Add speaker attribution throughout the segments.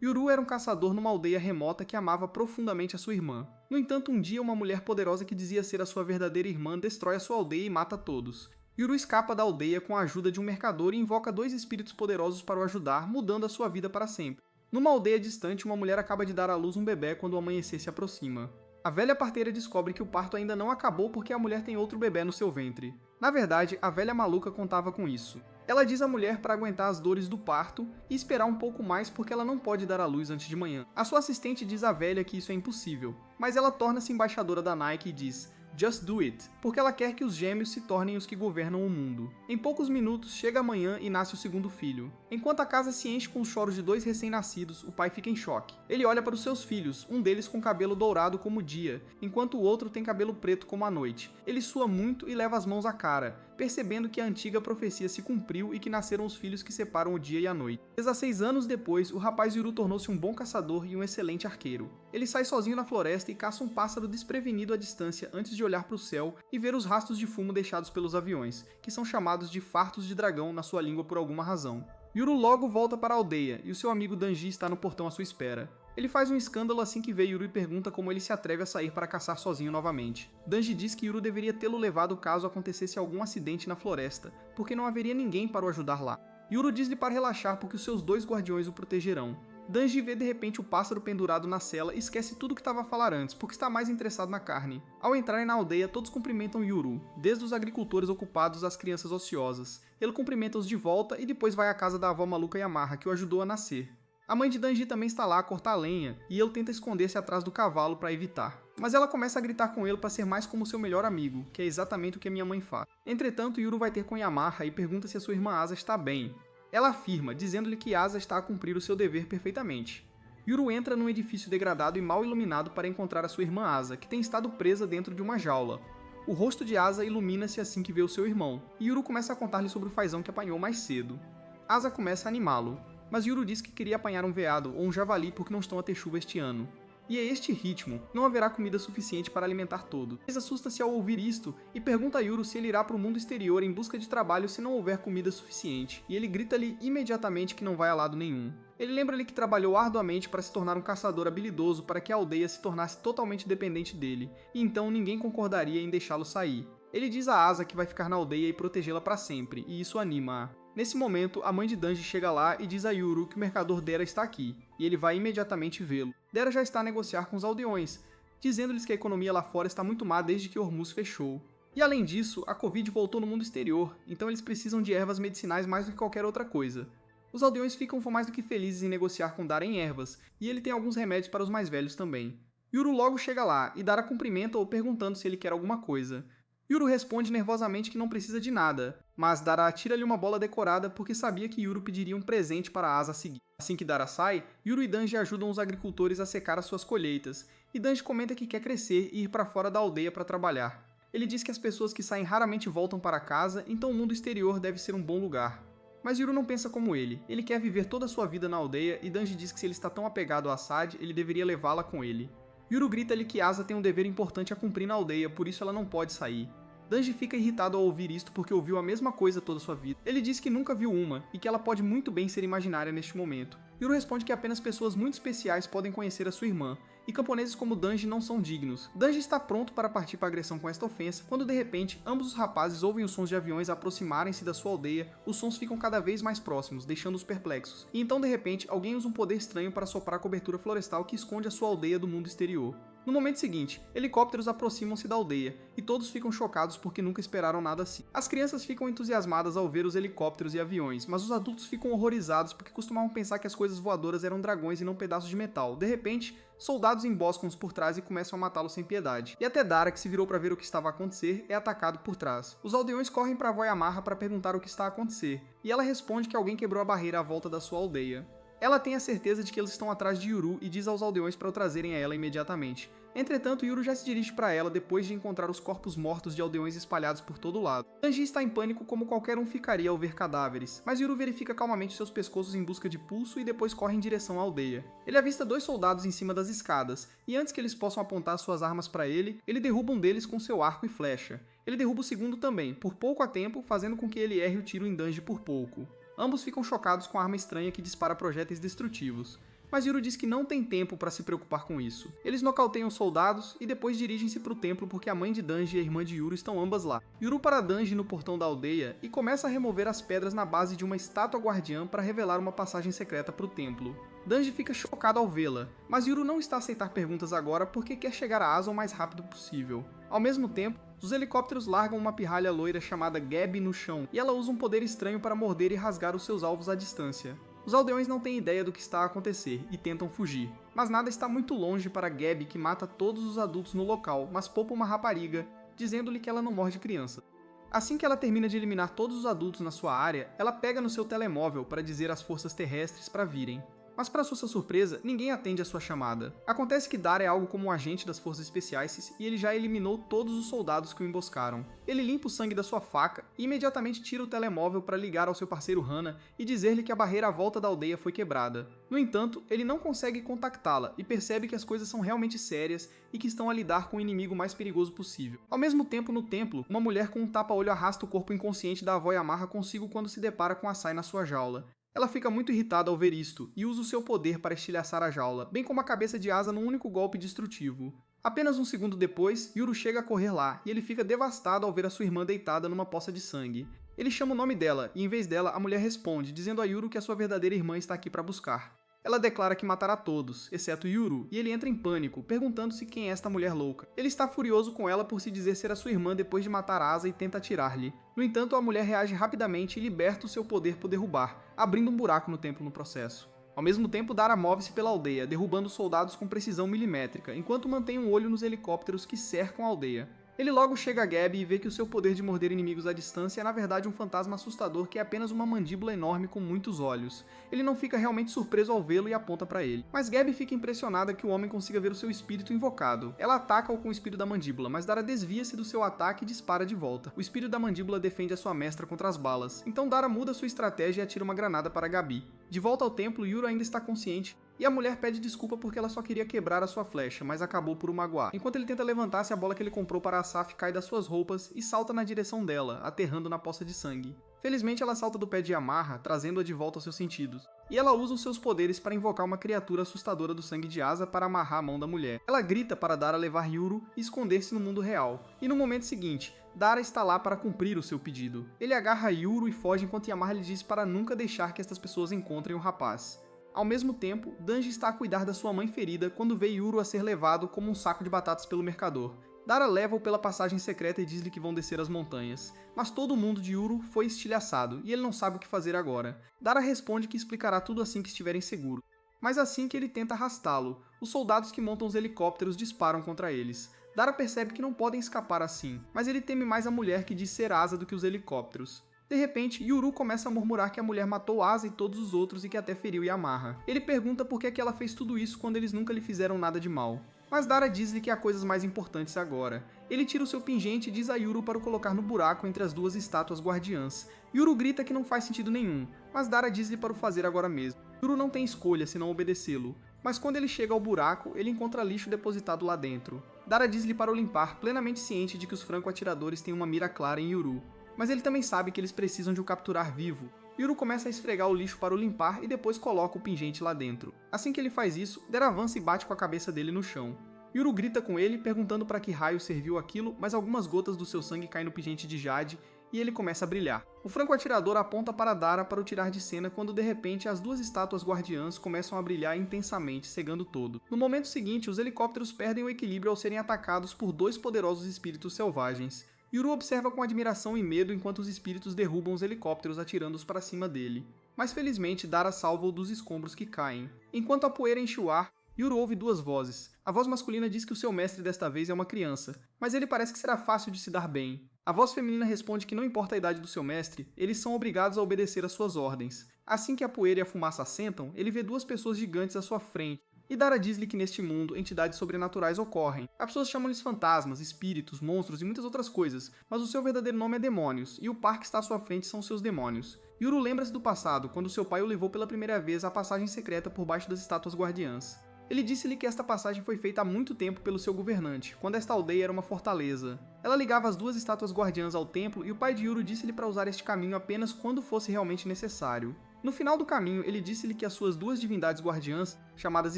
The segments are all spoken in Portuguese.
Speaker 1: Yuru era um caçador numa aldeia remota que amava profundamente a sua irmã. No entanto, um dia uma mulher poderosa que dizia ser a sua verdadeira irmã destrói a sua aldeia e mata todos. Yuru escapa da aldeia com a ajuda de um mercador e invoca dois espíritos poderosos para o ajudar, mudando a sua vida para sempre. Numa aldeia distante, uma mulher acaba de dar à luz um bebê quando o amanhecer se aproxima. A velha parteira descobre que o parto ainda não acabou porque a mulher tem outro bebê no seu ventre. Na verdade, a velha maluca contava com isso. Ela diz à mulher para aguentar as dores do parto e esperar um pouco mais porque ela não pode dar à luz antes de manhã. A sua assistente diz à velha que isso é impossível, mas ela torna-se embaixadora da Nike e diz: "Just do it", porque ela quer que os gêmeos se tornem os que governam o mundo. Em poucos minutos, chega a manhã e nasce o segundo filho. Enquanto a casa se enche com os choros de dois recém-nascidos, o pai fica em choque. Ele olha para os seus filhos, um deles com cabelo dourado como o dia, enquanto o outro tem cabelo preto como a noite. Ele sua muito e leva as mãos à cara, percebendo que a antiga profecia se cumpriu e que nasceram os filhos que separam o dia e a noite. 16 anos depois, o rapaz Yuru tornou-se um bom caçador e um excelente arqueiro. Ele sai sozinho na floresta e caça um pássaro desprevenido à distância antes de olhar para o céu e ver os rastros de fumo deixados pelos aviões, que são chamados de fartos de dragão na sua língua por alguma razão. Yuru logo volta para a aldeia e o seu amigo Danji está no portão à sua espera. Ele faz um escândalo assim que vê Yuru e pergunta como ele se atreve a sair para caçar sozinho novamente. Danji diz que Yuru deveria tê-lo levado caso acontecesse algum acidente na floresta, porque não haveria ninguém para o ajudar lá. Yuru diz-lhe para relaxar porque os seus dois guardiões o protegerão. Danji vê de repente o pássaro pendurado na cela e esquece tudo que estava a falar antes, porque está mais interessado na carne. Ao entrarem na aldeia, todos cumprimentam Yuru, desde os agricultores ocupados às crianças ociosas. Ele cumprimenta-os de volta e depois vai à casa da avó maluca Yamaha, que o ajudou a nascer. A mãe de Danji também está lá a cortar lenha, e ele tenta esconder-se atrás do cavalo para evitar. Mas ela começa a gritar com ele para ser mais como seu melhor amigo, que é exatamente o que a minha mãe faz. Entretanto, Yuru vai ter com Yamaha e pergunta se a sua irmã Asa está bem. Ela afirma, dizendo-lhe que Asa está a cumprir o seu dever perfeitamente. Yuru entra num edifício degradado e mal iluminado para encontrar a sua irmã Asa, que tem estado presa dentro de uma jaula. O rosto de Asa ilumina-se assim que vê o seu irmão, e Yuru começa a contar-lhe sobre o fazão que apanhou mais cedo. Asa começa a animá-lo, mas Yuru diz que queria apanhar um veado ou um javali porque não estão a ter chuva este ano. E a este ritmo, não haverá comida suficiente para alimentar todos. Ele assusta-se ao ouvir isto e pergunta a Yuru se ele irá para o mundo exterior em busca de trabalho se não houver comida suficiente, e ele grita-lhe imediatamente que não vai a lado nenhum. Ele lembra-lhe que trabalhou arduamente para se tornar um caçador habilidoso para que a aldeia se tornasse totalmente dependente dele, e então ninguém concordaria em deixá-lo sair. Ele diz a Asa que vai ficar na aldeia e protegê-la para sempre, e isso anima-a. Nesse momento, a mãe de Danji chega lá e diz a Yuru que o mercador Dera está aqui, e ele vai imediatamente vê-lo. Dera já está a negociar com os aldeões, dizendo-lhes que a economia lá fora está muito má desde que Hormuz fechou. E além disso, a Covid voltou no mundo exterior, então eles precisam de ervas medicinais mais do que qualquer outra coisa. Os aldeões ficam mais do que felizes em negociar com Dara em ervas, e ele tem alguns remédios para os mais velhos também. Yuru logo chega lá, e Dara cumprimenta-o perguntando se ele quer alguma coisa. Yuru responde nervosamente que não precisa de nada, mas Dara atira-lhe uma bola decorada porque sabia que Yuru pediria um presente para a Asa a seguir. Assim que Dara sai, Yuru e Danji ajudam os agricultores a secar as suas colheitas, e Danji comenta que quer crescer e ir para fora da aldeia para trabalhar. Ele diz que as pessoas que saem raramente voltam para casa, então o mundo exterior deve ser um bom lugar. Mas Yuru não pensa como ele quer viver toda a sua vida na aldeia e Danji diz que se ele está tão apegado a Assad, ele deveria levá-la com ele. Yuru grita-lhe que Asa tem um dever importante a cumprir na aldeia, por isso ela não pode sair. Danji fica irritado ao ouvir isto porque ouviu a mesma coisa toda sua vida. Ele diz que nunca viu uma, e que ela pode muito bem ser imaginária neste momento. Yuru responde que apenas pessoas muito especiais podem conhecer a sua irmã, e camponeses como Danji não são dignos. Danji está pronto para partir para a agressão com esta ofensa, quando de repente, ambos os rapazes ouvem os sons de aviões aproximarem-se da sua aldeia, os sons ficam cada vez mais próximos, deixando-os perplexos. E então de repente, alguém usa um poder estranho para soprar a cobertura florestal que esconde a sua aldeia do mundo exterior. No momento seguinte, helicópteros aproximam-se da aldeia, e todos ficam chocados porque nunca esperaram nada assim. As crianças ficam entusiasmadas ao ver os helicópteros e aviões, mas os adultos ficam horrorizados porque costumavam pensar que as coisas voadoras eram dragões e não pedaços de metal. De repente, soldados emboscam-os por trás e começam a matá-los sem piedade. E até Dara, que se virou para ver o que estava a acontecer, é atacado por trás. Os aldeões correm para a avó Yamaha para perguntar o que está a acontecer, e ela responde que alguém quebrou a barreira à volta da sua aldeia. Ela tem a certeza de que eles estão atrás de Yuru e diz aos aldeões para o trazerem a ela imediatamente. Entretanto, Yuru já se dirige para ela depois de encontrar os corpos mortos de aldeões espalhados por todo lado. Danji está em pânico como qualquer um ficaria ao ver cadáveres, mas Yuru verifica calmamente seus pescoços em busca de pulso e depois corre em direção à aldeia. Ele avista dois soldados em cima das escadas, e antes que eles possam apontar suas armas para ele derruba um deles com seu arco e flecha. Ele derruba o segundo também, por pouco a tempo, fazendo com que ele erre o tiro em Danji por pouco. Ambos ficam chocados com a arma estranha que dispara projéteis destrutivos. mas Yuru diz que não tem tempo para se preocupar com isso. Eles nocauteiam os soldados e depois dirigem-se para o templo porque a mãe de Danji e a irmã de Yuru estão ambas lá. Yuru para Danji no portão da aldeia e começa a remover as pedras na base de uma estátua guardiã para revelar uma passagem secreta para o templo. Danji fica chocado ao vê-la, mas Yuru não está a aceitar perguntas agora porque quer chegar a Asa o mais rápido possível. Ao mesmo tempo, os helicópteros largam uma pirralha loira chamada Gabi no chão e ela usa um poder estranho para morder e rasgar os seus alvos à distância. Os aldeões não têm ideia do que está a acontecer e tentam fugir, mas nada está muito longe para Gabi, que mata todos os adultos no local, mas poupa uma rapariga, dizendo-lhe que ela não morde criança. Assim que ela termina de eliminar todos os adultos na sua área, ela pega no seu telemóvel para dizer às forças terrestres para virem. Mas para sua surpresa, ninguém atende a sua chamada. Acontece que Dara é algo como um agente das forças especiais e ele já eliminou todos os soldados que o emboscaram. Ele limpa o sangue da sua faca e imediatamente tira o telemóvel para ligar ao seu parceiro Hana e dizer-lhe que a barreira à volta da aldeia foi quebrada. No entanto, ele não consegue contactá-la e percebe que as coisas são realmente sérias e que estão a lidar com o inimigo mais perigoso possível. Ao mesmo tempo, no templo, uma mulher com um tapa-olho arrasta o corpo inconsciente da avó e amarra consigo quando se depara com a Sai na sua jaula. Ela fica muito irritada ao ver isto e usa o seu poder para estilhaçar a jaula, bem como a cabeça de Asa num único golpe destrutivo. Apenas um segundo depois, Yuru chega a correr lá e ele fica devastado ao ver a sua irmã deitada numa poça de sangue. Ele chama o nome dela e em vez dela a mulher responde, dizendo a Yuru que a sua verdadeira irmã está aqui para buscar. Ela declara que matará todos, exceto Yuru, e ele entra em pânico, perguntando-se quem é esta mulher louca. Ele está furioso com ela por se dizer ser a sua irmã depois de matar Asa e tenta atirar-lhe. No entanto, a mulher reage rapidamente e liberta o seu poder por derrubar, abrindo um buraco no templo no processo. Ao mesmo tempo, Dara move-se pela aldeia, derrubando soldados com precisão milimétrica, enquanto mantém um olho nos helicópteros que cercam a aldeia. Ele logo chega a Gabi e vê que o seu poder de morder inimigos à distância é na verdade um fantasma assustador que é apenas uma mandíbula enorme com muitos olhos. Ele não fica realmente surpreso ao vê-lo e aponta para ele. Mas Gabi fica impressionada que o homem consiga ver o seu espírito invocado. Ela ataca-o com o espírito da mandíbula, mas Dara desvia-se do seu ataque e dispara de volta. O espírito da mandíbula defende a sua mestra contra as balas, então Dara muda sua estratégia e atira uma granada para Gabi. De volta ao templo, Yuru ainda está consciente, e a mulher pede desculpa porque ela só queria quebrar a sua flecha, mas acabou por o magoar. Enquanto ele tenta levantar-se, a bola que ele comprou para Asaf cai das suas roupas e salta na direção dela, aterrando na poça de sangue. Felizmente ela salta do pé de Yamaha, trazendo-a de volta aos seus sentidos. E ela usa os seus poderes para invocar uma criatura assustadora do sangue de Asa para amarrar a mão da mulher. Ela grita para Dara levar Yuru e esconder-se no mundo real. E no momento seguinte, Dara está lá para cumprir o seu pedido. Ele agarra Yuru e foge enquanto Yamaha lhe diz para nunca deixar que estas pessoas encontrem o rapaz. Ao mesmo tempo, Danji está a cuidar da sua mãe ferida quando vê Yuru a ser levado como um saco de batatas pelo mercador. Dara leva-o pela passagem secreta e diz-lhe que vão descer as montanhas. Mas todo mundo de Yuru foi estilhaçado e ele não sabe o que fazer agora. Dara responde que explicará tudo assim que estiverem seguros. Mas assim que ele tenta arrastá-lo, os soldados que montam os helicópteros disparam contra eles. Dara percebe que não podem escapar assim, mas ele teme mais a mulher que diz ser Asa do que os helicópteros. De repente, Yuru começa a murmurar que a mulher matou Asa e todos os outros e que até feriu Yamaha. Ele pergunta por que ela fez tudo isso quando eles nunca lhe fizeram nada de mal. Mas Dara diz-lhe que há coisas mais importantes agora. Ele tira o seu pingente e diz a Yuru para o colocar no buraco entre as duas estátuas guardiãs. Yuru grita que não faz sentido nenhum, mas Dara diz-lhe para o fazer agora mesmo. Yuru não tem escolha senão obedecê-lo. Mas quando ele chega ao buraco, ele encontra lixo depositado lá dentro. Dara diz-lhe para o limpar, plenamente ciente de que os franco-atiradores têm uma mira clara em Yuru. Mas ele também sabe que eles precisam de o capturar vivo. Yuru começa a esfregar o lixo para o limpar e depois coloca o pingente lá dentro. Assim que ele faz isso, Dara avança e bate com a cabeça dele no chão. Yuru grita com ele, perguntando para que raio serviu aquilo, mas algumas gotas do seu sangue caem no pingente de Jade e ele começa a brilhar. O franco-atirador aponta para Dara para o tirar de cena quando de repente as duas estátuas guardiãs começam a brilhar intensamente, cegando todo. No momento seguinte, os helicópteros perdem o equilíbrio ao serem atacados por dois poderosos espíritos selvagens. Yuru observa com admiração e medo enquanto os espíritos derrubam os helicópteros atirando-os para cima dele. Mas felizmente Dara salva-o dos escombros que caem. Enquanto a poeira enche o ar, Yuru ouve duas vozes. A voz masculina diz que o seu mestre desta vez é uma criança, mas ele parece que será fácil de se dar bem. A voz feminina responde que não importa a idade do seu mestre, eles são obrigados a obedecer às suas ordens. Assim que a poeira e a fumaça assentam, ele vê duas pessoas gigantes à sua frente. E Dara diz-lhe que neste mundo, entidades sobrenaturais ocorrem. As pessoas chamam-lhes fantasmas, espíritos, monstros e muitas outras coisas, mas o seu verdadeiro nome é demônios, e o par que está à sua frente são seus demônios. Yuru lembra-se do passado, quando seu pai o levou pela primeira vez à passagem secreta por baixo das estátuas guardiãs. Ele disse-lhe que esta passagem foi feita há muito tempo pelo seu governante, quando esta aldeia era uma fortaleza. Ela ligava as duas estátuas guardiãs ao templo e o pai de Yuru disse-lhe para usar este caminho apenas quando fosse realmente necessário. No final do caminho, ele disse-lhe que as suas duas divindades guardiãs, chamadas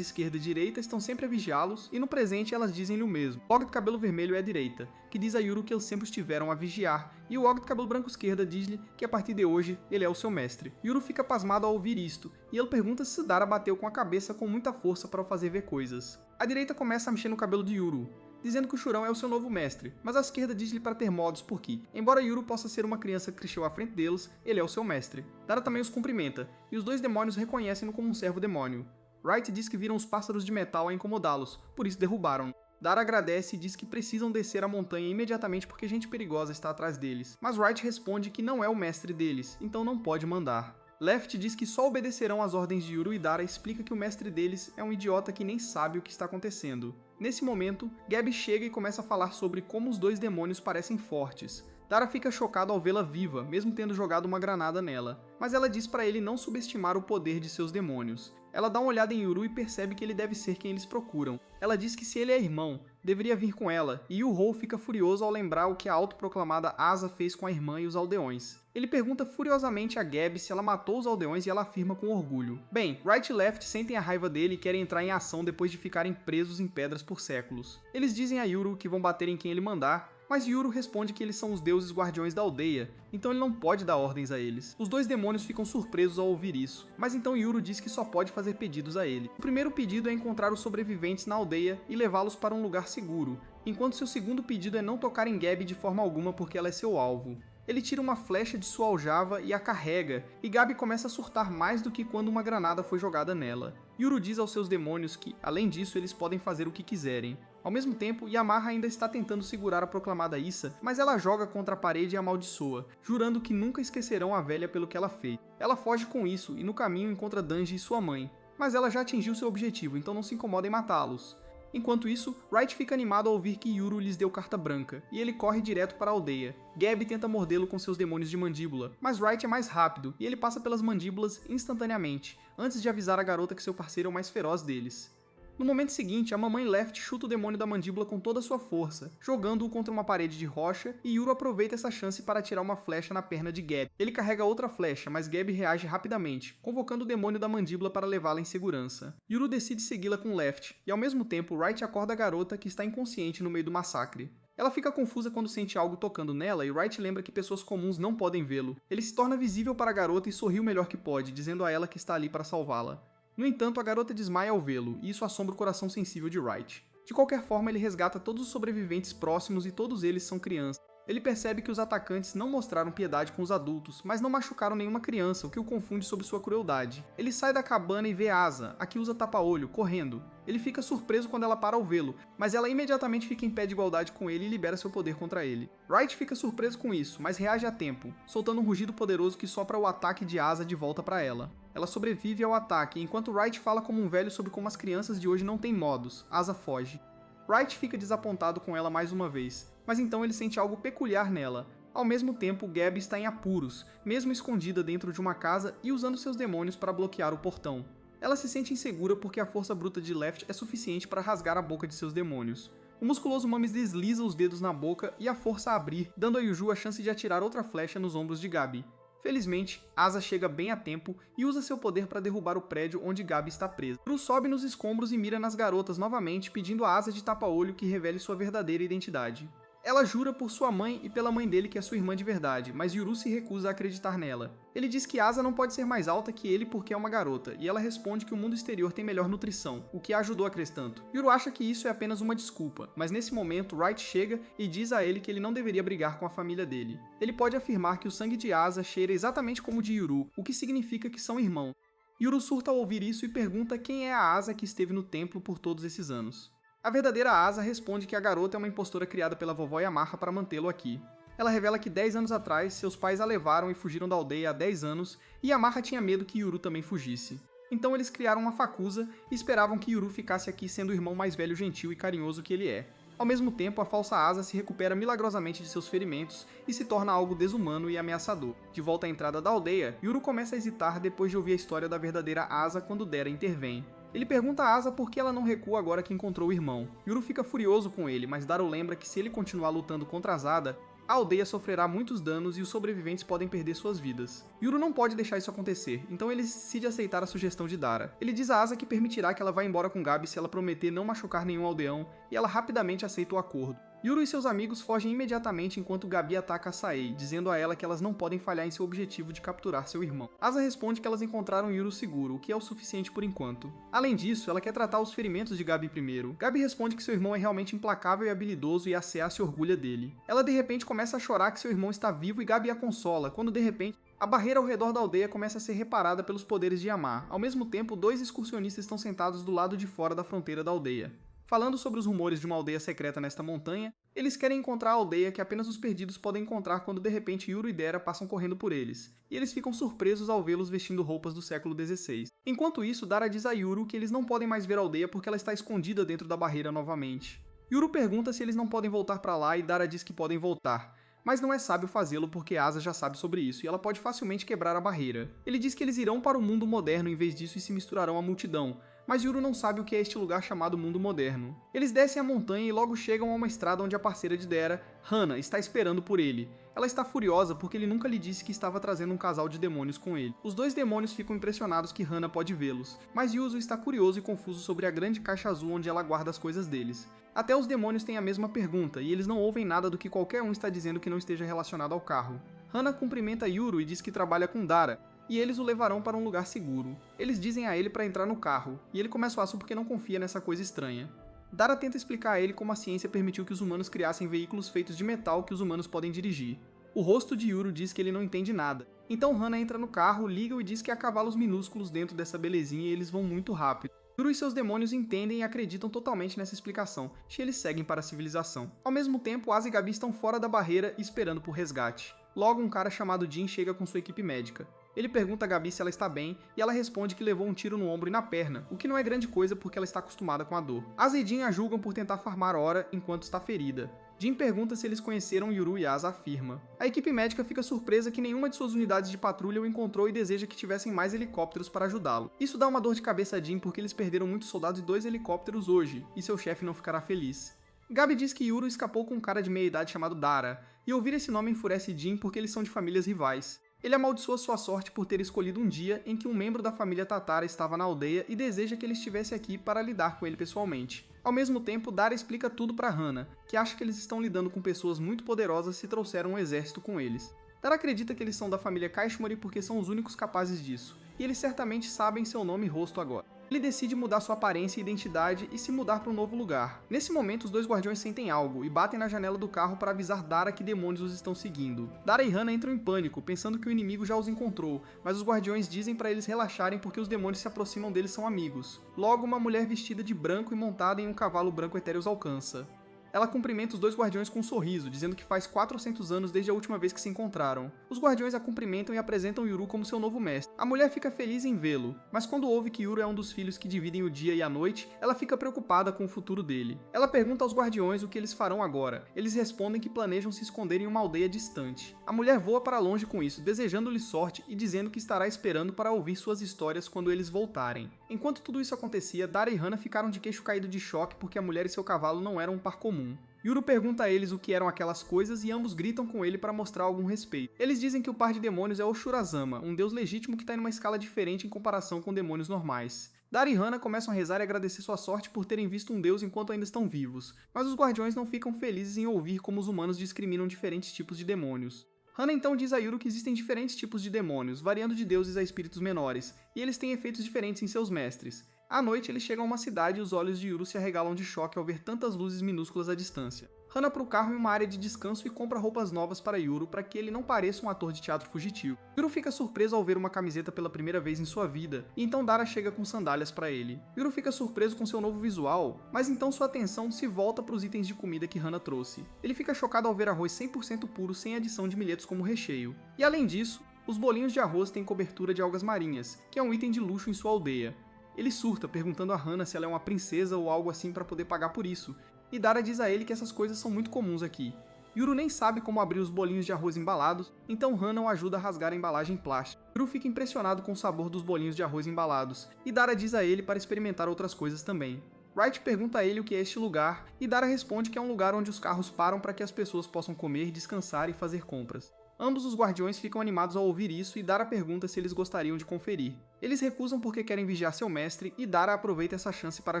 Speaker 1: Esquerda e Direita, estão sempre a vigiá-los, e no presente elas dizem-lhe o mesmo. O Og do cabelo vermelho é a direita, que diz a Yuru que eles sempre estiveram a vigiar, e o Og do cabelo branco esquerda diz-lhe que a partir de hoje ele é o seu mestre. Yuru fica pasmado ao ouvir isto, e ele pergunta se Dara bateu com a cabeça com muita força para o fazer ver coisas. A direita começa a mexer no cabelo de Yuru, dizendo que o Churão é o seu novo mestre, mas a esquerda diz-lhe para ter modos porque, embora Yuru possa ser uma criança que cresceu à frente deles, ele é o seu mestre. Dara também os cumprimenta, e os dois demônios reconhecem-no como um servo demônio. Wright diz que viram os pássaros de metal a incomodá-los, por isso derrubaram. Dara agradece e diz que precisam descer a montanha imediatamente porque gente perigosa está atrás deles, mas Wright responde que não é o mestre deles, então não pode mandar. Left diz que só obedecerão às ordens de Yuru e Dara explica que o mestre deles é um idiota que nem sabe o que está acontecendo. Nesse momento, Gabi chega e começa a falar sobre como os dois demônios parecem fortes. Dara fica chocado ao vê-la viva, mesmo tendo jogado uma granada nela, mas ela diz para ele não subestimar o poder de seus demônios. Ela dá uma olhada em Yuru e percebe que ele deve ser quem eles procuram. Ela diz que se ele é irmão, deveria vir com ela, e Yu-Ho fica furioso ao lembrar o que a autoproclamada Asa fez com a irmã e os aldeões. Ele pergunta furiosamente a Gabi se ela matou os aldeões e ela afirma com orgulho. Bem, Wright e Left sentem a raiva dele e querem entrar em ação depois de ficarem presos em pedras por séculos. Eles dizem a Yuru que vão bater em quem ele mandar, mas Yuru responde que eles são os deuses guardiões da aldeia, então ele não pode dar ordens a eles. Os dois demônios ficam surpresos ao ouvir isso, mas então Yuru diz que só pode fazer pedidos a ele. O primeiro pedido é encontrar os sobreviventes na aldeia e levá-los para um lugar seguro, enquanto seu segundo pedido é não tocar em Gabi de forma alguma porque ela é seu alvo. Ele tira uma flecha de sua aljava e a carrega, e Gabi começa a surtar mais do que quando uma granada foi jogada nela. Yuru diz aos seus demônios que, além disso, eles podem fazer o que quiserem. Ao mesmo tempo, Yamaha ainda está tentando segurar a proclamada Issa, mas ela joga contra a parede e amaldiçoa, jurando que nunca esquecerão a velha pelo que ela fez. Ela foge com isso e no caminho encontra Danji e sua mãe, mas ela já atingiu seu objetivo, então não se incomoda em matá-los. Enquanto isso, Wright fica animado ao ouvir que Yuru lhes deu carta branca, e ele corre direto para a aldeia. Gabi tenta mordê-lo com seus demônios de mandíbula, mas Wright é mais rápido, e ele passa pelas mandíbulas instantaneamente, antes de avisar a garota que seu parceiro é o mais feroz deles. No momento seguinte, a mamãe Left chuta o demônio da mandíbula com toda a sua força, jogando-o contra uma parede de rocha, e Yuru aproveita essa chance para atirar uma flecha na perna de Gabi. Ele carrega outra flecha, mas Gabi reage rapidamente, convocando o demônio da mandíbula para levá-la em segurança. Yuru decide segui-la com Left, e ao mesmo tempo Wright acorda a garota que está inconsciente no meio do massacre. Ela fica confusa quando sente algo tocando nela e Wright lembra que pessoas comuns não podem vê-lo. Ele se torna visível para a garota e sorri o melhor que pode, dizendo a ela que está ali para salvá-la. No entanto, a garota desmaia ao vê-lo, e isso assombra o coração sensível de Wright. De qualquer forma, ele resgata todos os sobreviventes próximos e todos eles são crianças. Ele percebe que os atacantes não mostraram piedade com os adultos, mas não machucaram nenhuma criança, o que o confunde sobre sua crueldade. Ele sai da cabana e vê Asa, a que usa tapa-olho, correndo. Ele fica surpreso quando ela para ao vê-lo, mas ela imediatamente fica em pé de igualdade com ele e libera seu poder contra ele. Wright fica surpreso com isso, mas reage a tempo, soltando um rugido poderoso que sopra o ataque de Asa de volta para ela. Ela sobrevive ao ataque, enquanto Wright fala como um velho sobre como as crianças de hoje não têm modos. Asa foge. Wright fica desapontado com ela mais uma vez, mas então ele sente algo peculiar nela. Ao mesmo tempo, Gabi está em apuros, mesmo escondida dentro de uma casa e usando seus demônios para bloquear o portão. Ela se sente insegura porque a força bruta de Left é suficiente para rasgar a boca de seus demônios. O musculoso Mames desliza os dedos na boca e a força a abrir, dando a Yuju a chance de atirar outra flecha nos ombros de Gabi. Felizmente, Asa chega bem a tempo e usa seu poder para derrubar o prédio onde Gabi está presa. Yuru sobe nos escombros e mira nas garotas novamente, pedindo a Asa de tapa-olho que revele sua verdadeira identidade. Ela jura por sua mãe e pela mãe dele que é sua irmã de verdade, mas Yuru se recusa a acreditar nela. Ele diz que Asa não pode ser mais alta que ele porque é uma garota, e ela responde que o mundo exterior tem melhor nutrição, o que a ajudou a crescer tanto. Yuru acha que isso é apenas uma desculpa, mas nesse momento Wright chega e diz a ele que ele não deveria brigar com a família dele. Ele pode afirmar que o sangue de Asa cheira exatamente como o de Yuru, o que significa que são irmãos. Yuru surta ao ouvir isso e pergunta quem é a Asa que esteve no templo por todos esses anos. A verdadeira Asa responde que a garota é uma impostora criada pela vovó Yamaha para mantê-lo aqui. Ela revela que 10 anos atrás, seus pais a levaram e fugiram da aldeia há 10 anos, e Yamaha tinha medo que Yuru também fugisse. Então eles criaram uma Fakusa e esperavam que Yuru ficasse aqui sendo o irmão mais velho, gentil e carinhoso que ele é. Ao mesmo tempo, a falsa Asa se recupera milagrosamente de seus ferimentos e se torna algo desumano e ameaçador. De volta à entrada da aldeia, Yuru começa a hesitar depois de ouvir a história da verdadeira Asa quando Dera intervém. Ele pergunta a Asa por que ela não recua agora que encontrou o irmão. Yuru fica furioso com ele, mas Daro lembra que se ele continuar lutando contra Azada, A aldeia sofrerá muitos danos e os sobreviventes podem perder suas vidas. Yuru não pode deixar isso acontecer, então ele decide aceitar a sugestão de Dara. Ele diz a Asa que permitirá que ela vá embora com Gabi se ela prometer não machucar nenhum aldeão, e ela rapidamente aceita o acordo. Yuru e seus amigos fogem imediatamente enquanto Gabi ataca a Saei, dizendo a ela que elas não podem falhar em seu objetivo de capturar seu irmão. Asa responde que elas encontraram Yuru seguro, o que é o suficiente por enquanto. Além disso, ela quer tratar os ferimentos de Gabi primeiro. Gabi responde que seu irmão é realmente implacável e habilidoso e a Sea se orgulha dele. Ela de repente começa a chorar que seu irmão está vivo e Gabi a consola, quando de repente a barreira ao redor da aldeia começa a ser reparada pelos poderes de Yamar. Ao mesmo tempo, 2 excursionistas estão sentados do lado de fora da fronteira da aldeia. Falando sobre os rumores de uma aldeia secreta nesta montanha, eles querem encontrar a aldeia que apenas os perdidos podem encontrar quando de repente Yuru e Dara passam correndo por eles, e eles ficam surpresos ao vê-los vestindo roupas do século XVI. Enquanto isso, Dara diz a Yuru que eles não podem mais ver a aldeia porque ela está escondida dentro da barreira novamente. Yuru pergunta se eles não podem voltar para lá e Dara diz que podem voltar, mas não é sábio fazê-lo porque Asa já sabe sobre isso e ela pode facilmente quebrar a barreira. Ele diz que eles irão para o mundo moderno em vez disso e se misturarão à multidão, mas Yuru não sabe o que é este lugar chamado mundo moderno. Eles descem a montanha e logo chegam a uma estrada onde a parceira de Dara, Hana, está esperando por ele. Ela está furiosa porque ele nunca lhe disse que estava trazendo um casal de demônios com ele. Os 2 demônios ficam impressionados que Hana pode vê-los, mas Yuzu está curioso e confuso sobre a grande caixa azul onde ela guarda as coisas deles. Até os demônios têm a mesma pergunta, e eles não ouvem nada do que qualquer um está dizendo que não esteja relacionado ao carro. Hana cumprimenta Yuru e diz que trabalha com Dara, e eles o levarão para um lugar seguro. Eles dizem a ele para entrar no carro, e ele começa o assunto porque não confia nessa coisa estranha. Dara tenta explicar a ele como a ciência permitiu que os humanos criassem veículos feitos de metal que os humanos podem dirigir. O rosto de Yuru diz que ele não entende nada. Então Hana entra no carro, liga e diz que há cavalos minúsculos dentro dessa belezinha e eles vão muito rápido. Yuru e seus demônios entendem e acreditam totalmente nessa explicação, e eles seguem para a civilização. Ao mesmo tempo, Asa e Gabi estão fora da barreira esperando por resgate. Logo, um cara chamado Jin chega com sua equipe médica. Ele pergunta a Gabi se ela está bem, e ela responde que levou um tiro no ombro e na perna, o que não é grande coisa porque ela está acostumada com a dor. Asa e Jin a julgam por tentar farmar hora enquanto está ferida. Jin pergunta se eles conheceram Yuru e Asa afirma. A equipe médica fica surpresa que nenhuma de suas unidades de patrulha o encontrou e deseja que tivessem mais helicópteros para ajudá-lo. Isso dá uma dor de cabeça a Jin porque eles perderam muitos soldados e 2 helicópteros hoje, e seu chefe não ficará feliz. Gabi diz que Yuru escapou com um cara de meia idade chamado Dara, e ouvir esse nome enfurece Jin porque eles são de famílias rivais. Ele amaldiçoa sua sorte por ter escolhido um dia em que um membro da família Tatara estava na aldeia e deseja que ele estivesse aqui para lidar com ele pessoalmente. Ao mesmo tempo, Dara explica tudo para Hana, que acha que eles estão lidando com pessoas muito poderosas se trouxeram um exército com eles. Dara acredita que eles são da família Kaishmori porque são os únicos capazes disso, e eles certamente sabem seu nome e rosto agora. Ele decide mudar sua aparência e identidade e se mudar para um novo lugar. Nesse momento, os 2 guardiões sentem algo e batem na janela do carro para avisar Dara que demônios os estão seguindo. Dara e Hana entram em pânico, pensando que o inimigo já os encontrou, mas os guardiões dizem para eles relaxarem porque os demônios se aproximam deles são amigos. Logo, uma mulher vestida de branco e montada em um cavalo branco etéreo os alcança. Ela cumprimenta os 2 guardiões com um sorriso, dizendo que faz 400 anos desde a última vez que se encontraram. Os guardiões a cumprimentam e apresentam Yuru como seu novo mestre. A mulher fica feliz em vê-lo, mas quando ouve que Yuru é um dos filhos que dividem o dia e a noite, ela fica preocupada com o futuro dele. Ela pergunta aos guardiões o que eles farão agora. Eles respondem que planejam se esconder em uma aldeia distante. A mulher voa para longe com isso, desejando-lhe sorte e dizendo que estará esperando para ouvir suas histórias quando eles voltarem. Enquanto tudo isso acontecia, Dara e Hana ficaram de queixo caído de choque porque a mulher e seu cavalo não eram um par comum. Yuru pergunta a eles o que eram aquelas coisas e ambos gritam com ele para mostrar algum respeito. Eles dizem que o par de demônios é Oshurazama, um deus legítimo que está em uma escala diferente em comparação com demônios normais. Dara e Hana começam a rezar e agradecer sua sorte por terem visto um deus enquanto ainda estão vivos, mas os guardiões não ficam felizes em ouvir como os humanos discriminam diferentes tipos de demônios. Hana então diz a Yuru que existem diferentes tipos de demônios, variando de deuses a espíritos menores, e eles têm efeitos diferentes em seus mestres. À noite, eles chegam a uma cidade e os olhos de Yuru se arregalam de choque ao ver tantas luzes minúsculas à distância. Hana para o carro em uma área de descanso e compra roupas novas para Yuru para que ele não pareça um ator de teatro fugitivo. Yuru fica surpreso ao ver uma camiseta pela primeira vez em sua vida, e então Dara chega com sandálias para ele. Yuru fica surpreso com seu novo visual, mas então sua atenção se volta para os itens de comida que Hana trouxe. Ele fica chocado ao ver arroz 100% puro sem adição de milhetos como recheio. E além disso, os bolinhos de arroz têm cobertura de algas marinhas, que é um item de luxo em sua aldeia. Ele surta, perguntando a Hana se ela é uma princesa ou algo assim para poder pagar por isso, e Dara diz a ele que essas coisas são muito comuns aqui. Yuru nem sabe como abrir os bolinhos de arroz embalados, então Hana o ajuda a rasgar a embalagem plástica. Yuru fica impressionado com o sabor dos bolinhos de arroz embalados, e Dara diz a ele para experimentar outras coisas também. Wright pergunta a ele o que é este lugar, e Dara responde que é um lugar onde os carros param para que as pessoas possam comer, descansar e fazer compras. Ambos os guardiões ficam animados ao ouvir isso e Dara pergunta se eles gostariam de conferir. Eles recusam porque querem vigiar seu mestre e Dara aproveita essa chance para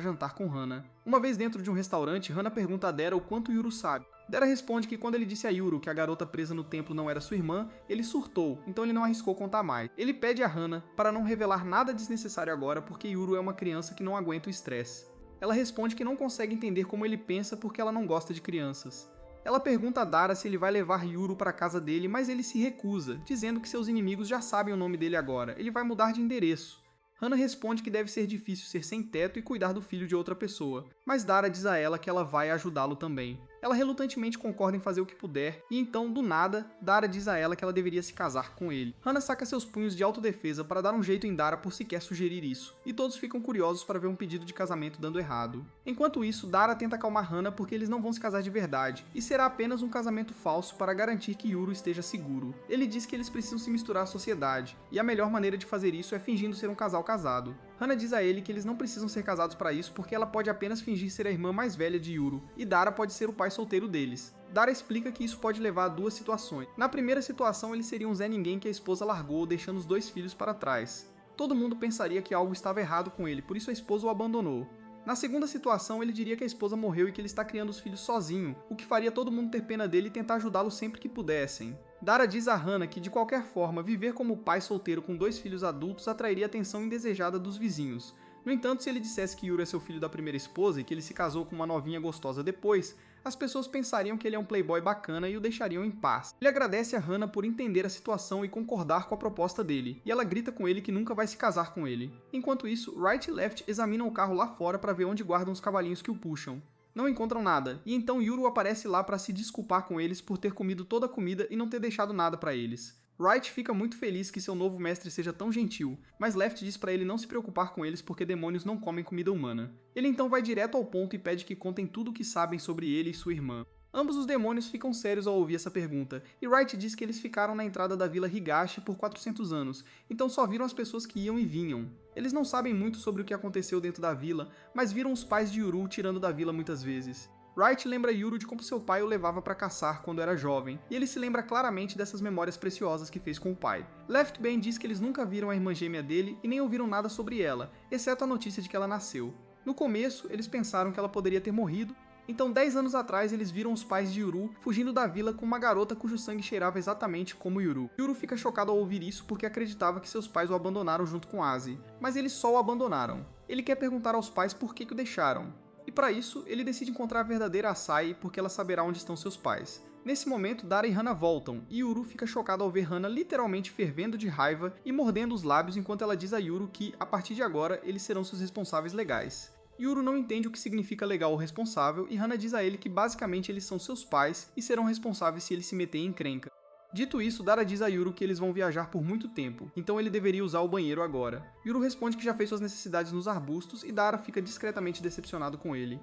Speaker 1: jantar com Hana. Uma vez dentro de um restaurante, Hana pergunta a Dara o quanto Yuru sabe. Dara responde que quando ele disse a Yuru que a garota presa no templo não era sua irmã, ele surtou, então ele não arriscou contar mais. Ele pede a Hana para não revelar nada desnecessário agora porque Yuru é uma criança que não aguenta o estresse. Ela responde que não consegue entender como ele pensa porque ela não gosta de crianças. Ela pergunta a Dara se ele vai levar Yuru para a casa dele, mas ele se recusa, dizendo que seus inimigos já sabem o nome dele agora, ele vai mudar de endereço. Hana responde que deve ser difícil ser sem teto e cuidar do filho de outra pessoa, mas Dara diz a ela que ela vai ajudá-lo também. Ela relutantemente concorda em fazer o que puder, e então, do nada, Dara diz a ela que ela deveria se casar com ele. Hana saca seus punhos de autodefesa para dar um jeito em Dara por sequer sugerir isso, e todos ficam curiosos para ver um pedido de casamento dando errado. Enquanto isso, Dara tenta acalmar Hana porque eles não vão se casar de verdade, e será apenas um casamento falso para garantir que Yuru esteja seguro. Ele diz que eles precisam se misturar à sociedade, e a melhor maneira de fazer isso é fingindo ser um casal casado. Hana diz a ele que eles não precisam ser casados para isso porque ela pode apenas fingir ser a irmã mais velha de Yuru, e Dara pode ser o pai solteiro deles. Dara explica que isso pode levar a duas situações. Na primeira situação, ele seria um Zé Ninguém que a esposa largou, deixando os dois filhos para trás. Todo mundo pensaria que algo estava errado com ele, por isso a esposa o abandonou. Na segunda situação, ele diria que a esposa morreu e que ele está criando os filhos sozinho, o que faria todo mundo ter pena dele e tentar ajudá-lo sempre que pudessem. Dara diz a Hana que, de qualquer forma, viver como pai solteiro com dois filhos adultos atrairia a atenção indesejada dos vizinhos. No entanto, se ele dissesse que Yuru é seu filho da primeira esposa e que ele se casou com uma novinha gostosa depois, as pessoas pensariam que ele é um playboy bacana e o deixariam em paz. Ele agradece a Hana por entender a situação e concordar com a proposta dele, e ela grita com ele que nunca vai se casar com ele. Enquanto isso, Wright e Left examinam o carro lá fora para ver onde guardam os cavalinhos que o puxam. Não encontram nada, e então Yuru aparece lá para se desculpar com eles por ter comido toda a comida e não ter deixado nada para eles. Wright fica muito feliz que seu novo mestre seja tão gentil, mas Left diz para ele não se preocupar com eles porque demônios não comem comida humana. Ele então vai direto ao ponto e pede que contem tudo o que sabem sobre ele e sua irmã. Ambos os demônios ficam sérios ao ouvir essa pergunta, e Wright diz que eles ficaram na entrada da vila Higashi por 400 anos, então só viram as pessoas que iam e vinham. Eles não sabem muito sobre o que aconteceu dentro da vila, mas viram os pais de Yuru tirando da vila muitas vezes. Wright lembra Yuru de como seu pai o levava para caçar quando era jovem, e ele se lembra claramente dessas memórias preciosas que fez com o pai. Left bem diz que eles nunca viram a irmã gêmea dele e nem ouviram nada sobre ela, exceto a notícia de que ela nasceu. No começo, eles pensaram que ela poderia ter morrido, então 10 anos atrás eles viram os pais de Yuru fugindo da vila com uma garota cujo sangue cheirava exatamente como Yuru. Yuru fica chocado ao ouvir isso porque acreditava que seus pais o abandonaram junto com Azi, mas eles só o abandonaram. Ele quer perguntar aos pais por que o deixaram. E para isso, ele decide encontrar a verdadeira Asai porque ela saberá onde estão seus pais. Nesse momento, Dara e Hana voltam, e Yuru fica chocado ao ver Hana literalmente fervendo de raiva e mordendo os lábios enquanto ela diz a Yuru que, a partir de agora, eles serão seus responsáveis legais. Yuru não entende o que significa legal ou responsável, e Hana diz a ele que basicamente eles são seus pais e serão responsáveis se ele se meter em encrenca. Dito isso, Dara diz a Yuru que eles vão viajar por muito tempo, então ele deveria usar o banheiro agora. Yuru responde que já fez suas necessidades nos arbustos e Dara fica discretamente decepcionado com ele.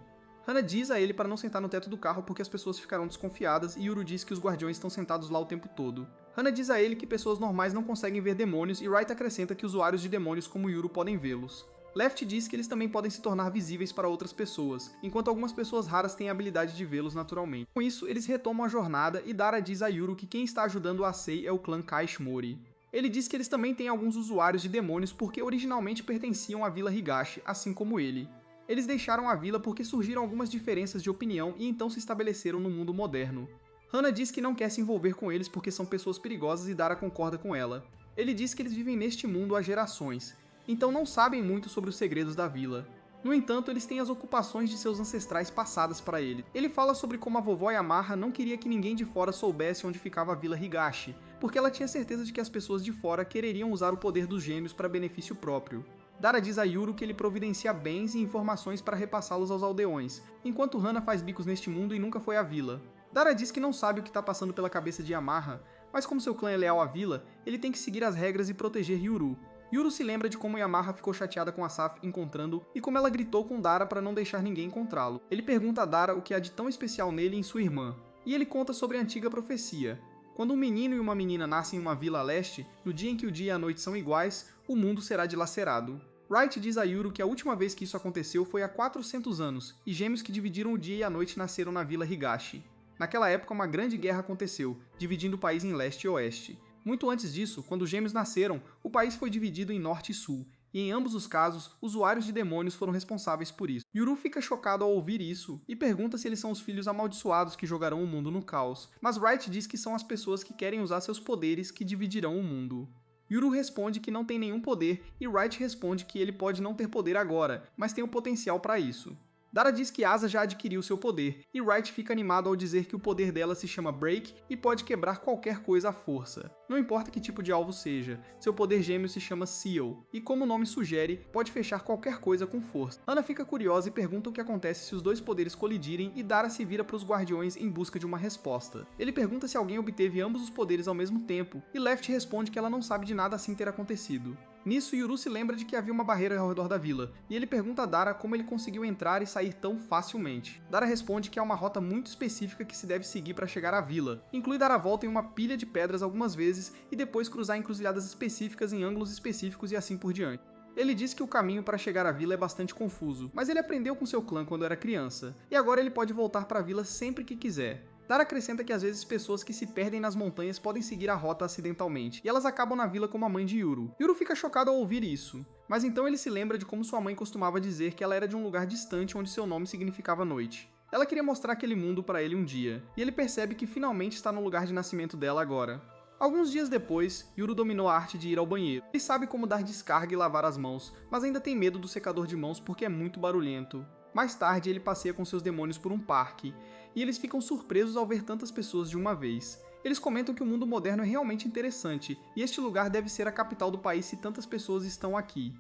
Speaker 1: Hana diz a ele para não sentar no teto do carro porque as pessoas ficarão desconfiadas e Yuru diz que os guardiões estão sentados lá o tempo todo. Hana diz a ele que pessoas normais não conseguem ver demônios e Wright acrescenta que usuários de demônios como Yuru podem vê-los. Left diz que eles também podem se tornar visíveis para outras pessoas, enquanto algumas pessoas raras têm a habilidade de vê-los naturalmente. Com isso, eles retomam a jornada e Dara diz a Yuru que quem está ajudando a Sei é o clã Kaishimori. Ele diz que eles também têm alguns usuários de demônios porque originalmente pertenciam à vila Higashi, assim como ele. Eles deixaram a vila porque surgiram algumas diferenças de opinião e então se estabeleceram no mundo moderno. Hana diz que não quer se envolver com eles porque são pessoas perigosas e Dara concorda com ela. Ele diz que eles vivem neste mundo há gerações, então não sabem muito sobre os segredos da vila. No entanto, eles têm as ocupações de seus ancestrais passadas para ele. Ele fala sobre como a vovó Yamaha não queria que ninguém de fora soubesse onde ficava a vila Higashi, porque ela tinha certeza de que as pessoas de fora quereriam usar o poder dos gêmeos para benefício próprio. Dara diz a Yuru que ele providencia bens e informações para repassá-los aos aldeões, enquanto Hana faz bicos neste mundo e nunca foi à vila. Dara diz que não sabe o que está passando pela cabeça de Yamaha, mas como seu clã é leal à vila, ele tem que seguir as regras e proteger Yuru. Yuru se lembra de como Yamaha ficou chateada com Asaf encontrando e como ela gritou com Dara para não deixar ninguém encontrá-lo. Ele pergunta a Dara o que há de tão especial nele e em sua irmã, e ele conta sobre a antiga profecia. Quando um menino e uma menina nascem em uma vila a leste, no dia em que o dia e a noite são iguais, o mundo será dilacerado. Wright diz a Yuru que a última vez que isso aconteceu foi há 400 anos, e gêmeos que dividiram o dia e a noite nasceram na vila Higashi. Naquela época, uma grande guerra aconteceu, dividindo o país em leste e oeste. Muito antes disso, quando os gêmeos nasceram, o país foi dividido em norte e sul, e em ambos os casos, usuários de demônios foram responsáveis por isso. Yuru fica chocado ao ouvir isso e pergunta se eles são os filhos amaldiçoados que jogarão o mundo no caos, mas Wright diz que são as pessoas que querem usar seus poderes que dividirão o mundo. Yuru responde que não tem nenhum poder e Wright responde que ele pode não ter poder agora, mas tem o potencial para isso. Dara diz que Asa já adquiriu seu poder, e Wright fica animado ao dizer que o poder dela se chama Break e pode quebrar qualquer coisa à força. Não importa que tipo de alvo seja, seu poder gêmeo se chama Seal, e como o nome sugere, pode fechar qualquer coisa com força. Hana fica curiosa e pergunta o que acontece se os dois poderes colidirem e Dara se vira para os guardiões em busca de uma resposta. Ele pergunta se alguém obteve ambos os poderes ao mesmo tempo, e Left responde que ela não sabe de nada assim ter acontecido. Nisso, Yuru se lembra de que havia uma barreira ao redor da vila, e ele pergunta a Dara como ele conseguiu entrar e sair tão facilmente. Dara responde que há uma rota muito específica que se deve seguir para chegar à vila. Inclui dar a volta em uma pilha de pedras algumas vezes e depois cruzar encruzilhadas específicas em ângulos específicos e assim por diante. Ele diz que o caminho para chegar à vila é bastante confuso, mas ele aprendeu com seu clã quando era criança, e agora ele pode voltar para a vila sempre que quiser. Dara acrescenta que às vezes pessoas que se perdem nas montanhas podem seguir a rota acidentalmente, e elas acabam na vila como a mãe de Yuru. Yuru fica chocado ao ouvir isso, mas então ele se lembra de como sua mãe costumava dizer que ela era de um lugar distante onde seu nome significava noite. Ela queria mostrar aquele mundo para ele um dia, e ele percebe que finalmente está no lugar de nascimento dela agora. Alguns dias depois, Yuru dominou a arte de ir ao banheiro. Ele sabe como dar descarga e lavar as mãos, mas ainda tem medo do secador de mãos porque é muito barulhento. Mais tarde, ele passeia com seus demônios por um parque, e eles ficam surpresos ao ver tantas pessoas de uma vez. Eles comentam que o mundo moderno é realmente interessante, e este lugar deve ser a capital do país se tantas pessoas estão aqui.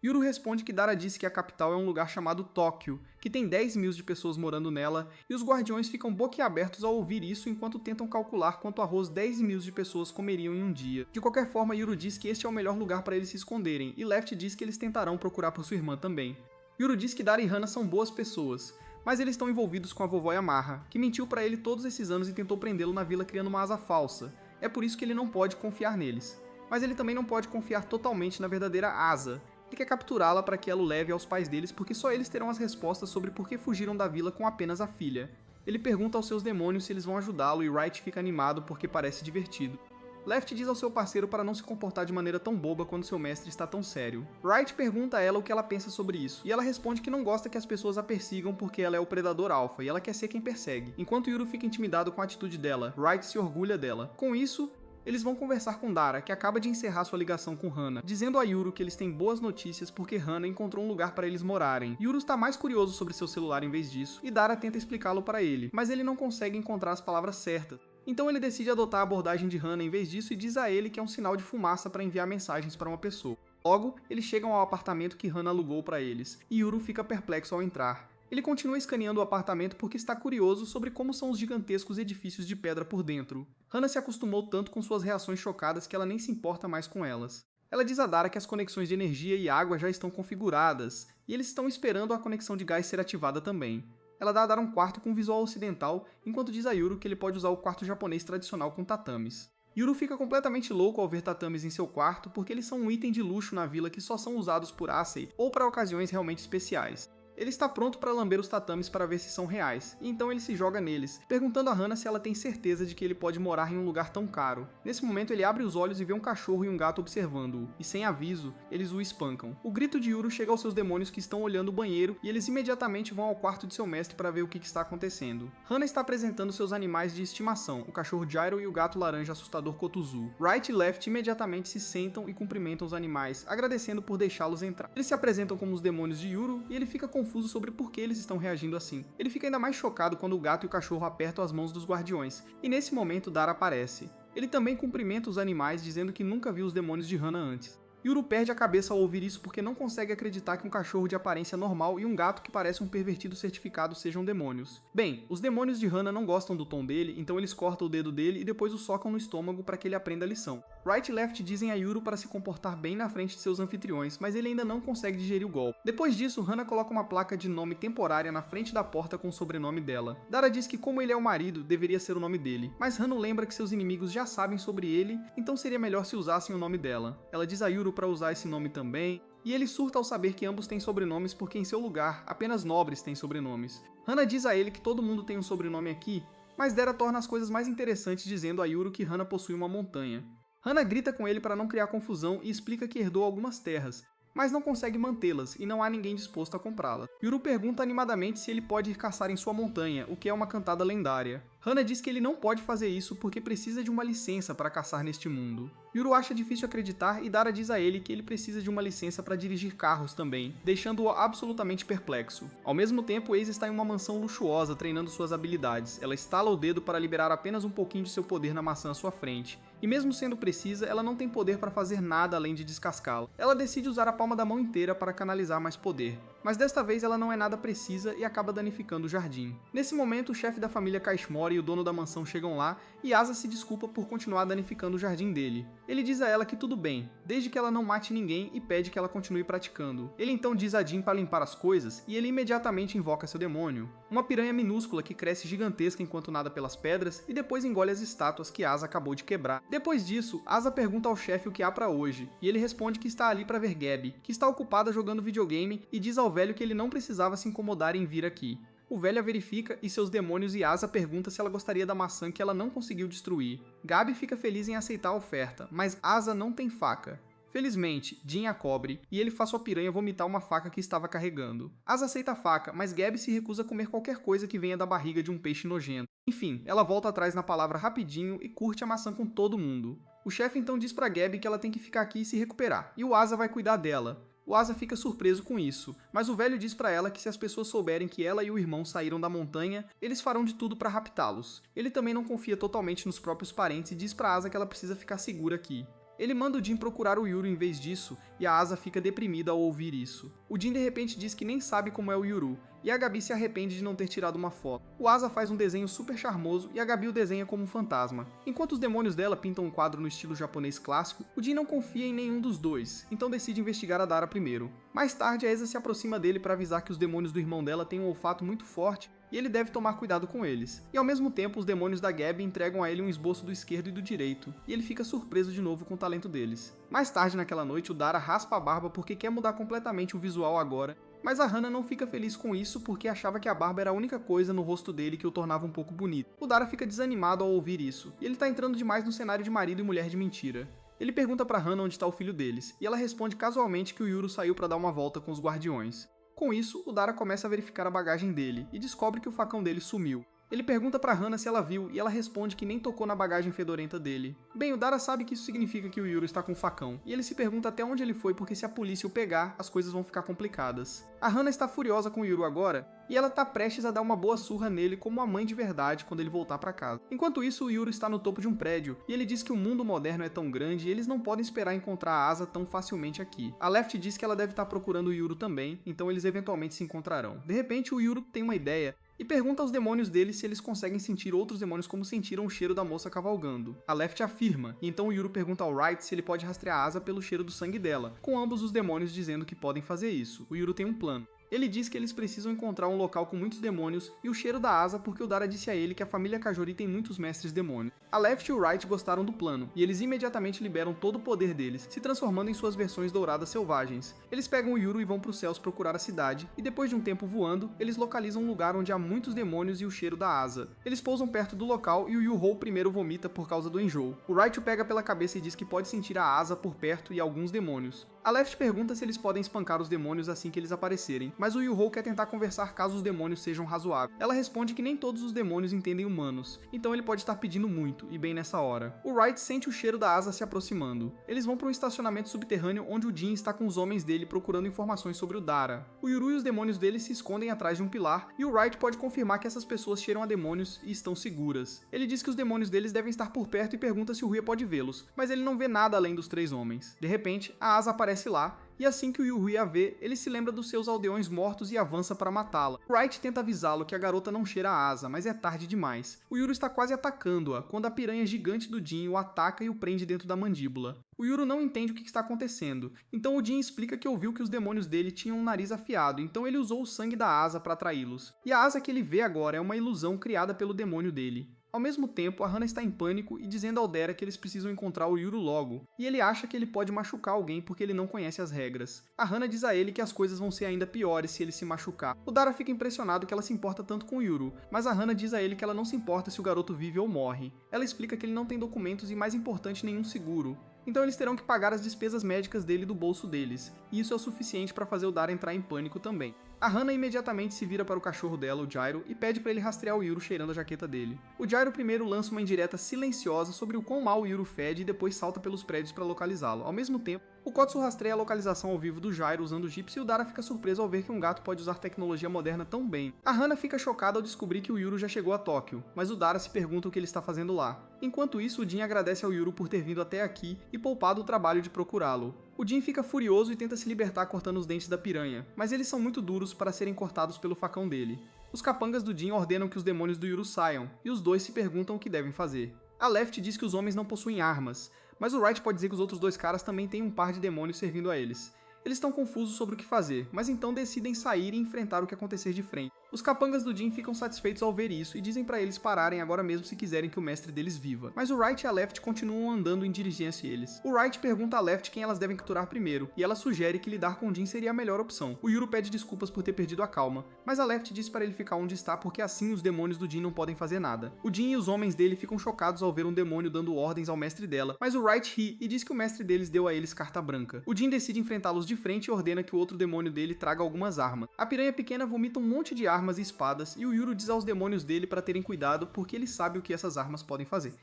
Speaker 1: Yuru responde que Dara disse que a capital é um lugar chamado Tóquio, que tem 10 mil de pessoas morando nela, e os guardiões ficam boquiabertos ao ouvir isso enquanto tentam calcular quanto arroz 10 mil de pessoas comeriam em um dia. De qualquer forma, Yuru diz que este é o melhor lugar para eles se esconderem, e Left diz que eles tentarão procurar por sua irmã também. Yuru diz que Dara e Hana são boas pessoas, mas eles estão envolvidos com a vovó Yamaha, que mentiu para ele todos esses anos e tentou prendê-lo na vila criando uma asa falsa. É por isso que ele não pode confiar neles. Mas ele também não pode confiar totalmente na verdadeira Asa. Ele quer capturá-la para que ela o leve aos pais deles porque só eles terão as respostas sobre por que fugiram da vila com apenas a filha. Ele pergunta aos seus demônios se eles vão ajudá-lo e Wright fica animado porque parece divertido. Left diz ao seu parceiro para não se comportar de maneira tão boba quando seu mestre está tão sério. Wright pergunta a ela o que ela pensa sobre isso, e ela responde que não gosta que as pessoas a persigam porque ela é o predador alfa e ela quer ser quem persegue. Enquanto Yuru fica intimidado com a atitude dela, Wright se orgulha dela. Com isso, eles vão conversar com Dara, que acaba de encerrar sua ligação com Hana, dizendo a Yuru que eles têm boas notícias porque Hana encontrou um lugar para eles morarem. Yuru está mais curioso sobre seu celular em vez disso, e Dara tenta explicá-lo para ele, mas ele não consegue encontrar as palavras certas. Então ele decide adotar a abordagem de Hana em vez disso e diz a ele que é um sinal de fumaça para enviar mensagens para uma pessoa. Logo, eles chegam ao apartamento que Hana alugou para eles, e Yuru fica perplexo ao entrar. Ele continua escaneando o apartamento porque está curioso sobre como são os gigantescos edifícios de pedra por dentro. Hana se acostumou tanto com suas reações chocadas que ela nem se importa mais com elas. Ela diz a Dara que as conexões de energia e água já estão configuradas, e eles estão esperando a conexão de gás ser ativada também. Ela dá a Dara um quarto com visual ocidental, enquanto diz a Yuru que ele pode usar o quarto japonês tradicional com tatames. Yuru fica completamente louco ao ver tatames em seu quarto porque eles são um item de luxo na vila que só são usados por Asei ou para ocasiões realmente especiais. Ele está pronto para lamber os tatames para ver se são reais, e então ele se joga neles, perguntando a Hana se ela tem certeza de que ele pode morar em um lugar tão caro. Nesse momento ele abre os olhos e vê um cachorro e um gato observando-o, e sem aviso, eles o espancam. O grito de Yuru chega aos seus demônios que estão olhando o banheiro, e eles imediatamente vão ao quarto de seu mestre para ver o que está acontecendo. Hana está apresentando seus animais de estimação, o cachorro Gyro e o gato laranja assustador Kotuzu. Wright e Left imediatamente se sentam e cumprimentam os animais, agradecendo por deixá-los entrar. Eles se apresentam como os demônios de Yuru, e ele fica confuso sobre por que eles estão reagindo assim. Ele fica ainda mais chocado quando o gato e o cachorro apertam as mãos dos guardiões, e nesse momento Dara aparece. Ele também cumprimenta os animais dizendo que nunca viu os demônios de Hana antes. Yuru perde a cabeça ao ouvir isso porque não consegue acreditar que um cachorro de aparência normal e um gato que parece um pervertido certificado sejam demônios. Bem, os demônios de Hana não gostam do tom dele, então eles cortam o dedo dele e depois o socam no estômago para que ele aprenda a lição. Wright e Left dizem a Yuru para se comportar bem na frente de seus anfitriões, mas ele ainda não consegue digerir o golpe. Depois disso, Hana coloca uma placa de nome temporária na frente da porta com o sobrenome dela. Dara diz que como ele é o marido, deveria ser o nome dele, mas Hana lembra que seus inimigos já sabem sobre ele, então seria melhor se usassem o nome dela. Ela diz a Yuru para usar esse nome também. e ele surta ao saber que ambos têm sobrenomes porque em seu lugar, apenas nobres têm sobrenomes. Hana diz a ele que todo mundo tem um sobrenome aqui, mas Dera torna as coisas mais interessantes dizendo a Yuru que Hana possui uma montanha. Hana grita com ele para não criar confusão e explica que herdou algumas terras, mas não consegue mantê-las e não há ninguém disposto a comprá-las. Yuru pergunta animadamente se ele pode ir caçar em sua montanha, o que é uma cantada lendária. Hana diz que ele não pode fazer isso porque precisa de uma licença para caçar neste mundo. Yuru acha difícil acreditar e Dara diz a ele que ele precisa de uma licença para dirigir carros também, deixando-o absolutamente perplexo. Ao mesmo tempo, Ace está em uma mansão luxuosa treinando suas habilidades. Ela estala o dedo para liberar apenas um pouquinho de seu poder na maçã à sua frente. E mesmo sendo precisa, ela não tem poder para fazer nada além de descascá-la. Ela decide usar a palma da mão inteira para canalizar mais poder. Mas desta vez ela não é nada precisa e acaba danificando o jardim. Nesse momento, o chefe da família Cashmore e o dono da mansão chegam lá e Asa se desculpa por continuar danificando o jardim dele. Ele diz a ela que tudo bem, desde que ela não mate ninguém e pede que ela continue praticando. Ele então diz a Jin para limpar as coisas e ele imediatamente invoca seu demônio. Uma piranha minúscula que cresce gigantesca enquanto nada pelas pedras e depois engole as estátuas que Asa acabou de quebrar. Depois disso, Asa pergunta ao chefe o que há para hoje, e ele responde que está ali para ver Gabi, que está ocupada jogando videogame e diz ao velho que ele não precisava se incomodar em vir aqui. O velho a verifica e seus demônios e Asa pergunta se ela gostaria da maçã que ela não conseguiu destruir. Gabi fica feliz em aceitar a oferta, mas Asa não tem faca. Felizmente, Jin a cobre e ele faz sua piranha vomitar uma faca que estava carregando. Asa aceita a faca, mas Gabi se recusa a comer qualquer coisa que venha da barriga de um peixe nojento. Enfim, ela volta atrás na palavra rapidinho e curte a maçã com todo mundo. O chefe então diz pra Gabi que ela tem que ficar aqui e se recuperar, e o Asa vai cuidar dela. O Asa fica surpreso com isso, mas o velho diz pra ela que se as pessoas souberem que ela e o irmão saíram da montanha, eles farão de tudo pra raptá-los. Ele também não confia totalmente nos próprios parentes e diz pra Asa que ela precisa ficar segura aqui. Ele manda o Jin procurar o Yuru em vez disso, e a Asa fica deprimida ao ouvir isso. O Jin de repente diz que nem sabe como é o Yuru, e a Gabi se arrepende de não ter tirado uma foto. O Asa faz um desenho super charmoso e a Gabi o desenha como um fantasma. Enquanto os demônios dela pintam um quadro no estilo japonês clássico, o Jin não confia em nenhum dos dois, então decide investigar a Dara primeiro. Mais tarde, a Esa se aproxima dele para avisar que os demônios do irmão dela têm um olfato muito forte e ele deve tomar cuidado com eles. E ao mesmo tempo, os demônios da Gabi entregam a ele um esboço do esquerdo e do direito, e ele fica surpreso de novo com o talento deles. Mais tarde naquela noite, o Dara raspa a barba porque quer mudar completamente o visual agora, mas a Hana não fica feliz com isso porque achava que a barba era a única coisa no rosto dele que o tornava um pouco bonito. O Dara fica desanimado ao ouvir isso, e ele tá entrando demais no cenário de marido e mulher de mentira. Ele pergunta pra Hana onde está o filho deles, e ela responde casualmente que o Yuru saiu para dar uma volta com os guardiões. Com isso, o Dara começa a verificar a bagagem dele, e descobre que o facão dele sumiu. Ele pergunta pra Hana se ela viu, e ela responde que nem tocou na bagagem fedorenta dele. Bem, o Dara sabe que isso significa que o Yuru está com o facão, e ele se pergunta até onde ele foi porque se a polícia o pegar, as coisas vão ficar complicadas. A Hana está furiosa com o Yuru agora, e ela tá prestes a dar uma boa surra nele como uma mãe de verdade quando ele voltar pra casa. Enquanto isso, o Yuru está no topo de um prédio, e ele diz que o mundo moderno é tão grande e eles não podem esperar encontrar a Asa tão facilmente aqui. A Left diz que ela deve estar procurando o Yuru também, então eles eventualmente se encontrarão. De repente, o Yuru tem uma ideia, e pergunta aos demônios dele se eles conseguem sentir outros demônios como sentiram o cheiro da moça cavalgando. A Left afirma, e então o Yuru pergunta ao Right se ele pode rastrear a Asa pelo cheiro do sangue dela, com ambos os demônios dizendo que podem fazer isso. O Yuru tem um plano. Ele diz que eles precisam encontrar um local com muitos demônios e o cheiro da Asa porque o Dara disse a ele que a família Kajori tem muitos mestres demônios. A Left e o Right gostaram do plano, e eles imediatamente liberam todo o poder deles, se transformando em suas versões douradas selvagens. Eles pegam o Yuru e vão para os céus procurar a cidade, e depois de um tempo voando, eles localizam um lugar onde há muitos demônios e o cheiro da Asa. Eles pousam perto do local e o Yu-Ho primeiro vomita por causa do enjoo. O Right o pega pela cabeça e diz que pode sentir a Asa por perto e alguns demônios. A Left pergunta se eles podem espancar os demônios assim que eles aparecerem, mas o Yu-Ho quer tentar conversar caso os demônios sejam razoáveis. Ela responde que nem todos os demônios entendem humanos, então ele pode estar pedindo muito, e bem nessa hora. O Right sente o cheiro da Asa se aproximando. Eles vão para um estacionamento subterrâneo onde o Jin está com os homens dele procurando informações sobre o Dara. O Yuru e os demônios dele se escondem atrás de um pilar, e o Right pode confirmar que essas pessoas cheiram a demônios e estão seguras. Ele diz que os demônios deles devem estar por perto e pergunta se o Rui pode vê-los, mas ele não vê nada além dos três homens. De repente, a Asa aparece lá, e assim que o Yuri a vê, ele se lembra dos seus aldeões mortos e avança para matá-la. Wright tenta avisá-lo que a garota não cheira a Asa, mas é tarde demais. O Yuru está quase atacando-a, quando a piranha gigante do Jin o ataca e o prende dentro da mandíbula. O Yuru não entende o que está acontecendo, então o Jin explica que ouviu que os demônios dele tinham um nariz afiado, então ele usou o sangue da Asa para atraí-los. E a Asa que ele vê agora é uma ilusão criada pelo demônio dele. Ao mesmo tempo, a Hana está em pânico e dizendo ao Dera que eles precisam encontrar o Yuru logo, e ele acha que ele pode machucar alguém porque ele não conhece as regras. A Hana diz a ele que as coisas vão ser ainda piores se ele se machucar. O Dara fica impressionado que ela se importa tanto com o Yuru, mas a Hana diz a ele que ela não se importa se o garoto vive ou morre. Ela explica que ele não tem documentos e, mais importante, nenhum seguro. Então eles terão que pagar as despesas médicas dele do bolso deles, e isso é o suficiente para fazer o Dara entrar em pânico também. A Hana imediatamente se vira para o cachorro dela, o Gyro, e pede para ele rastrear o Yuru cheirando a jaqueta dele. O Gyro primeiro lança uma indireta silenciosa sobre o quão mal o Yuru fede e depois salta pelos prédios para localizá-lo. Ao mesmo tempo, o Kotsu rastreia a localização ao vivo do Gyro usando o Gypsy e o Dara fica surpreso ao ver que um gato pode usar tecnologia moderna tão bem. A Hana fica chocada ao descobrir que o Yuru já chegou a Tóquio, mas o Dara se pergunta o que ele está fazendo lá. Enquanto isso, o Jin agradece ao Yuru por ter vindo até aqui e poupado o trabalho de procurá-lo. O Jin fica furioso e tenta se libertar cortando os dentes da piranha, mas eles são muito duros para serem cortados pelo facão dele. Os capangas do Jin ordenam que os demônios do Yuru saiam, e os dois se perguntam o que devem fazer. A Left diz que os homens não possuem armas, mas o Wright pode dizer que os outros dois caras também têm um par de demônios servindo a eles. Eles estão confusos sobre o que fazer, mas então decidem sair e enfrentar o que acontecer de frente. Os capangas do Jin ficam satisfeitos ao ver isso e dizem para eles pararem agora mesmo se quiserem que o mestre deles viva. Mas o Wright e a Left continuam andando em diligência a eles. O Wright pergunta a Left quem elas devem capturar primeiro, e ela sugere que lidar com o Jin seria a melhor opção. O Yuru pede desculpas por ter perdido a calma, mas a Left diz para ele ficar onde está porque assim os demônios do Jin não podem fazer nada. O Jin e os homens dele ficam chocados ao ver um demônio dando ordens ao mestre dela, mas o Wright ri e diz que o mestre deles deu a eles carta branca. O Jin decide enfrentá-los de frente e ordena que o outro demônio dele traga algumas armas. A piranha pequena vomita um monte de armas e espadas, e o Yuru diz aos demônios dele para terem cuidado porque ele sabe o que essas armas podem fazer.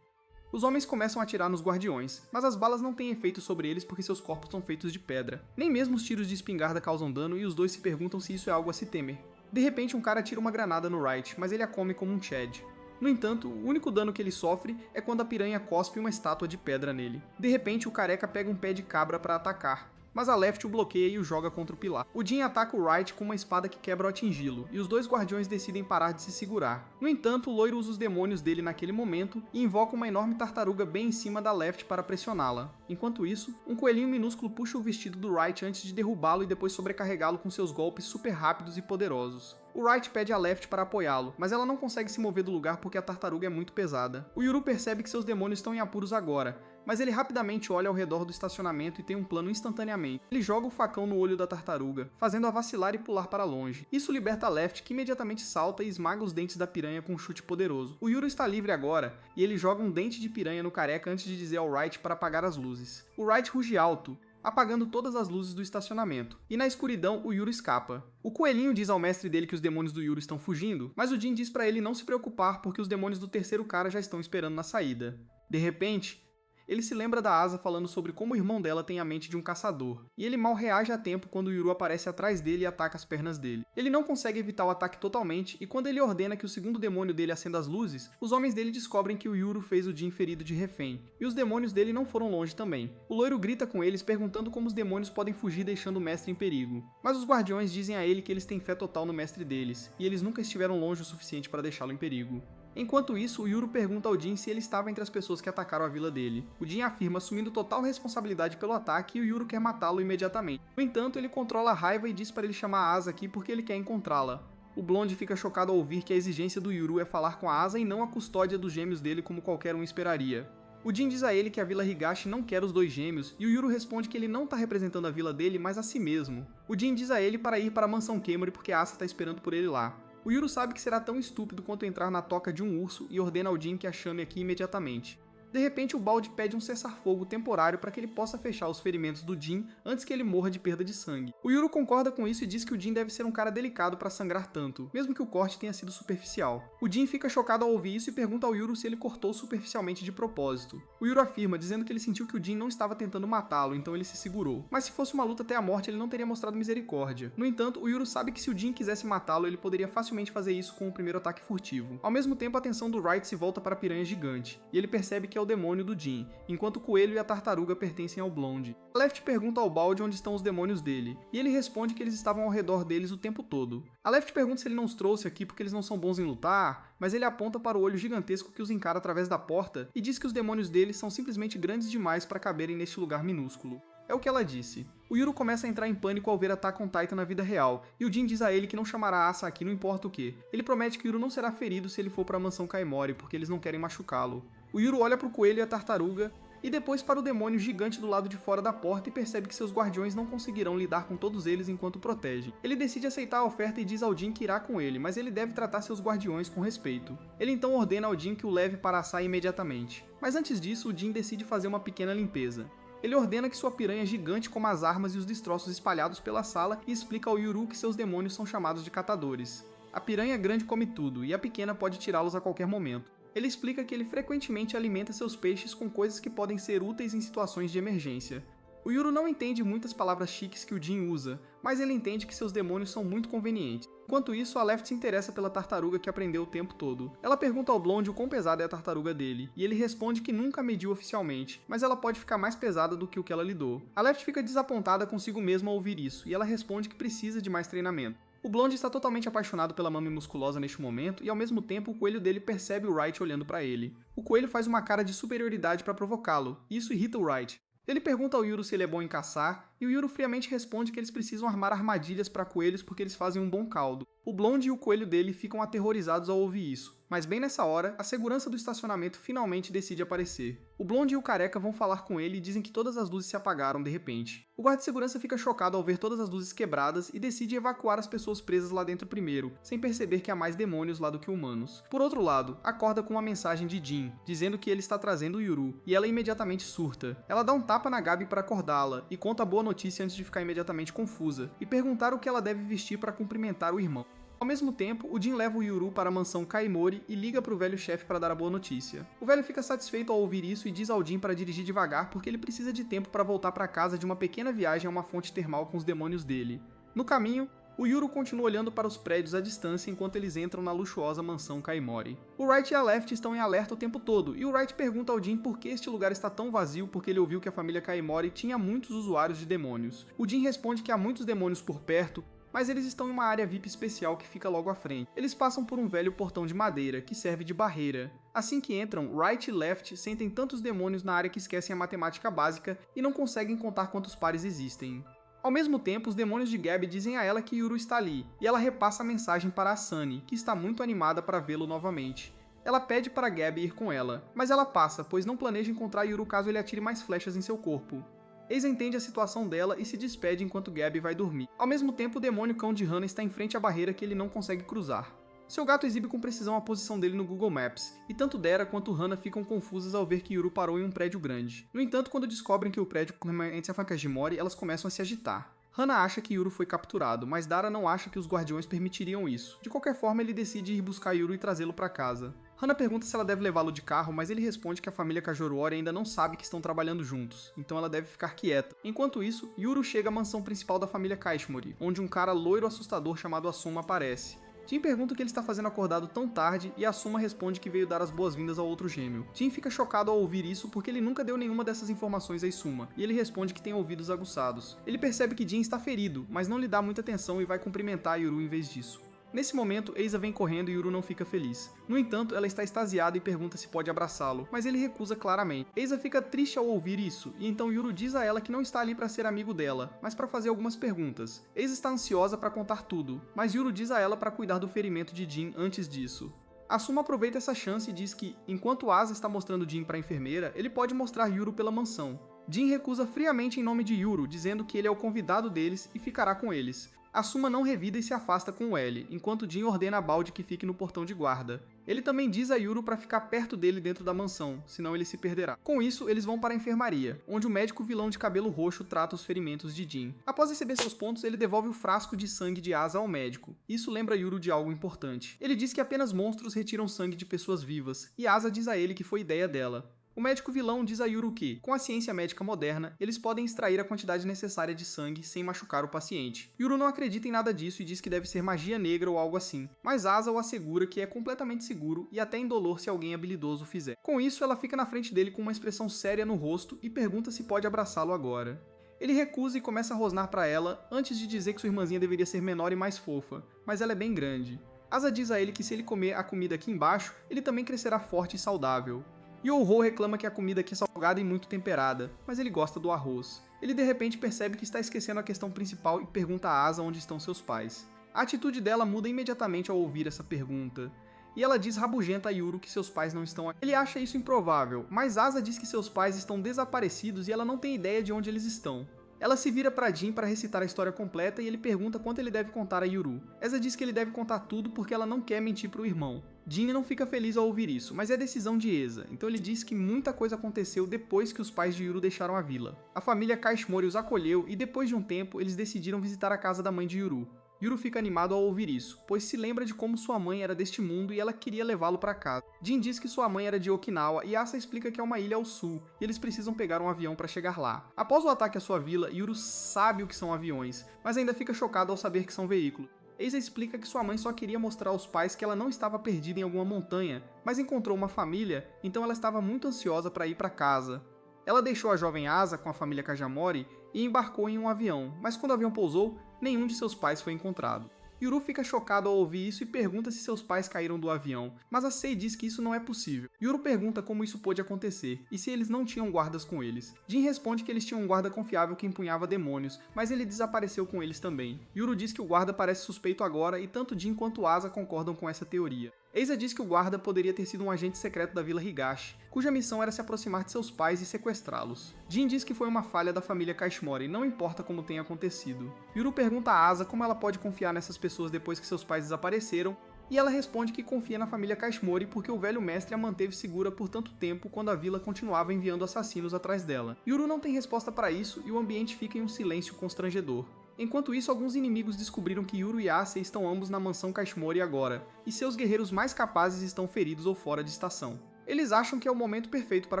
Speaker 1: Os homens começam a atirar nos guardiões, mas as balas não têm efeito sobre eles porque seus corpos são feitos de pedra. Nem mesmo os tiros de espingarda causam dano e os dois se perguntam se isso é algo a se temer. De repente um cara tira uma granada no Wright, mas ele a come como um Chad. No entanto, o único dano que ele sofre é quando a piranha cospe uma estátua de pedra nele. De repente o careca pega um pé de cabra para atacar, mas a Left o bloqueia e o joga contra o pilar. O Jin ataca o Wright com uma espada que quebra ao atingi-lo, e os dois guardiões decidem parar de se segurar. No entanto, o loiro usa os demônios dele naquele momento e invoca uma enorme tartaruga bem em cima da Left para pressioná-la. Enquanto isso, um coelhinho minúsculo puxa o vestido do Wright antes de derrubá-lo e depois sobrecarregá-lo com seus golpes super rápidos e poderosos. O Wright pede a Left para apoiá-lo, mas ela não consegue se mover do lugar porque a tartaruga é muito pesada. O Yuru percebe que seus demônios estão em apuros agora, mas ele rapidamente olha ao redor do estacionamento e tem um plano instantaneamente. Ele joga o facão no olho da tartaruga, fazendo-a vacilar e pular para longe. Isso liberta a Left, que imediatamente salta e esmaga os dentes da piranha com um chute poderoso. O Yuru está livre agora, e ele joga um dente de piranha no careca antes de dizer ao Wright para apagar as luzes. O Wright ruge alto, apagando todas as luzes do estacionamento. E na escuridão, o Yuru escapa. O coelhinho diz ao mestre dele que os demônios do Yuru estão fugindo, mas o Jin diz para ele não se preocupar porque os demônios do terceiro cara já estão esperando na saída. De repente, ele se lembra da Asa falando sobre como o irmão dela tem a mente de um caçador, e ele mal reage a tempo quando o Yuru aparece atrás dele e ataca as pernas dele. Ele não consegue evitar o ataque totalmente, e quando ele ordena que o segundo demônio dele acenda as luzes, os homens dele descobrem que o Yuru fez o Jin ferido de refém, e os demônios dele não foram longe também. O loiro grita com eles perguntando como os demônios podem fugir deixando o mestre em perigo, mas os guardiões dizem a ele que eles têm fé total no mestre deles, e eles nunca estiveram longe o suficiente para deixá-lo em perigo. Enquanto isso, o Yuru pergunta ao Jin se ele estava entre as pessoas que atacaram a vila dele. O Jin afirma assumindo total responsabilidade pelo ataque e o Yuru quer matá-lo imediatamente. No entanto, ele controla a raiva e diz para ele chamar a Asa aqui porque ele quer encontrá-la. O Blonde fica chocado ao ouvir que a exigência do Yuru é falar com a Asa e não a custódia dos gêmeos dele como qualquer um esperaria. O Jin diz a ele que a Vila Higashi não quer os dois gêmeos, e o Yuru responde que ele não está representando a vila dele, mas a si mesmo. O Jin diz a ele para ir para a mansão Kemuri porque a Asa está esperando por ele lá. O Yuru sabe que será tão estúpido quanto entrar na toca de um urso e ordena ao Jin que a chame aqui imediatamente. De repente, o Balde pede um cessar-fogo temporário para que ele possa fechar os ferimentos do Jin antes que ele morra de perda de sangue. O Yuru concorda com isso e diz que o Jin deve ser um cara delicado para sangrar tanto, mesmo que o corte tenha sido superficial. O Jin fica chocado ao ouvir isso e pergunta ao Yuru se ele cortou superficialmente de propósito. O Yuru afirma, dizendo que ele sentiu que o Jin não estava tentando matá-lo, então ele se segurou. Mas se fosse uma luta até a morte, ele não teria mostrado misericórdia. No entanto, o Yuru sabe que se o Jin quisesse matá-lo, ele poderia facilmente fazer isso com o primeiro ataque furtivo. Ao mesmo tempo, a atenção do Wright se volta para a piranha gigante, e ele percebe que é o demônio do Jin, enquanto o coelho e a tartaruga pertencem ao Blonde. Left pergunta ao Balde onde estão os demônios dele, e ele responde que eles estavam ao redor deles o tempo todo. A Left pergunta se ele não os trouxe aqui porque eles não são bons em lutar, mas ele aponta para o olho gigantesco que os encara através da porta e diz que os demônios deles são simplesmente grandes demais para caberem neste lugar minúsculo. É o que ela disse. O Yuru começa a entrar em pânico ao ver Attack on Titan na vida real, e o Jin diz a ele que não chamará Asa aqui não importa o que. Ele promete que o Yuru não será ferido se ele for para a mansão Kaimori, porque eles não querem machucá-lo. O Yuru olha para o coelho e a tartaruga, e depois para o demônio gigante do lado de fora da porta e percebe que seus guardiões não conseguirão lidar com todos eles enquanto o protegem. Ele decide aceitar a oferta e diz ao Jin que irá com ele, mas ele deve tratar seus guardiões com respeito. Ele então ordena ao Jin que o leve para Asai imediatamente. Mas antes disso, o Jin decide fazer uma pequena limpeza. Ele ordena que sua piranha gigante coma as armas e os destroços espalhados pela sala e explica ao Yuru que seus demônios são chamados de catadores. A piranha grande come tudo, e a pequena pode tirá-los a qualquer momento. Ele explica que ele frequentemente alimenta seus peixes com coisas que podem ser úteis em situações de emergência. O Yuru não entende muitas palavras chiques que o Jin usa, mas ele entende que seus demônios são muito convenientes. Enquanto isso, a Left se interessa pela tartaruga que aprendeu o tempo todo. Ela pergunta ao Blonde o quão pesada é a tartaruga dele, e ele responde que nunca mediu oficialmente, mas ela pode ficar mais pesada do que o que ela lidou. A Left fica desapontada consigo mesma ao ouvir isso, e ela responde que precisa de mais treinamento. O Blonde está totalmente apaixonado pela Mami musculosa neste momento, e ao mesmo tempo o coelho dele percebe o Wright olhando para ele. O coelho faz uma cara de superioridade para provocá-lo, e isso irrita o Wright. Ele pergunta ao Yuru se ele é bom em caçar, e o Yuru friamente responde que eles precisam armar armadilhas para coelhos porque eles fazem um bom caldo. O Blonde e o coelho dele ficam aterrorizados ao ouvir isso, mas bem nessa hora, a segurança do estacionamento finalmente decide aparecer. O Blonde e o Careca vão falar com ele e dizem que todas as luzes se apagaram de repente. O guarda de segurança fica chocado ao ver todas as luzes quebradas e decide evacuar as pessoas presas lá dentro primeiro, sem perceber que há mais demônios lá do que humanos. Por outro lado, acorda com uma mensagem de Jin, dizendo que ele está trazendo o Yuru, e ela imediatamente surta. Ela dá um tapa na Gabi para acordá-la, e conta a boa notícia antes de ficar imediatamente confusa, e perguntar o que ela deve vestir para cumprimentar o irmão. Ao mesmo tempo, o Jin leva o Yuru para a mansão Kaimori e liga para o velho chefe para dar a boa notícia. O velho fica satisfeito ao ouvir isso e diz ao Jin para dirigir devagar porque ele precisa de tempo para voltar para casa de uma pequena viagem a uma fonte termal com os demônios dele. No caminho, o Yuru continua olhando para os prédios à distância enquanto eles entram na luxuosa mansão Kaimori. O Wright e a Left estão em alerta o tempo todo, e o Wright pergunta ao Jin por que este lugar está tão vazio porque ele ouviu que a família Kaimori tinha muitos usuários de demônios. O Jin responde que há muitos demônios por perto, mas eles estão em uma área VIP especial que fica logo à frente. Eles passam por um velho portão de madeira, que serve de barreira. Assim que entram, Wright e Left sentem tantos demônios na área que esquecem a matemática básica e não conseguem contar quantos pares existem. Ao mesmo tempo, os demônios de Gabi dizem a ela que Yuru está ali, e ela repassa a mensagem para a Sunny, que está muito animada para vê-lo novamente. Ela pede para Gabi ir com ela, mas ela passa, pois não planeja encontrar Yuru caso ele atire mais flechas em seu corpo. Eisa entende a situação dela e se despede enquanto Gabi vai dormir. Ao mesmo tempo, o demônio cão de Hana está em frente à barreira que ele não consegue cruzar. Seu gato exibe com precisão a posição dele no Google Maps, e tanto Dera quanto Hana ficam confusas ao ver que Yuru parou em um prédio grande. No entanto, quando descobrem que o prédio pertence a Fakajimori, elas começam a se agitar. Hana acha que Yuru foi capturado, mas Dara não acha que os guardiões permitiriam isso. De qualquer forma, ele decide ir buscar Yuru e trazê-lo para casa. Hana pergunta se ela deve levá-lo de carro, mas ele responde que a família Kajoruori ainda não sabe que estão trabalhando juntos, então ela deve ficar quieta. Enquanto isso, Yuru chega à mansão principal da família Kaishimori, onde um cara loiro assustador chamado Asuma aparece. Jin pergunta o que ele está fazendo acordado tão tarde e Asuma responde que veio dar as boas-vindas ao outro gêmeo. Jin fica chocado ao ouvir isso porque ele nunca deu nenhuma dessas informações a Asuma, e ele responde que tem ouvidos aguçados. Ele percebe que Jin está ferido, mas não lhe dá muita atenção e vai cumprimentar Yuru em vez disso. Nesse momento, Eisa vem correndo e Yuru não fica feliz. No entanto, ela está extasiada e pergunta se pode abraçá-lo, mas ele recusa claramente. Eisa fica triste ao ouvir isso, e então Yuru diz a ela que não está ali para ser amigo dela, mas para fazer algumas perguntas. Eisa está ansiosa para contar tudo, mas Yuru diz a ela para cuidar do ferimento de Jin antes disso. Asuma aproveita essa chance e diz que, enquanto Asa está mostrando Jin para a enfermeira, ele pode mostrar Yuru pela mansão. Jin recusa friamente em nome de Yuru, dizendo que ele é o convidado deles e ficará com eles. Asuma não revida e se afasta com o L, enquanto Jin ordena a Balde que fique no portão de guarda. Ele também diz a Yuru para ficar perto dele dentro da mansão, senão ele se perderá. Com isso, eles vão para a enfermaria, onde o médico vilão de cabelo roxo trata os ferimentos de Jin. Após receber seus pontos, ele devolve o frasco de sangue de Asa ao médico. Isso lembra Yuru de algo importante. Ele diz que apenas monstros retiram sangue de pessoas vivas, e Asa diz a ele que foi ideia dela. O médico vilão diz a Yuru que, com a ciência médica moderna, eles podem extrair a quantidade necessária de sangue sem machucar o paciente. Yuru não acredita em nada disso e diz que deve ser magia negra ou algo assim, mas Asa o assegura que é completamente seguro e até indolor se alguém habilidoso o fizer. Com isso, ela fica na frente dele com uma expressão séria no rosto e pergunta se pode abraçá-lo agora. Ele recusa e começa a rosnar para ela, antes de dizer que sua irmãzinha deveria ser menor e mais fofa, mas ela é bem grande. Asa diz a ele que se ele comer a comida aqui embaixo, ele também crescerá forte e saudável. Yo-Ho reclama que a comida aqui é salgada e muito temperada, mas ele gosta do arroz. Ele de repente percebe que está esquecendo a questão principal e pergunta a Asa onde estão seus pais. A atitude dela muda imediatamente ao ouvir essa pergunta. E ela diz rabugenta a Yuru que seus pais não estão aqui. Ele acha isso improvável, mas Asa diz que seus pais estão desaparecidos e ela não tem ideia de onde eles estão. Ela se vira para Jin para recitar a história completa e ele pergunta quanto ele deve contar a Yuru. Asa diz que ele deve contar tudo porque ela não quer mentir para o irmão. Jin não fica feliz ao ouvir isso, mas é decisão de Asa, então ele diz que muita coisa aconteceu depois que os pais de Yuru deixaram a vila. A família Kashmori os acolheu e depois de um tempo eles decidiram visitar a casa da mãe de Yuru. Yuru fica animado ao ouvir isso, pois se lembra de como sua mãe era deste mundo e ela queria levá-lo para casa. Jin diz que sua mãe era de Okinawa e Asa explica que é uma ilha ao sul e eles precisam pegar um avião para chegar lá. Após o ataque à sua vila, Yuru sabe o que são aviões, mas ainda fica chocado ao saber que são veículos. Asa explica que sua mãe só queria mostrar aos pais que ela não estava perdida em alguma montanha, mas encontrou uma família, então ela estava muito ansiosa para ir para casa. Ela deixou a jovem Asa com a família Kajamori e embarcou em um avião, mas quando o avião pousou, nenhum de seus pais foi encontrado. Yuru fica chocado ao ouvir isso e pergunta se seus pais caíram do avião, mas a Sei diz que isso não é possível. Yuru pergunta como isso pôde acontecer e se eles não tinham guardas com eles. Jin responde que eles tinham um guarda confiável que empunhava demônios, mas ele desapareceu com eles também. Yuru diz que o guarda parece suspeito agora e tanto Jin quanto Asa concordam com essa teoria. Asa diz que o guarda poderia ter sido um agente secreto da Vila Higashi, cuja missão era se aproximar de seus pais e sequestrá-los. Jin diz que foi uma falha da família Kashmori, não importa como tenha acontecido. Yuru pergunta a Asa como ela pode confiar nessas pessoas depois que seus pais desapareceram, e ela responde que confia na família Kashmori porque o velho mestre a manteve segura por tanto tempo quando a vila continuava enviando assassinos atrás dela. Yuru não tem resposta para isso e o ambiente fica em um silêncio constrangedor. Enquanto isso, alguns inimigos descobriram que Yuru e Asa estão ambos na mansão Kashmori agora, e seus guerreiros mais capazes estão feridos ou fora de estação. Eles acham que é o momento perfeito para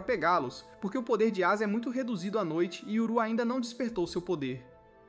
Speaker 1: pegá-los, porque o poder de Asa é muito reduzido à noite e Yuru ainda não despertou seu poder.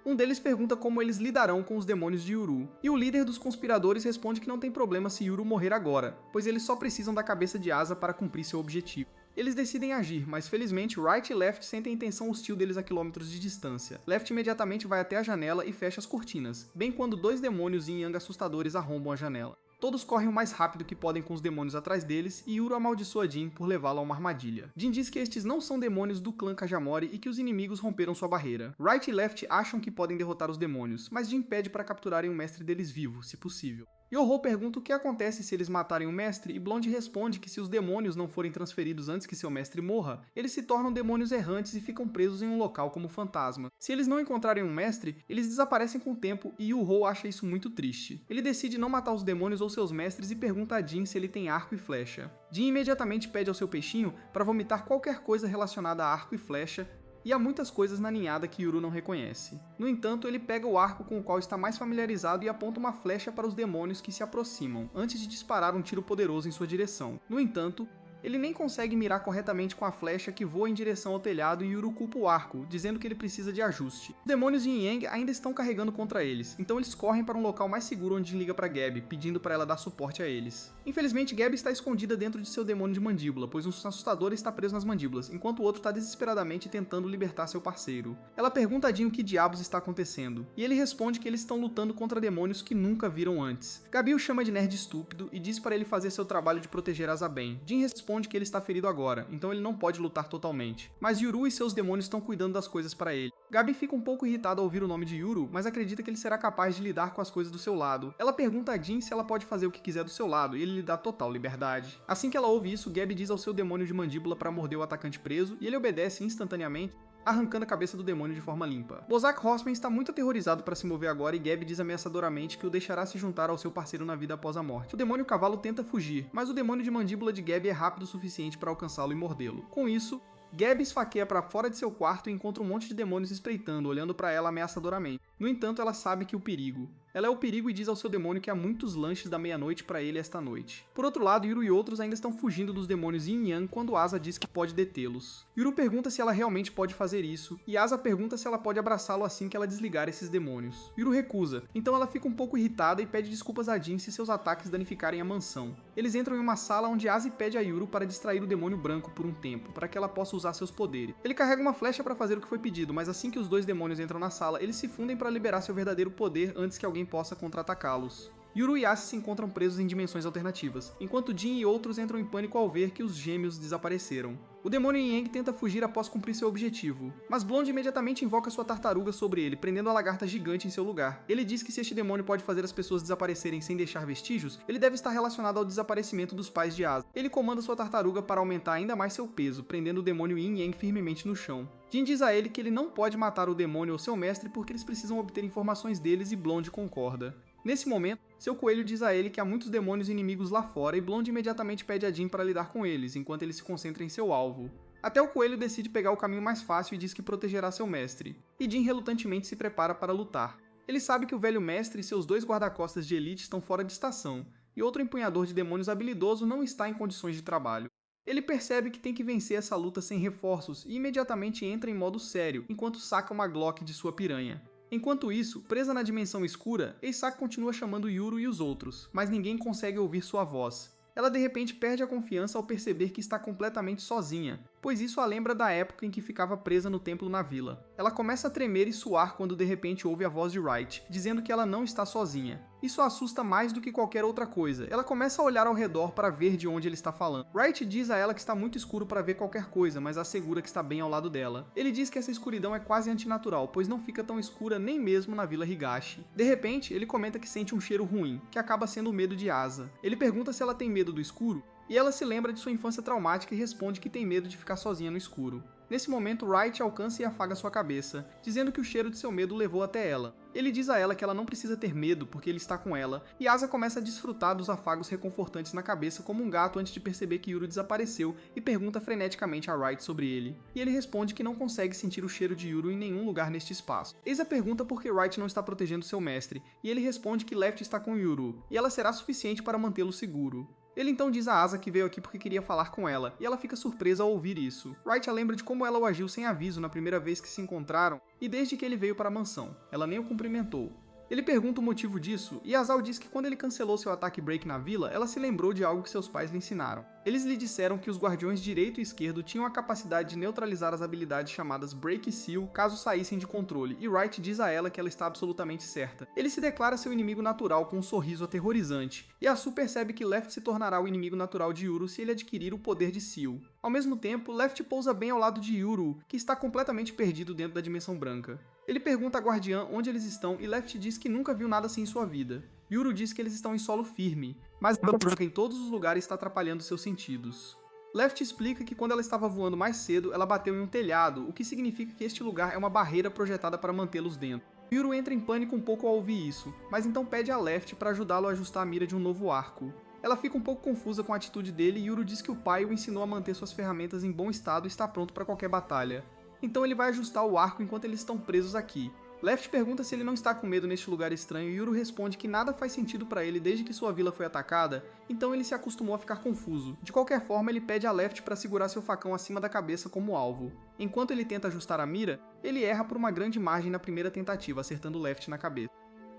Speaker 1: Um deles pergunta como eles lidarão com os demônios de Yuru, e o líder dos conspiradores responde que não tem problema se Yuru morrer agora, pois eles só precisam da cabeça de Asa para cumprir seu objetivo. Eles decidem agir, mas felizmente Right e Left sentem a intenção hostil deles a quilômetros de distância. Left imediatamente vai até a janela e fecha as cortinas, bem quando dois demônios yin yang assustadores arrombam a janela. Todos correm o mais rápido que podem com os demônios atrás deles e Yuru amaldiçoa Jin por levá-lo a uma armadilha. Jin diz que estes não são demônios do clã Kajamori e que os inimigos romperam sua barreira. Right e Left acham que podem derrotar os demônios, mas Jin pede para capturarem o mestre deles vivo, se possível. Yo-Ho pergunta o que acontece se eles matarem o mestre e Blonde responde que se os demônios não forem transferidos antes que seu mestre morra, eles se tornam demônios errantes e ficam presos em um local como fantasma. Se eles não encontrarem um mestre, eles desaparecem com o tempo e Yo-Ho acha isso muito triste. Ele decide não matar os demônios ou seus mestres e pergunta a Jin se ele tem arco e flecha. Jin imediatamente pede ao seu peixinho para vomitar qualquer coisa relacionada a arco e flecha, e há muitas coisas na ninhada que Yuru não reconhece. No entanto, ele pega o arco com o qual está mais familiarizado e aponta uma flecha para os demônios que se aproximam, antes de disparar um tiro poderoso em sua direção. No entanto, ele nem consegue mirar corretamente com a flecha que voa em direção ao telhado e Yuru culpa o arco, dizendo que ele precisa de ajuste. Os demônios Yin Yang ainda estão carregando contra eles, então eles correm para um local mais seguro onde Jin liga para Gabi, pedindo para ela dar suporte a eles. Infelizmente, Gabi está escondida dentro de seu demônio de mandíbula, pois um assustador está preso nas mandíbulas, enquanto o outro está desesperadamente tentando libertar seu parceiro. Ela pergunta a Jin o que diabos está acontecendo, e ele responde que eles estão lutando contra demônios que nunca viram antes. Gabi o chama de nerd estúpido e diz para ele fazer seu trabalho de proteger Azaben. Jin responde que ele está ferido agora, então ele não pode lutar totalmente. Mas Yuru e seus demônios estão cuidando das coisas para ele. Gabi fica um pouco irritada ao ouvir o nome de Yuru, mas acredita que ele será capaz de lidar com as coisas do seu lado. Ela pergunta a Jin se ela pode fazer o que quiser do seu lado, e ele lhe dá total liberdade. Assim que ela ouve isso, Gabi diz ao seu demônio de mandíbula para morder o atacante preso, e ele obedece instantaneamente, arrancando a cabeça do demônio de forma limpa. Bozak Horseman está muito aterrorizado para se mover agora e Gabi diz ameaçadoramente que o deixará se juntar ao seu parceiro na vida após a morte. O demônio cavalo tenta fugir, mas o demônio de mandíbula de Gabi é rápido o suficiente para alcançá-lo e mordê-lo. Com isso, Gabi esfaqueia para fora de seu quarto e encontra um monte de demônios espreitando, olhando para ela ameaçadoramente. No entanto, ela sabe que o perigo. Ela é o perigo e diz ao seu demônio que há muitos lanches da meia-noite para ele esta noite. Por outro lado, Yuru e outros ainda estão fugindo dos demônios Yin Yang quando Asa diz que pode detê-los. Yuru pergunta se ela realmente pode fazer isso, e Asa pergunta se ela pode abraçá-lo assim que ela desligar esses demônios. Yuru recusa, então ela fica um pouco irritada e pede desculpas a Jin se seus ataques danificarem a mansão. Eles entram em uma sala onde Asa pede a Yuru para distrair o demônio branco por um tempo, para que ela possa usar seus poderes. Ele carrega uma flecha para fazer o que foi pedido, mas assim que os dois demônios entram na sala, eles se fundem para liberar seu verdadeiro poder antes que alguém possa contra-atacá-los. Yuru e Asa se encontram presos em dimensões alternativas, enquanto Jin e outros entram em pânico ao ver que os gêmeos desapareceram. O demônio Yang tenta fugir após cumprir seu objetivo, mas Blonde imediatamente invoca sua tartaruga sobre ele, prendendo a lagarta gigante em seu lugar. Ele diz que se este demônio pode fazer as pessoas desaparecerem sem deixar vestígios, ele deve estar relacionado ao desaparecimento dos pais de Asa. Ele comanda sua tartaruga para aumentar ainda mais seu peso, prendendo o demônio Yin Yang firmemente no chão. Jin diz a ele que ele não pode matar o demônio ou seu mestre porque eles precisam obter informações deles e Blonde concorda. Nesse momento, seu coelho diz a ele que há muitos demônios inimigos lá fora e Blonde imediatamente pede a Jin para lidar com eles, enquanto ele se concentra em seu alvo. Até o coelho decide pegar o caminho mais fácil e diz que protegerá seu mestre, e Jin relutantemente se prepara para lutar. Ele sabe que o velho mestre e seus 2 guarda-costas de elite estão fora de estação, e outro empunhador de demônios habilidoso não está em condições de trabalho. Ele percebe que tem que vencer essa luta sem reforços e imediatamente entra em modo sério, enquanto saca uma Glock de sua piranha. Enquanto isso, presa na dimensão escura, Eisaka continua chamando Yuru e os outros, mas ninguém consegue ouvir sua voz. Ela de repente perde a confiança ao perceber que está completamente sozinha, pois isso a lembra da época em que ficava presa no templo na vila. Ela começa a tremer e suar quando de repente ouve a voz de Wright, dizendo que ela não está sozinha. Isso a assusta mais do que qualquer outra coisa. Ela começa a olhar ao redor para ver de onde ele está falando. Wright diz a ela que está muito escuro para ver qualquer coisa, mas assegura que está bem ao lado dela. Ele diz que essa escuridão é quase antinatural, pois não fica tão escura nem mesmo na Vila Higashi. De repente, ele comenta que sente um cheiro ruim, que acaba sendo o medo de Asa. Ele pergunta se ela tem medo do escuro, e ela se lembra de sua infância traumática e responde que tem medo de ficar sozinha no escuro. Nesse momento, Wright alcança e afaga sua cabeça, dizendo que o cheiro de seu medo levou até ela. Ele diz a ela que ela não precisa ter medo porque ele está com ela, e Asa começa a desfrutar dos afagos reconfortantes na cabeça como um gato antes de perceber que Yuru desapareceu e pergunta freneticamente a Wright sobre ele. E ele responde que não consegue sentir o cheiro de Yuru em nenhum lugar neste espaço. Eisa pergunta por que Wright não está protegendo seu mestre, e ele responde que Left está com Yuru, e ela será suficiente para mantê-lo seguro. Ele então diz a Asa que veio aqui porque queria falar com ela, e ela fica surpresa ao ouvir isso. Wright a lembra de como ela o agiu sem aviso na primeira vez que se encontraram, e desde que ele veio para a mansão. Ela nem o cumprimentou. Ele pergunta o motivo disso, e Asao diz que quando ele cancelou seu ataque break na vila, ela se lembrou de algo que seus pais lhe ensinaram. Eles lhe disseram que os guardiões direito e esquerdo tinham a capacidade de neutralizar as habilidades chamadas Break e Seal caso saíssem de controle, e Wright diz a ela que ela está absolutamente certa. Ele se declara seu inimigo natural com um sorriso aterrorizante, e Asu percebe que Left se tornará o inimigo natural de Yuru se ele adquirir o poder de Seal. Ao mesmo tempo, Left pousa bem ao lado de Yuru, que está completamente perdido dentro da dimensão branca. Ele pergunta à guardiã onde eles estão e Left diz que nunca viu nada assim em sua vida. Yuru diz que eles estão em solo firme, mas a branca em todos os lugares está atrapalhando seus sentidos. Left explica que quando ela estava voando mais cedo, ela bateu em um telhado, o que significa que este lugar é uma barreira projetada para mantê-los dentro. Yuru entra em pânico um pouco ao ouvir isso, mas então pede a Left para ajudá-lo a ajustar a mira de um novo arco. Ela fica um pouco confusa com a atitude dele e Yuru diz que o pai o ensinou a manter suas ferramentas em bom estado e está pronto para qualquer batalha. Então ele vai ajustar o arco enquanto eles estão presos aqui. Left pergunta se ele não está com medo neste lugar estranho e Yuru responde que nada faz sentido para ele desde que sua vila foi atacada, então ele se acostumou a ficar confuso. De qualquer forma, ele pede a Left para segurar seu facão acima da cabeça como alvo. Enquanto ele tenta ajustar a mira, ele erra por uma grande margem na primeira tentativa, acertando Left na cabeça.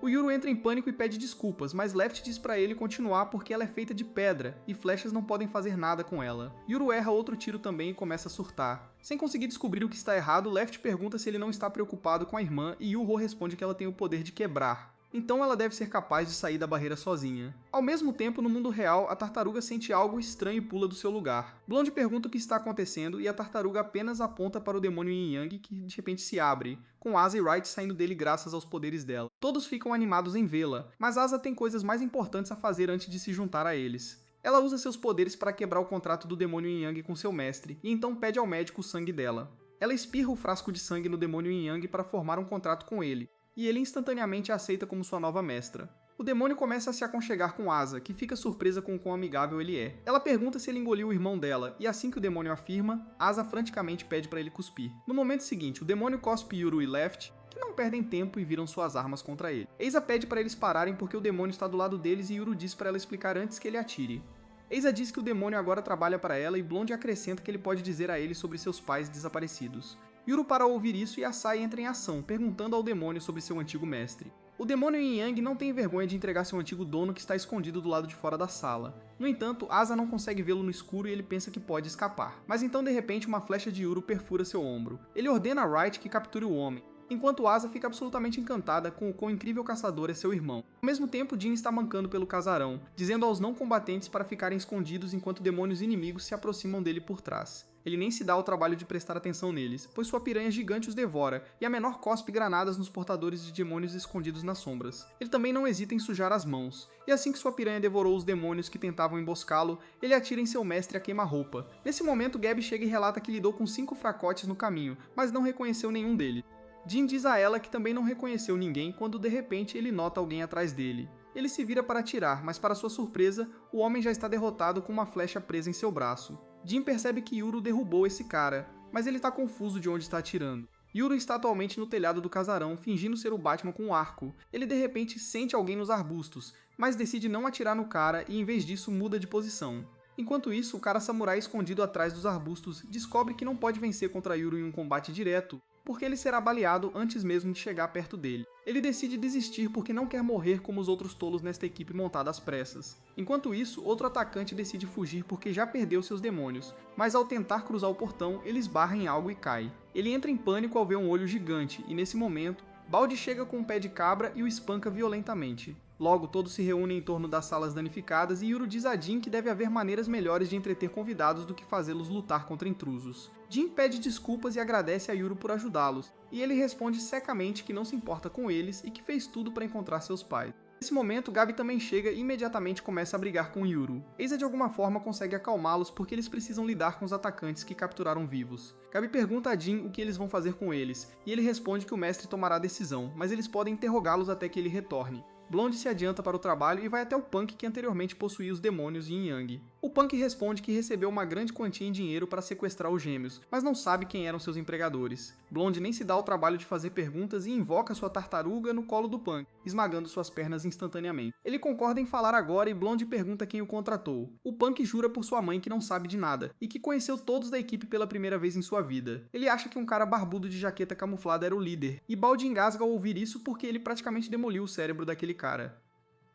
Speaker 1: O Yuru entra em pânico e pede desculpas, mas Left diz pra ele continuar porque ela é feita de pedra e flechas não podem fazer nada com ela. Yuru erra outro tiro também e começa a surtar. Sem conseguir descobrir o que está errado, Left pergunta se ele não está preocupado com a irmã e Yuho responde que ela tem o poder de quebrar. Então ela deve ser capaz de sair da barreira sozinha. Ao mesmo tempo, no mundo real, a tartaruga sente algo estranho e pula do seu lugar. Blonde pergunta o que está acontecendo e a tartaruga apenas aponta para o demônio Yin Yang que de repente se abre, com Asa e Wright saindo dele graças aos poderes dela. Todos ficam animados em vê-la, mas Asa tem coisas mais importantes a fazer antes de se juntar a eles. Ela usa seus poderes para quebrar o contrato do demônio Yin Yang com seu mestre, e então pede ao médico o sangue dela. Ela espirra o frasco de sangue no demônio Yin Yang para formar um contrato com ele, e ele instantaneamente a aceita como sua nova mestra. O demônio começa a se aconchegar com Asa, que fica surpresa com o quão amigável ele é. Ela pergunta se ele engoliu o irmão dela, e assim que o demônio afirma, Asa franticamente pede para ele cuspir. No momento seguinte, o demônio cospe Yuru e Left, que não perdem tempo e viram suas armas contra ele. Eisa pede para eles pararem porque o demônio está do lado deles e Yuru diz para ela explicar antes que ele atire. Eisa diz que o demônio agora trabalha para ela e Blonde acrescenta que ele pode dizer a ele sobre seus pais desaparecidos. Yuru para ouvir isso e Asai entra em ação, perguntando ao demônio sobre seu antigo mestre. O demônio Yin Yang não tem vergonha de entregar seu antigo dono que está escondido do lado de fora da sala. No entanto, Asa não consegue vê-lo no escuro e ele pensa que pode escapar. Mas então de repente uma flecha de Yuru perfura seu ombro. Ele ordena a Wright que capture o homem, enquanto Asa fica absolutamente encantada com o quão incrível caçador é seu irmão. Ao mesmo tempo, Jin está mancando pelo casarão, dizendo aos não combatentes para ficarem escondidos enquanto demônios inimigos se aproximam dele por trás. Ele nem se dá ao trabalho de prestar atenção neles, pois sua piranha gigante os devora, e a menor cospe granadas nos portadores de demônios escondidos nas sombras. Ele também não hesita em sujar as mãos, e assim que sua piranha devorou os demônios que tentavam emboscá-lo, ele atira em seu mestre a queima-roupa. Nesse momento, Gabi chega e relata que lidou com 5 fracotes no caminho, mas não reconheceu nenhum deles. Jin diz a ela que também não reconheceu ninguém quando de repente ele nota alguém atrás dele. Ele se vira para atirar, mas para sua surpresa, o homem já está derrotado com uma flecha presa em seu braço. Jin percebe que Yuru derrubou esse cara, mas ele está confuso de onde está atirando. Yuru está atualmente no telhado do casarão, fingindo ser o Batman com um arco. Ele de repente sente alguém nos arbustos, mas decide não atirar no cara e em vez disso muda de posição. Enquanto isso, o cara samurai escondido atrás dos arbustos descobre que não pode vencer contra Yuru em um combate direto, porque ele será baleado antes mesmo de chegar perto dele. Ele decide desistir porque não quer morrer como os outros tolos nesta equipe montada às pressas. Enquanto isso, outro atacante decide fugir porque já perdeu seus demônios, mas ao tentar cruzar o portão, ele esbarra em algo e cai. Ele entra em pânico ao ver um olho gigante, e nesse momento, Balde chega com um pé de cabra e o espanca violentamente. Logo, todos se reúnem em torno das salas danificadas e Yuru diz a Jin que deve haver maneiras melhores de entreter convidados do que fazê-los lutar contra intrusos. Jin pede desculpas e agradece a Yuru por ajudá-los, e ele responde secamente que não se importa com eles e que fez tudo para encontrar seus pais. Nesse momento, Gabi também chega e imediatamente começa a brigar com Yuru. Eiza de alguma forma consegue acalmá-los porque eles precisam lidar com os atacantes que capturaram vivos. Gabi pergunta a Jin o que eles vão fazer com eles, e ele responde que o mestre tomará a decisão, mas eles podem interrogá-los até que ele retorne. Blonde se adianta para o trabalho e vai até o Punk que anteriormente possuía os demônios Yin Yang. O Punk responde que recebeu uma grande quantia em dinheiro para sequestrar os gêmeos, mas não sabe quem eram seus empregadores. Blonde nem se dá ao trabalho de fazer perguntas e invoca sua tartaruga no colo do Punk, esmagando suas pernas instantaneamente. Ele concorda em falar agora e Blonde pergunta quem o contratou. O Punk jura por sua mãe que não sabe de nada, e que conheceu todos da equipe pela primeira vez em sua vida. Ele acha que um cara barbudo de jaqueta camuflada era o líder, e Balde engasga ao ouvir isso porque ele praticamente demoliu o cérebro daquele cara.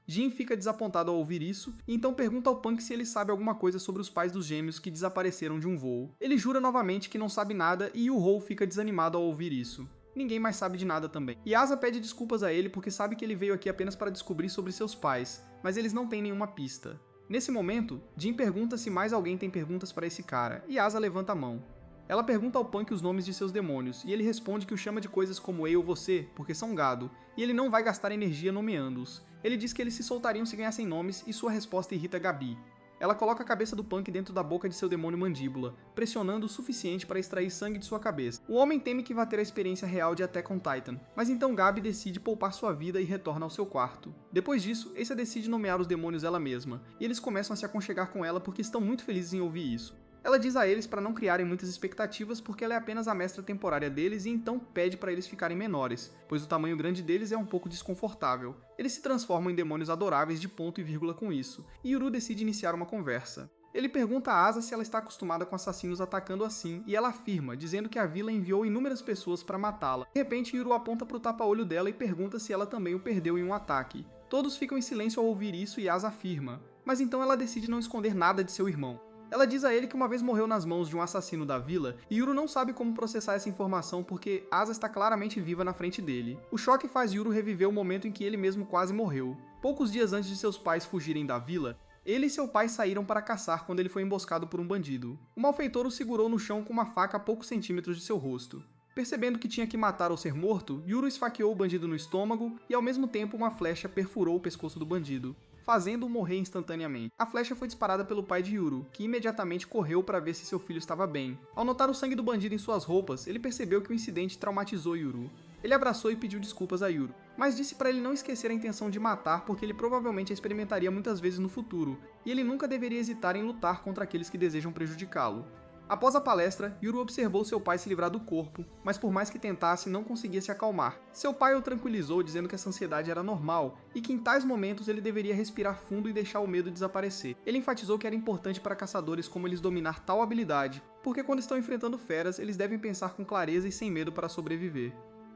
Speaker 1: Jin fica desapontado ao ouvir isso, e então pergunta ao Punk se ele sabe alguma coisa sobre os pais dos gêmeos que desapareceram de um voo. Ele jura novamente que não sabe nada e Yu-Ho fica desanimado ao ouvir isso. Ninguém mais sabe de nada também. E Asa pede desculpas a ele porque sabe que ele veio aqui apenas para descobrir sobre seus pais, mas eles não têm nenhuma pista. Nesse momento, Jin pergunta se mais alguém tem perguntas para esse cara, e Asa levanta a mão. Ela pergunta ao Punk os nomes de seus demônios, e ele responde que o chama de coisas como eu ou você, porque são gado, e ele não vai gastar energia nomeando-os. Ele diz que eles se soltariam se ganhassem nomes, e sua resposta irrita Gabi. Ela coloca a cabeça do Punk dentro da boca de seu demônio mandíbula, pressionando o suficiente para extrair sangue de sua cabeça. O homem teme que vá ter a experiência real de Attack on Titan, mas então Gabi decide poupar sua vida e retorna ao seu quarto. Depois disso, Ace decide nomear os demônios ela mesma, e eles começam a se aconchegar com ela porque estão muito felizes em ouvir isso. Ela diz a eles para não criarem muitas expectativas porque ela é apenas a mestra temporária deles e então pede para eles ficarem menores, pois o tamanho grande deles é um pouco desconfortável. Eles se transformam em demônios adoráveis de ponto e vírgula com isso, e Yuru decide iniciar uma conversa. Ele pergunta a Asa se ela está acostumada com assassinos atacando assim, e ela afirma, dizendo que a vila enviou inúmeras pessoas para matá-la. De repente, Yuru aponta para o tapa-olho dela e pergunta se ela também o perdeu em um ataque. Todos ficam em silêncio ao ouvir isso e Asa afirma, mas então ela decide não esconder nada de seu irmão. Ela diz a ele que uma vez morreu nas mãos de um assassino da vila, e Yuru não sabe como processar essa informação porque Asa está claramente viva na frente dele. O choque faz Yuru reviver o momento em que ele mesmo quase morreu. Poucos dias antes de seus pais fugirem da vila, ele e seu pai saíram para caçar quando ele foi emboscado por um bandido. O malfeitor o segurou no chão com uma faca a poucos centímetros de seu rosto. Percebendo que tinha que matar ou ser morto, Yuru esfaqueou o bandido no estômago e ao mesmo tempo uma flecha perfurou o pescoço do bandido, fazendo-o morrer instantaneamente. A flecha foi disparada pelo pai de Yuru, que imediatamente correu para ver se seu filho estava bem. Ao notar o sangue do bandido em suas roupas, ele percebeu que o incidente traumatizou Yuru. Ele abraçou e pediu desculpas a Yuru, mas disse para ele não esquecer a intenção de matar porque ele provavelmente a experimentaria muitas vezes no futuro, e ele nunca deveria hesitar em lutar contra aqueles que desejam prejudicá-lo. Após a palestra, Yuru observou seu pai se livrar do corpo, mas por mais que tentasse, não conseguia se acalmar. Seu pai o tranquilizou dizendo que essa ansiedade era normal, e que em tais momentos ele deveria respirar fundo e deixar o medo desaparecer. Ele enfatizou que era importante para caçadores como eles dominar tal habilidade, porque quando estão enfrentando feras, eles devem pensar com clareza e sem medo para sobreviver.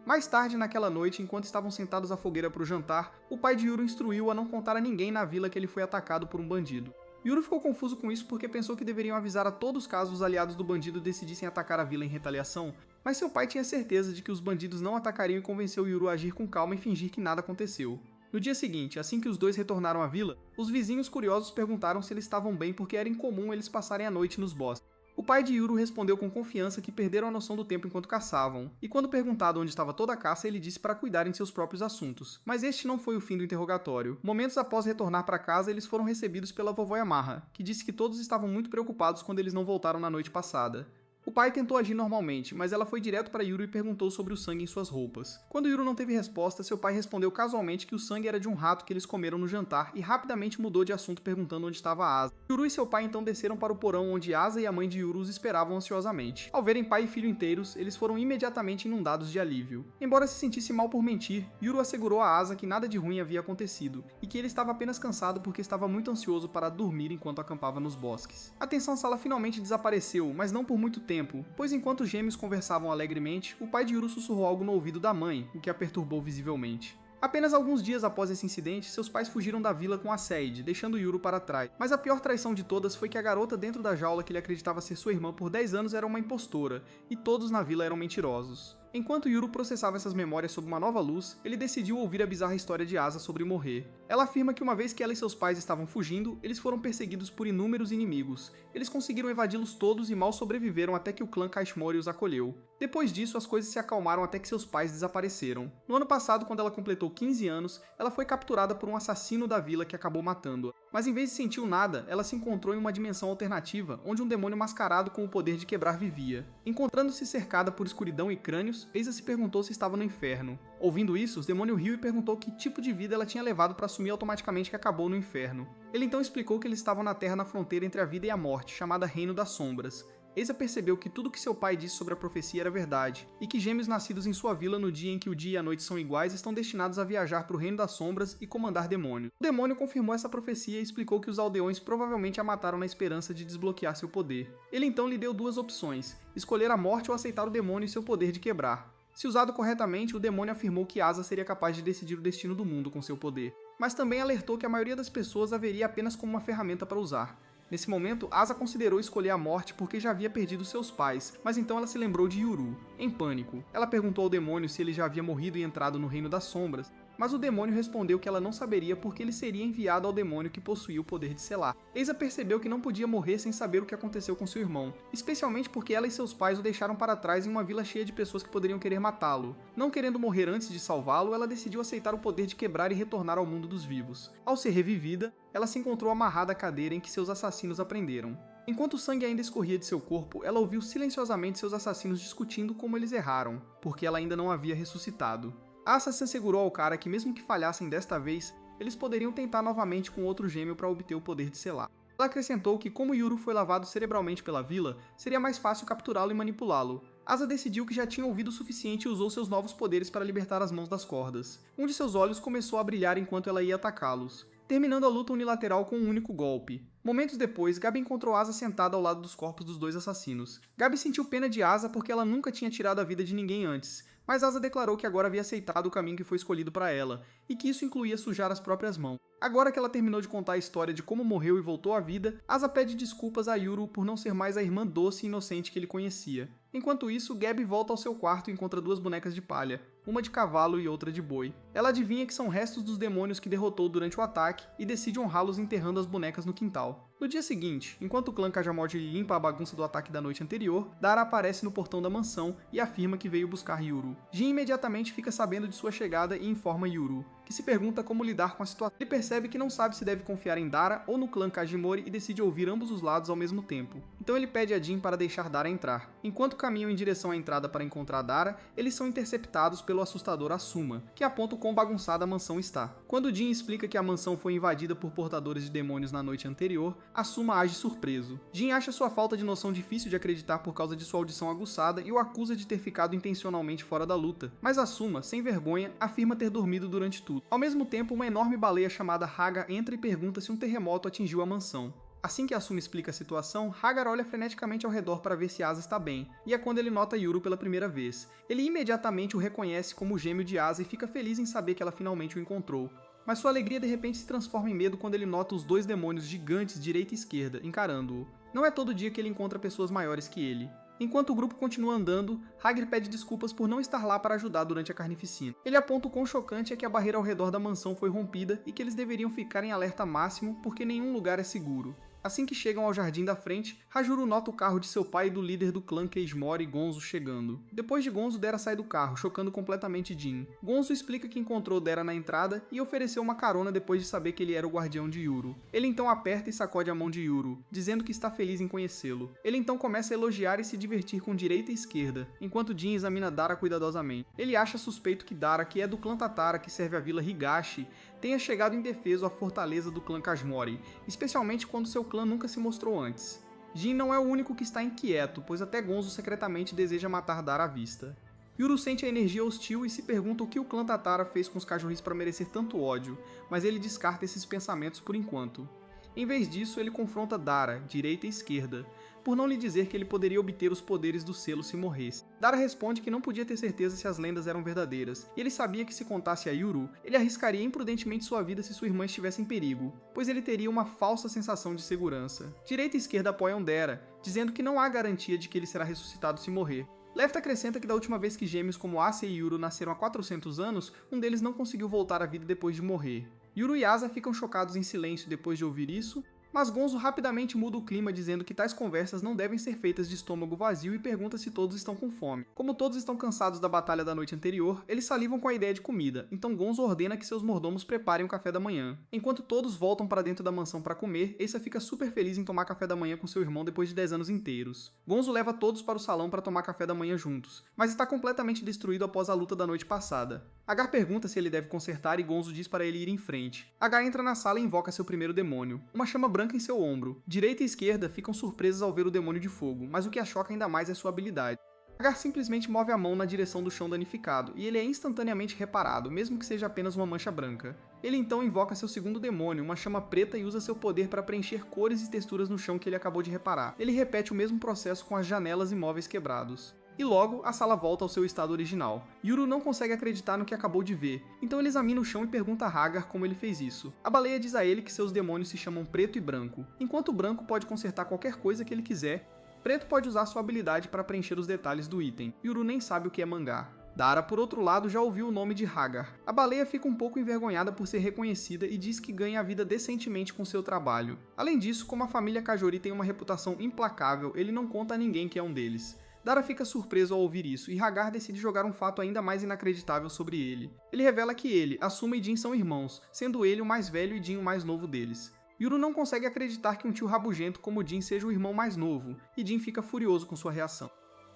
Speaker 1: Mais tarde naquela noite, enquanto estavam sentados à fogueira para o jantar, o pai de Yuru instruiu a não contar a ninguém na vila que ele foi atacado por um bandido. Yuru ficou confuso com isso porque pensou que deveriam avisar a todos caso os aliados do bandido decidissem atacar a vila em retaliação, mas seu pai tinha certeza de que os bandidos não atacariam e convenceu Yuru a agir com calma e fingir que nada aconteceu. No dia seguinte, assim que os dois retornaram à vila, os vizinhos curiosos perguntaram se eles estavam bem porque era incomum eles passarem a noite nos bosques. O pai de Yuru respondeu com confiança que perderam a noção do tempo enquanto caçavam, e quando perguntado onde estava toda a caça, ele disse para cuidarem de seus próprios assuntos. Mas este não foi o fim do interrogatório. Momentos após retornar para casa, eles foram recebidos pela vovó Yamaha, que disse que todos estavam muito preocupados quando eles não voltaram na noite passada. O pai tentou agir normalmente, mas ela foi direto para Yuru e perguntou sobre o sangue em suas roupas. Quando Yuru não teve resposta, seu pai respondeu casualmente que o sangue era de um rato que eles comeram no jantar e rapidamente mudou de assunto perguntando onde estava a Asa. Yuru e seu pai então desceram para o porão onde Asa e a mãe de Yuru os esperavam ansiosamente. Ao verem pai e filho inteiros, eles foram imediatamente inundados de alívio. Embora se sentisse mal por mentir, Yuru assegurou a Asa que nada de ruim havia acontecido e que ele estava apenas cansado porque estava muito ansioso para dormir enquanto acampava nos bosques. A tensão sala finalmente desapareceu, mas não por muito tempo, pois enquanto os gêmeos conversavam alegremente, o pai de Yuru sussurrou algo no ouvido da mãe, o que a perturbou visivelmente. Apenas alguns dias após esse incidente, seus pais fugiram da vila com a Seid, deixando Yuru para trás. Mas a pior traição de todas foi que a garota dentro da jaula que ele acreditava ser sua irmã por 10 anos era uma impostora, e todos na vila eram mentirosos. Enquanto Yuru processava essas memórias sob uma nova luz, ele decidiu ouvir a bizarra história de Asa sobre morrer. Ela afirma que uma vez que ela e seus pais estavam fugindo, eles foram perseguidos por inúmeros inimigos. Eles conseguiram evadi-los todos e mal sobreviveram até que o clã Kashmori os acolheu. Depois disso, as coisas se acalmaram até que seus pais desapareceram. No ano passado, quando ela completou 15 anos, ela foi capturada por um assassino da vila que acabou matando-a. Mas em vez de sentir nada, ela se encontrou em uma dimensão alternativa, onde um demônio mascarado com o poder de quebrar vivia. Encontrando-se cercada por escuridão e crânios, Eisa se perguntou se estava no inferno. Ouvindo isso, o demônio riu e perguntou que tipo de vida ela tinha levado para assumir automaticamente que acabou no inferno. Ele então explicou que eles estavam na terra na fronteira entre a vida e a morte, chamada Reino das Sombras. Eisa percebeu que tudo que seu pai disse sobre a profecia era verdade, e que gêmeos nascidos em sua vila no dia em que o dia e a noite são iguais estão destinados a viajar para o Reino das Sombras e comandar demônios. O demônio confirmou essa profecia e explicou que os aldeões provavelmente a mataram na esperança de desbloquear seu poder. Ele então lhe deu duas opções, escolher a morte ou aceitar o demônio e seu poder de quebrar. Se usado corretamente, o demônio afirmou que Asa seria capaz de decidir o destino do mundo com seu poder, mas também alertou que a maioria das pessoas a veria apenas como uma ferramenta para usar. Nesse momento, Asa considerou escolher a morte porque já havia perdido seus pais, mas então ela se lembrou de Yuru. Em pânico, ela perguntou ao demônio se ele já havia morrido e entrado no Reino das Sombras, mas o demônio respondeu que ela não saberia porque ele seria enviado ao demônio que possuía o poder de selar. Eisa percebeu que não podia morrer sem saber o que aconteceu com seu irmão, especialmente porque ela e seus pais o deixaram para trás em uma vila cheia de pessoas que poderiam querer matá-lo. Não querendo morrer antes de salvá-lo, ela decidiu aceitar o poder de quebrar e retornar ao mundo dos vivos. Ao ser revivida, ela se encontrou amarrada à cadeira em que seus assassinos a prenderam. Enquanto o sangue ainda escorria de seu corpo, ela ouviu silenciosamente seus assassinos discutindo como eles erraram, porque ela ainda não havia ressuscitado. Asa se assegurou ao cara que mesmo que falhassem desta vez, eles poderiam tentar novamente com outro gêmeo para obter o poder de selar. Ela acrescentou que como Yuru foi lavado cerebralmente pela vila, seria mais fácil capturá-lo e manipulá-lo. Asa decidiu que já tinha ouvido o suficiente e usou seus novos poderes para libertar as mãos das cordas. Um de seus olhos começou a brilhar enquanto ela ia atacá-los, terminando a luta unilateral com um único golpe. Momentos depois, Gabi encontrou Asa sentada ao lado dos corpos dos dois assassinos. Gabi sentiu pena de Asa porque ela nunca tinha tirado a vida de ninguém antes, mas Asa declarou que agora havia aceitado o caminho que foi escolhido para ela, e que isso incluía sujar as próprias mãos. Agora que ela terminou de contar a história de como morreu e voltou à vida, Asa pede desculpas a Yuru por não ser mais a irmã doce e inocente que ele conhecia. Enquanto isso, Gabi volta ao seu quarto e encontra duas bonecas de palha, uma de cavalo e outra de boi. Ela adivinha que são restos dos demônios que derrotou durante o ataque e decide honrá-los enterrando as bonecas no quintal. No dia seguinte, enquanto o clã Kajamorte limpa a bagunça do ataque da noite anterior, Dara aparece no portão da mansão e afirma que veio buscar Yuru. Jin imediatamente fica sabendo de sua chegada e informa Yuru, que se pergunta como lidar com a situação. Ele percebe que não sabe se deve confiar em Dara ou no clã Kajimori e decide ouvir ambos os lados ao mesmo tempo. Então ele pede a Jin para deixar Dara entrar. Enquanto caminham em direção à entrada para encontrar Dara, eles são interceptados pelo assustador Asuma, que aponta o quão bagunçada a mansão está. Quando Jin explica que a mansão foi invadida por portadores de demônios na noite anterior, Asuma age surpreso. Jin acha sua falta de noção difícil de acreditar por causa de sua audição aguçada e o acusa de ter ficado intencionalmente fora da luta, mas Asuma, sem vergonha, afirma ter dormido durante tudo. Ao mesmo tempo, uma enorme baleia chamada Haga entra e pergunta se um terremoto atingiu a mansão. Assim que Asuma explica a situação, Hagar olha freneticamente ao redor para ver se Asa está bem, e é quando ele nota Yuru pela primeira vez. Ele imediatamente o reconhece como o gêmeo de Asa e fica feliz em saber que ela finalmente o encontrou. Mas sua alegria de repente se transforma em medo quando ele nota os dois demônios gigantes direita e esquerda encarando-o. Não é todo dia que ele encontra pessoas maiores que ele. Enquanto o grupo continua andando, Hagrid pede desculpas por não estar lá para ajudar durante a carnificina. Ele aponta o quão chocante é que a barreira ao redor da mansão foi rompida e que eles deveriam ficar em alerta máximo porque nenhum lugar é seguro. Assim que chegam ao jardim da frente, Rajuru nota o carro de seu pai e do líder do clã Keismori, Gonzo, chegando. Depois de Gonzo, Dera sai do carro, chocando completamente Jin. Gonzo explica que encontrou Dera na entrada e ofereceu uma carona depois de saber que ele era o guardião de Yuru. Ele então aperta e sacode a mão de Yuru, dizendo que está feliz em conhecê-lo. Ele então começa a elogiar e se divertir com direita e esquerda, enquanto Jin examina Dara cuidadosamente. Ele acha suspeito que Dara, que é do clã Tatara que serve a vila Higashi, tenha chegado indefeso à fortaleza do clã Kashmori, especialmente quando seu clã nunca se mostrou antes. Jin não é o único que está inquieto, pois até Gonzo secretamente deseja matar Dara à vista. Yuru sente a energia hostil e se pergunta o que o clã Tatara fez com os cachorris para merecer tanto ódio, mas ele descarta esses pensamentos por enquanto. Em vez disso, ele confronta Dara, direita e esquerda, por não lhe dizer que ele poderia obter os poderes do selo se morresse. Dara responde que não podia ter certeza se as lendas eram verdadeiras, e ele sabia que se contasse a Yuru, ele arriscaria imprudentemente sua vida se sua irmã estivesse em perigo, pois ele teria uma falsa sensação de segurança. Direita e esquerda apoiam Dara, dizendo que não há garantia de que ele será ressuscitado se morrer. Left acrescenta que da última vez que gêmeos como Asa e Yuru nasceram há 400 anos, um deles não conseguiu voltar à vida depois de morrer. Yuru e Asa ficam chocados em silêncio depois de ouvir isso, mas Gonzo rapidamente muda o clima dizendo que tais conversas não devem ser feitas de estômago vazio e pergunta se todos estão com fome. Como todos estão cansados da batalha da noite anterior, eles salivam com a ideia de comida, então Gonzo ordena que seus mordomos preparem o café da manhã. Enquanto todos voltam para dentro da mansão para comer, Asa fica super feliz em tomar café da manhã com seu irmão depois de 10 anos inteiros. Gonzo leva todos para o salão para tomar café da manhã juntos, mas está completamente destruído após a luta da noite passada. Agar pergunta se ele deve consertar e Gonzo diz para ele ir em frente. Agar entra na sala e invoca seu primeiro demônio, uma chama branca em seu ombro. Direita e esquerda ficam surpresas ao ver o demônio de fogo, mas o que a choca ainda mais é sua habilidade. Agar simplesmente move a mão na direção do chão danificado, e ele é instantaneamente reparado, mesmo que seja apenas uma mancha branca. Ele então invoca seu segundo demônio, uma chama preta, e usa seu poder para preencher cores e texturas no chão que ele acabou de reparar. Ele repete o mesmo processo com as janelas e móveis quebrados. E logo, a sala volta ao seu estado original. Yuru não consegue acreditar no que acabou de ver, então ele examina o chão e pergunta a Hagar como ele fez isso. A baleia diz a ele que seus demônios se chamam Preto e Branco. Enquanto o Branco pode consertar qualquer coisa que ele quiser, Preto pode usar sua habilidade para preencher os detalhes do item. Yuru nem sabe o que é mangá. Dara, por outro lado, já ouviu o nome de Hagar. A baleia fica um pouco envergonhada por ser reconhecida e diz que ganha a vida decentemente com seu trabalho. Além disso, como a família Kajori tem uma reputação implacável, ele não conta a ninguém que é um deles. Dara fica surpreso ao ouvir isso, e Hagar decide jogar um fato ainda mais inacreditável sobre ele. Ele revela que ele, Asuma e Jin são irmãos, sendo ele o mais velho e Jin o mais novo deles. Yuru não consegue acreditar que um tio rabugento como Jin seja o irmão mais novo, e Jin fica furioso com sua reação.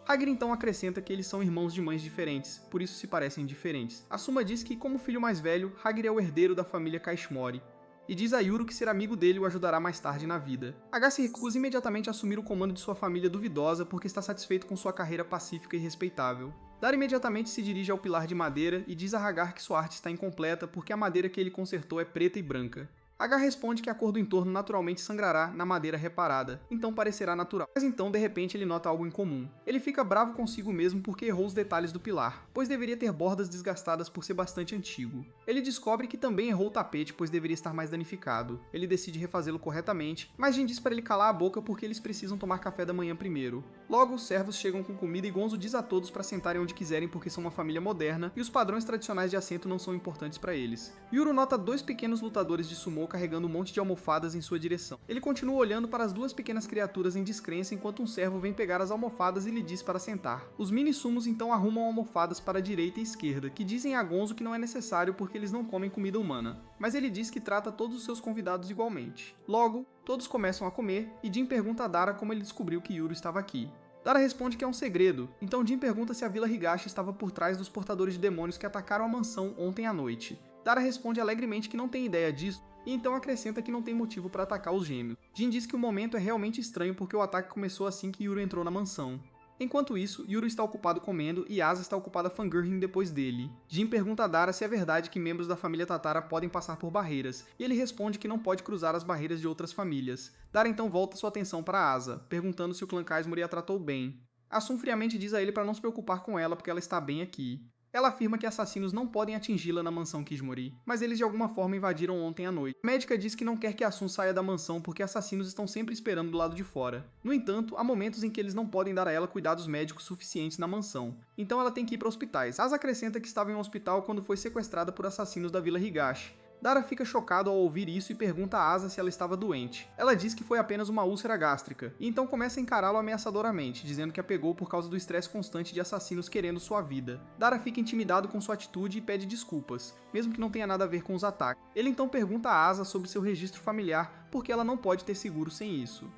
Speaker 1: Hagrid então acrescenta que eles são irmãos de mães diferentes, por isso se parecem diferentes. Asuma diz que, como filho mais velho, Hagrid é o herdeiro da família Kashmori, e diz a Yuru que ser amigo dele o ajudará mais tarde na vida. H se recusa imediatamente a assumir o comando de sua família duvidosa porque está satisfeito com sua carreira pacífica e respeitável. Dara imediatamente se dirige ao pilar de madeira e diz a Hagar que sua arte está incompleta porque a madeira que ele consertou é preta e branca. H responde que a cor do entorno naturalmente sangrará na madeira reparada, então parecerá natural. Mas então, de repente, ele nota algo incomum. Ele fica bravo consigo mesmo porque errou os detalhes do pilar, pois deveria ter bordas desgastadas por ser bastante antigo. Ele descobre que também errou o tapete, pois deveria estar mais danificado. Ele decide refazê-lo corretamente, mas Jin diz para ele calar a boca porque eles precisam tomar café da manhã primeiro. Logo, os servos chegam com comida e Gonzo diz a todos para sentarem onde quiserem porque são uma família moderna e os padrões tradicionais de assento não são importantes para eles. Yuru nota dois pequenos lutadores de sumô carregando um monte de almofadas em sua direção. Ele continua olhando para as duas pequenas criaturas em descrença enquanto um servo vem pegar as almofadas e lhe diz para sentar. Os mini-sumos então arrumam almofadas para a direita e esquerda, que dizem a Gonzo que não é necessário porque eles não comem comida humana. Mas ele diz que trata todos os seus convidados igualmente. Logo, todos começam a comer e Jin pergunta a Dara como ele descobriu que Yuru estava aqui. Dara responde que é um segredo, então Jin pergunta se a Vila Higashi estava por trás dos portadores de demônios que atacaram a mansão ontem à noite. Dara responde alegremente que não tem ideia disso, e então acrescenta que não tem motivo para atacar os gêmeos. Jin diz que o momento é realmente estranho porque o ataque começou assim que Yuru entrou na mansão. Enquanto isso, Yuru está ocupado comendo e Asa está ocupada fangirling depois dele. Jin pergunta a Dara se é verdade que membros da família Tatara podem passar por barreiras, e ele responde que não pode cruzar as barreiras de outras famílias. Dara então volta sua atenção para Asa, perguntando se o clã Kaismori a tratou bem. Asum friamente diz a ele para não se preocupar com ela porque ela está bem aqui. Ela afirma que assassinos não podem atingi-la na mansão Kismori, mas eles de alguma forma invadiram ontem à noite. A médica diz que não quer que Asun saia da mansão porque assassinos estão sempre esperando do lado de fora. No entanto, há momentos em que eles não podem dar a ela cuidados médicos suficientes na mansão, então ela tem que ir para hospitais. Asa acrescenta que estava em um hospital quando foi sequestrada por assassinos da Vila Higashi. Dara fica chocado ao ouvir isso e pergunta a Asa se ela estava doente. Ela diz que foi apenas uma úlcera gástrica, e então começa a encará-lo ameaçadoramente, dizendo que a pegou por causa do estresse constante de assassinos querendo sua vida. Dara fica intimidado com sua atitude e pede desculpas, mesmo que não tenha nada a ver com os ataques. Ele então pergunta a Asa sobre seu registro familiar, porque ela não pode ter seguro sem isso.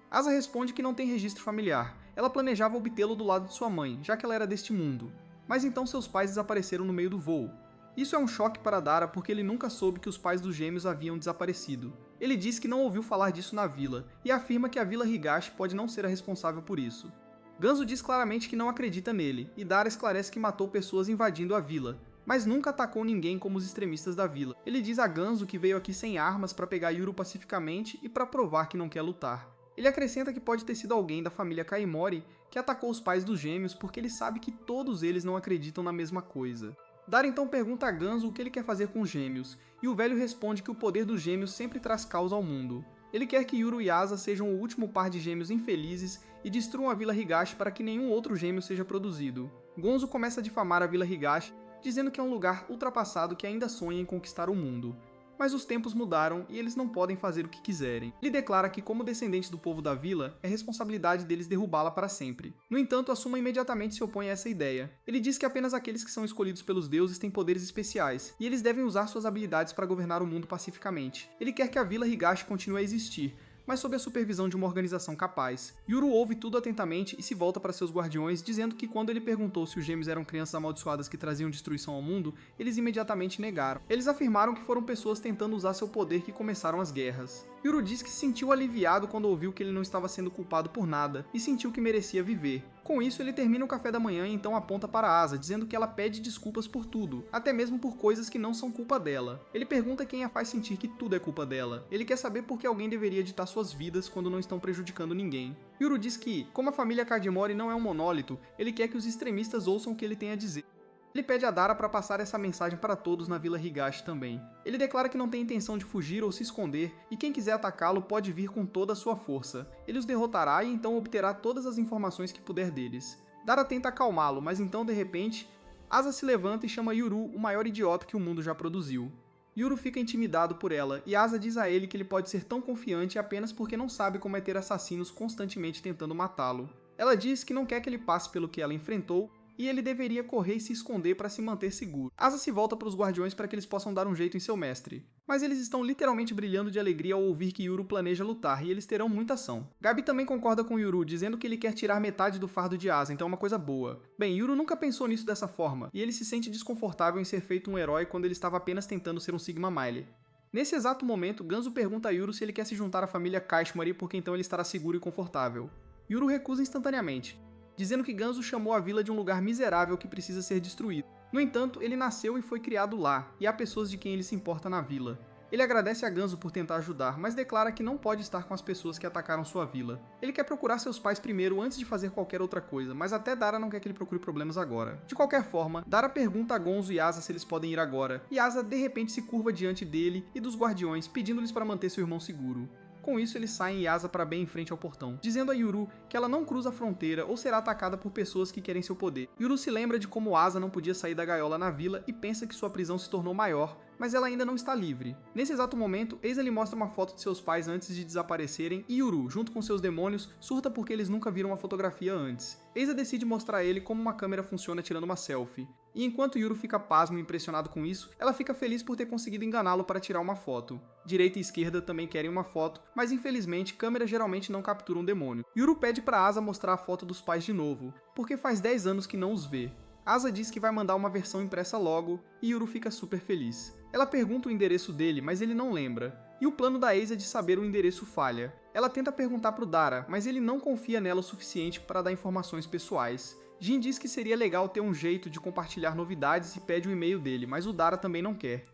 Speaker 1: Asa responde que não tem registro familiar. Ela planejava obtê-lo do lado de sua mãe, já que ela era deste mundo. Mas então seus pais desapareceram no meio do voo. Isso é um choque para Dara porque ele nunca soube que os pais dos gêmeos haviam desaparecido. Ele diz que não ouviu falar disso na vila, e afirma que a Vila Higashi pode não ser a responsável por isso. Ganzo diz claramente que não acredita nele, e Dara esclarece que matou pessoas invadindo a vila, mas nunca atacou ninguém como os extremistas da vila. Ele diz a Ganzo que veio aqui sem armas para pegar Yuru pacificamente e para provar que não quer lutar. Ele acrescenta que pode ter sido alguém da família Kaimori que atacou os pais dos gêmeos porque ele sabe que todos eles não acreditam na mesma coisa. Dara então pergunta a Ganzo o que ele quer fazer com os gêmeos, e o velho responde que o poder dos gêmeos sempre traz caos ao mundo. Ele quer que Yuru e Asa sejam o último par de gêmeos infelizes e destruam a Vila Higashi para que nenhum outro gêmeo seja produzido. Gonzo começa a difamar a Vila Higashi, dizendo que é um lugar ultrapassado que ainda sonha em conquistar o mundo. Mas os tempos mudaram e eles não podem fazer o que quiserem. Ele declara que, como descendente do povo da vila, é responsabilidade deles derrubá-la para sempre. No entanto, Asuma imediatamente se opõe a essa ideia. Ele diz que apenas aqueles que são escolhidos pelos deuses têm poderes especiais, e eles devem usar suas habilidades para governar o mundo pacificamente. Ele quer que a Vila Higashi continue a existir, mas sob a supervisão de uma organização capaz. Yuru ouve tudo atentamente e se volta para seus guardiões, dizendo que quando ele perguntou se os gêmeos eram crianças amaldiçoadas que traziam destruição ao mundo, eles imediatamente negaram. Eles afirmaram que foram pessoas tentando usar seu poder que começaram as guerras. Yuru diz que se sentiu aliviado quando ouviu que ele não estava sendo culpado por nada, e sentiu que merecia viver. Com isso, ele termina o café da manhã e então aponta para Asa, dizendo que ela pede desculpas por tudo, até mesmo por coisas que não são culpa dela. Ele pergunta quem a faz sentir que tudo é culpa dela. Ele quer saber por que alguém deveria ditar suas vidas quando não estão prejudicando ninguém. Yuru diz que, como a família Kadimori não é um monólito, ele quer que os extremistas ouçam o que ele tem a dizer. Ele pede a Dara para passar essa mensagem para todos na Vila Higashi também. Ele declara que não tem intenção de fugir ou se esconder, e quem quiser atacá-lo pode vir com toda a sua força. Ele os derrotará e então obterá todas as informações que puder deles. Dara tenta acalmá-lo, mas então, de repente, Asa se levanta e chama Yuru o maior idiota que o mundo já produziu. Yuru fica intimidado por ela, e Asa diz a ele que ele pode ser tão confiante apenas porque não sabe como é ter assassinos constantemente tentando matá-lo. Ela diz que não quer que ele passe pelo que ela enfrentou, e ele deveria correr e se esconder para se manter seguro. Asa se volta para os guardiões para que eles possam dar um jeito em seu mestre. Mas eles estão literalmente brilhando de alegria ao ouvir que Yuru planeja lutar, e eles terão muita ação. Gabi também concorda com Yuru, dizendo que ele quer tirar metade do fardo de Asa, então é uma coisa boa. Bem, Yuru nunca pensou nisso dessa forma, e ele se sente desconfortável em ser feito um herói quando ele estava apenas tentando ser um Sigma Mile. Nesse exato momento, Ganzo pergunta a Yuru se ele quer se juntar à família Kashmari porque então ele estará seguro e confortável. Yuru recusa instantaneamente, dizendo que Ganzo chamou a vila de um lugar miserável que precisa ser destruído. No entanto, ele nasceu e foi criado lá, e há pessoas de quem ele se importa na vila. Ele agradece a Ganzo por tentar ajudar, mas declara que não pode estar com as pessoas que atacaram sua vila. Ele quer procurar seus pais primeiro antes de fazer qualquer outra coisa, mas até Dara não quer que ele procure problemas agora. De qualquer forma, Dara pergunta a Gonzo e Asa se eles podem ir agora, e Asa de repente se curva diante dele e dos guardiões, pedindo-lhes para manter seu irmão seguro. Com isso, eles saem e Asa para bem em frente ao portão, dizendo a Yuru que ela não cruza a fronteira ou será atacada por pessoas que querem seu poder. Yuru se lembra de como Asa não podia sair da gaiola na vila e pensa que sua prisão se tornou maior, mas ela ainda não está livre. Nesse exato momento, Eisa lhe mostra uma foto de seus pais antes de desaparecerem e Yuru, junto com seus demônios, surta porque eles nunca viram a fotografia antes. Eisa decide mostrar a ele como uma câmera funciona tirando uma selfie. E enquanto Yuru fica pasmo e impressionado com isso, ela fica feliz por ter conseguido enganá-lo para tirar uma foto. Direita e esquerda também querem uma foto, mas infelizmente câmeras geralmente não capturam um demônio. Yuru pede para Asa mostrar a foto dos pais de novo, porque faz 10 anos que não os vê. Asa diz que vai mandar uma versão impressa logo, e Yuru fica super feliz. Ela pergunta o endereço dele, mas ele não lembra. E o plano da Eisa de saber o endereço falha. Ela tenta perguntar pro Dara, mas ele não confia nela o suficiente para dar informações pessoais. Jin diz que seria legal ter um jeito de compartilhar novidades e pede o e-mail dele, mas o Dara também não quer.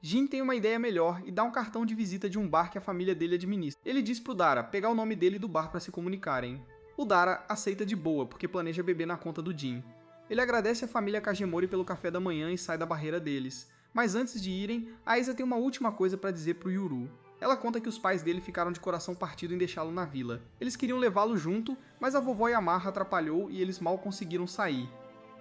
Speaker 1: Jin tem uma ideia melhor e dá um cartão de visita de um bar que a família dele administra. Ele diz pro Dara pegar o nome dele e do bar para se comunicarem. O Dara aceita de boa, porque planeja beber na conta do Jin. Ele agradece a família Kagemori pelo café da manhã e sai da barreira deles. Mas antes de irem, a Aiza tem uma última coisa para dizer pro Yuru. Ela conta que os pais dele ficaram de coração partido em deixá-lo na vila. Eles queriam levá-lo junto, mas a vovó Yamaha atrapalhou e eles mal conseguiram sair.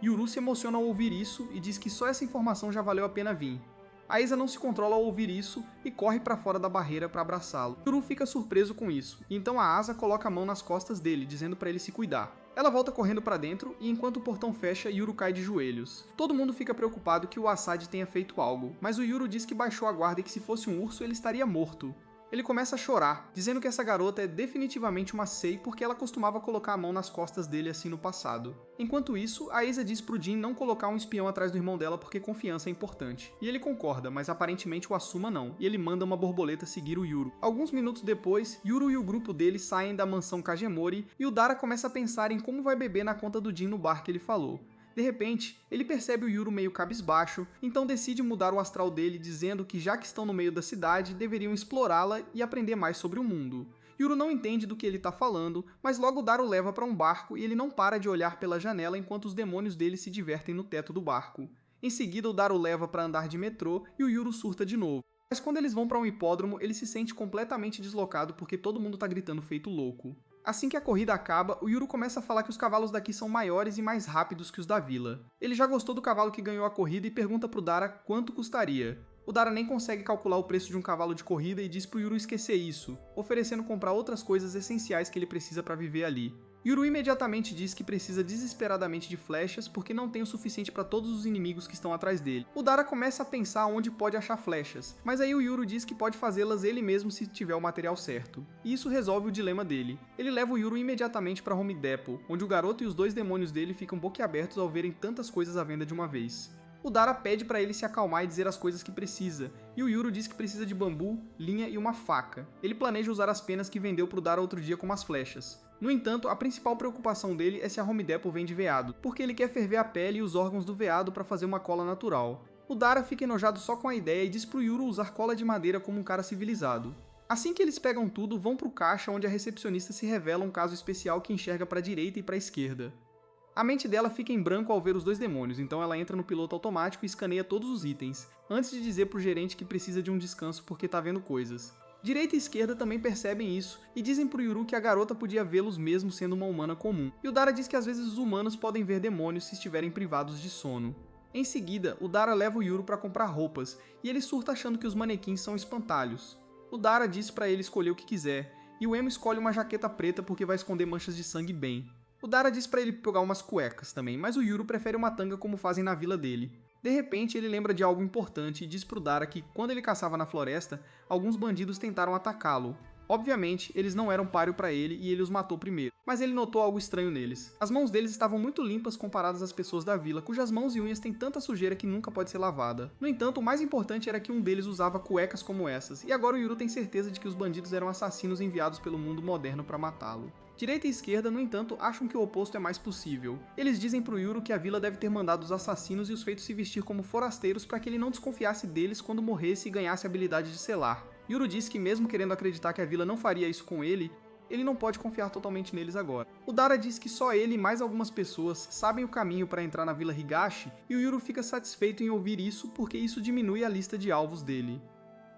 Speaker 1: Yuru se emociona ao ouvir isso e diz que só essa informação já valeu a pena vir. A Aiza não se controla ao ouvir isso e corre para fora da barreira para abraçá-lo. Yuru fica surpreso com isso, e então a Asa coloca a mão nas costas dele, dizendo para ele se cuidar. Ela volta correndo para dentro e enquanto o portão fecha, Yuru cai de joelhos. Todo mundo fica preocupado que o Asad tenha feito algo, mas o Yuru diz que baixou a guarda e que se fosse um urso ele estaria morto. Ele começa a chorar, dizendo que essa garota é definitivamente uma Sei porque ela costumava colocar a mão nas costas dele assim no passado. Enquanto isso, a Aiza diz pro Jin não colocar um espião atrás do irmão dela porque confiança é importante. E ele concorda, mas aparentemente o Asuma não, e ele manda uma borboleta seguir o Yuru. Alguns minutos depois, Yuru e o grupo dele saem da mansão Kagemori e o Dara começa a pensar em como vai beber na conta do Jin no bar que ele falou. De repente, ele percebe o Yuru meio cabisbaixo, então decide mudar o astral dele dizendo que já que estão no meio da cidade, deveriam explorá-la e aprender mais sobre o mundo. Yuru não entende do que ele está falando, mas logo Dara o leva para um barco e ele não para de olhar pela janela enquanto os demônios dele se divertem no teto do barco. Em seguida, o Dara o leva para andar de metrô e o Yuru surta de novo. Mas quando eles vão para um hipódromo, ele se sente completamente deslocado porque todo mundo está gritando feito louco. Assim que a corrida acaba, o Yuru começa a falar que os cavalos daqui são maiores e mais rápidos que os da vila. Ele já gostou do cavalo que ganhou a corrida e pergunta pro Dara quanto custaria. O Dara nem consegue calcular o preço de um cavalo de corrida e diz pro Yuru esquecer isso, oferecendo comprar outras coisas essenciais que ele precisa para viver ali. Yuru imediatamente diz que precisa desesperadamente de flechas porque não tem o suficiente para todos os inimigos que estão atrás dele. O Dara começa a pensar onde pode achar flechas, mas aí o Yuru diz que pode fazê-las ele mesmo se tiver o material certo. E isso resolve o dilema dele. Ele leva o Yuru imediatamente para Home Depot, onde o garoto e os dois demônios dele ficam boquiabertos ao verem tantas coisas à venda de uma vez. O Dara pede para ele se acalmar e dizer as coisas que precisa, e o Yuru diz que precisa de bambu, linha e uma faca. Ele planeja usar as penas que vendeu pro Dara outro dia como as flechas. No entanto, a principal preocupação dele é se a Home Depot vende veado, porque ele quer ferver a pele e os órgãos do veado para fazer uma cola natural. O Dara fica enojado só com a ideia e diz pro Yuru usar cola de madeira como um cara civilizado. Assim que eles pegam tudo, vão pro caixa onde a recepcionista se revela um caso especial que enxerga para a direita e para a esquerda. A mente dela fica em branco ao ver os dois demônios, então ela entra no piloto automático e escaneia todos os itens, antes de dizer pro gerente que precisa de um descanso porque tá vendo coisas. Direita e esquerda também percebem isso e dizem pro Yuru que a garota podia vê-los mesmo sendo uma humana comum. E o Dara diz que às vezes os humanos podem ver demônios se estiverem privados de sono. Em seguida, o Dara leva o Yuru para comprar roupas e ele surta achando que os manequins são espantalhos. O Dara diz para ele escolher o que quiser e o Emo escolhe uma jaqueta preta porque vai esconder manchas de sangue bem. O Dara diz para ele pegar umas cuecas também, mas o Yuru prefere uma tanga como fazem na vila dele. De repente, ele lembra de algo importante e diz pro Dara que, quando ele caçava na floresta, alguns bandidos tentaram atacá-lo. Obviamente, eles não eram páreo para ele e ele os matou primeiro, mas ele notou algo estranho neles. As mãos deles estavam muito limpas comparadas às pessoas da vila, cujas mãos e unhas têm tanta sujeira que nunca pode ser lavada. No entanto, o mais importante era que um deles usava cuecas como essas, e agora o Yuru tem certeza de que os bandidos eram assassinos enviados pelo mundo moderno para matá-lo. Direita e esquerda, no entanto, acham que o oposto é mais possível. Eles dizem pro Yuru que a vila deve ter mandado os assassinos e os feitos se vestir como forasteiros para que ele não desconfiasse deles quando morresse e ganhasse a habilidade de selar. Yuru diz que mesmo querendo acreditar que a vila não faria isso com ele não pode confiar totalmente neles agora. O Dara diz que só ele e mais algumas pessoas sabem o caminho para entrar na vila Higashi e o Yuru fica satisfeito em ouvir isso porque isso diminui a lista de alvos dele.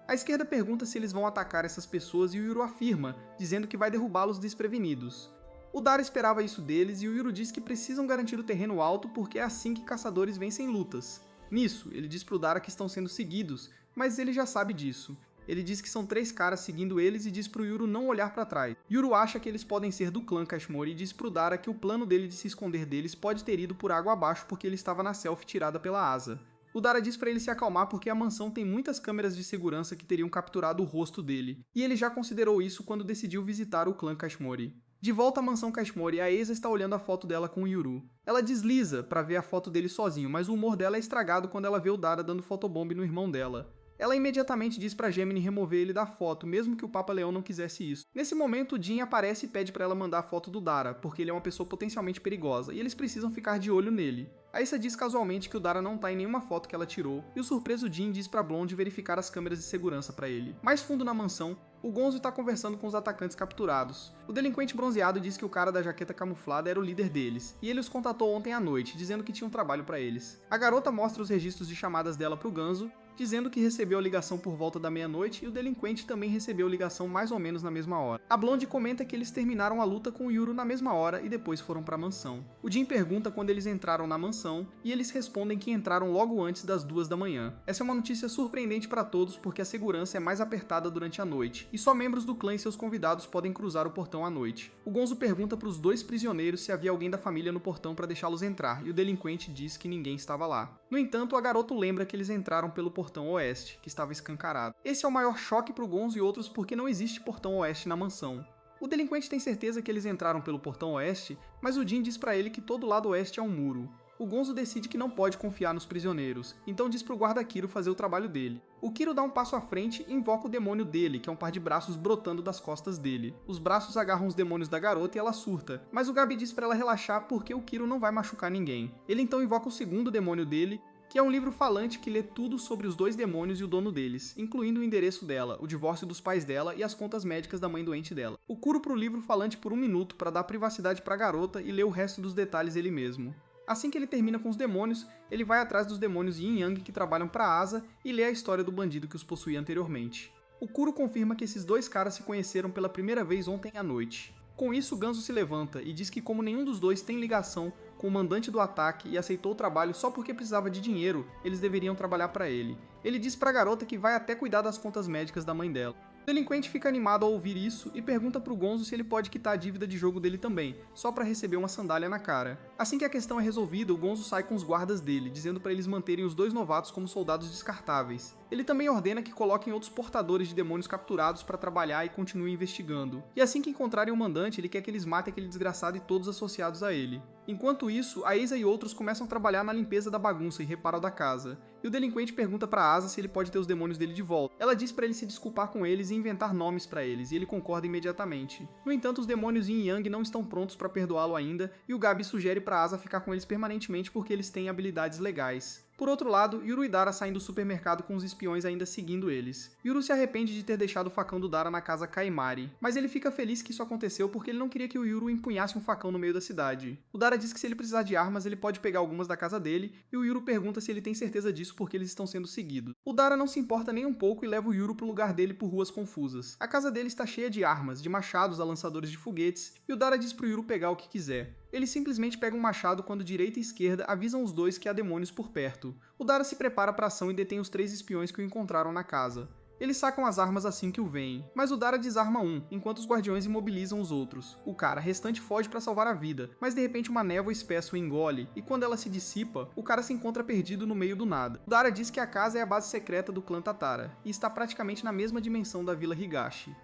Speaker 1: A esquerda pergunta se eles vão atacar essas pessoas e o Yuru afirma, dizendo que vai derrubá-los desprevenidos. O Dara esperava isso deles e o Yuru diz que precisam garantir o terreno alto porque é assim que caçadores vencem lutas. Nisso, ele diz pro Dara que estão sendo seguidos, mas ele já sabe disso. Ele diz que são 3 caras seguindo eles e diz pro Yuru não olhar para trás. Yuru acha que eles podem ser do clã Kashmori e diz pro Dara que o plano dele de se esconder deles pode ter ido por água abaixo porque ele estava na selfie tirada pela Asa. O Dara diz para ele se acalmar porque a mansão tem muitas câmeras de segurança que teriam capturado o rosto dele, e ele já considerou isso quando decidiu visitar o clã Kashmori. De volta à mansão Kashmori, a Aiza está olhando a foto dela com o Yuru. Ela desliza para ver a foto dele sozinho, mas o humor dela é estragado quando ela vê o Dara dando fotobomb no irmão dela. Ela imediatamente diz pra Gemini remover ele da foto, mesmo que o Papa Leão não quisesse isso. Nesse momento, o Jin aparece e pede pra ela mandar a foto do Dara, porque ele é uma pessoa potencialmente perigosa, e eles precisam ficar de olho nele. A Issa diz casualmente que o Dara não tá em nenhuma foto que ela tirou, e o surpreso Jin diz pra Blonde verificar as câmeras de segurança pra ele. Mais fundo na mansão, O Gonzo está conversando com os atacantes capturados. O delinquente bronzeado diz que o cara da jaqueta camuflada era o líder deles, e ele os contatou ontem à noite, dizendo que tinha um trabalho para eles. A garota mostra os registros de chamadas dela pro Ganso, dizendo que recebeu a ligação por volta da meia-noite e o delinquente também recebeu ligação mais ou menos na mesma hora. A Blonde comenta que eles terminaram a luta com o Yuru na mesma hora e depois foram para a mansão. O Jin pergunta quando eles entraram na mansão e eles respondem que entraram logo antes das 2 da manhã. Essa é uma notícia surpreendente para todos porque a segurança é mais apertada durante a noite e só membros do clã e seus convidados podem cruzar o portão à noite. O Gonzo pergunta para os 2 prisioneiros se havia alguém da família no portão para deixá-los entrar e o delinquente diz que ninguém estava lá. No entanto, a garota lembra que eles entraram pelo portão oeste, que estava escancarado. Esse é o maior choque para o Gonzo e outros porque não existe portão oeste na mansão. O delinquente tem certeza que eles entraram pelo portão oeste, mas o Jin diz para ele que todo lado oeste é um muro. O Gonzo decide que não pode confiar nos prisioneiros, então diz pro guarda Kiro fazer o trabalho dele. O Kiro dá um passo à frente e invoca o demônio dele, que é um par de braços brotando das costas dele. Os braços agarram os demônios da garota e ela surta, mas o Gabi diz pra ela relaxar porque o Kiro não vai machucar ninguém. Ele então invoca o segundo demônio dele, que é um livro falante que lê tudo sobre os 2 demônios e o dono deles, incluindo o endereço dela, o divórcio dos pais dela e as contas médicas da mãe doente dela. O curo pro livro falante por 1 minuto para dar privacidade pra garota e ler o resto dos detalhes ele mesmo. Assim que ele termina com os demônios, ele vai atrás dos demônios Yin Yang que trabalham para Asa e lê a história do bandido que os possuía anteriormente. O Kuro confirma que esses 2 caras se conheceram pela primeira vez ontem à noite. Com isso, Ganso se levanta e diz que como nenhum dos 2 tem ligação com o mandante do ataque e aceitou o trabalho só porque precisava de dinheiro, eles deveriam trabalhar para ele. Ele diz para a garota que vai até cuidar das contas médicas da mãe dela. O delinquente fica animado ao ouvir isso e pergunta pro Gonzo se ele pode quitar a dívida de jogo dele também, só para receber uma sandália na cara. Assim que a questão é resolvida, o Gonzo sai com os guardas dele, dizendo para eles manterem os 2 novatos como soldados descartáveis. Ele também ordena que coloquem outros portadores de demônios capturados para trabalhar e continuem investigando. E assim que encontrarem o mandante, ele quer que eles matem aquele desgraçado e todos associados a ele. Enquanto isso, a Asa e outros começam a trabalhar na limpeza da bagunça e reparo da casa. E o delinquente pergunta pra Asa se ele pode ter os demônios dele de volta. Ela diz pra ele se desculpar com eles e inventar nomes pra eles, e ele concorda imediatamente. No entanto, os demônios Yin Yang não estão prontos pra perdoá-lo ainda, e o Gabi sugere pra Asa ficar com eles permanentemente porque eles têm habilidades legais. Por outro lado, Yuru e Dara saem do supermercado com os espiões ainda seguindo eles. Yuru se arrepende de ter deixado o facão do Dara na casa Kaimari, mas ele fica feliz que isso aconteceu porque ele não queria que o Yuru empunhasse um facão no meio da cidade. O Dara diz que se ele precisar de armas, ele pode pegar algumas da casa dele, e o Yuru pergunta se ele tem certeza disso porque eles estão sendo seguidos. O Dara não se importa nem um pouco e leva o Yuru pro lugar dele por ruas confusas. A casa dele está cheia de armas, de machados a lançadores de foguetes, e o Dara diz pro Yuru pegar o que quiser. Ele simplesmente pega um machado quando direita e esquerda avisam os 2 que há demônios por perto. O Dara se prepara para a ação e detém os 3 espiões que o encontraram na casa. Eles sacam as armas assim que o veem, mas o Dara desarma um, enquanto os guardiões imobilizam os outros. O cara restante foge para salvar a vida, mas de repente uma névoa espessa o engole, e quando ela se dissipa, o cara se encontra perdido no meio do nada. O Dara diz que a casa é a base secreta do clã Tatara, e está praticamente na mesma dimensão da Vila Higashi.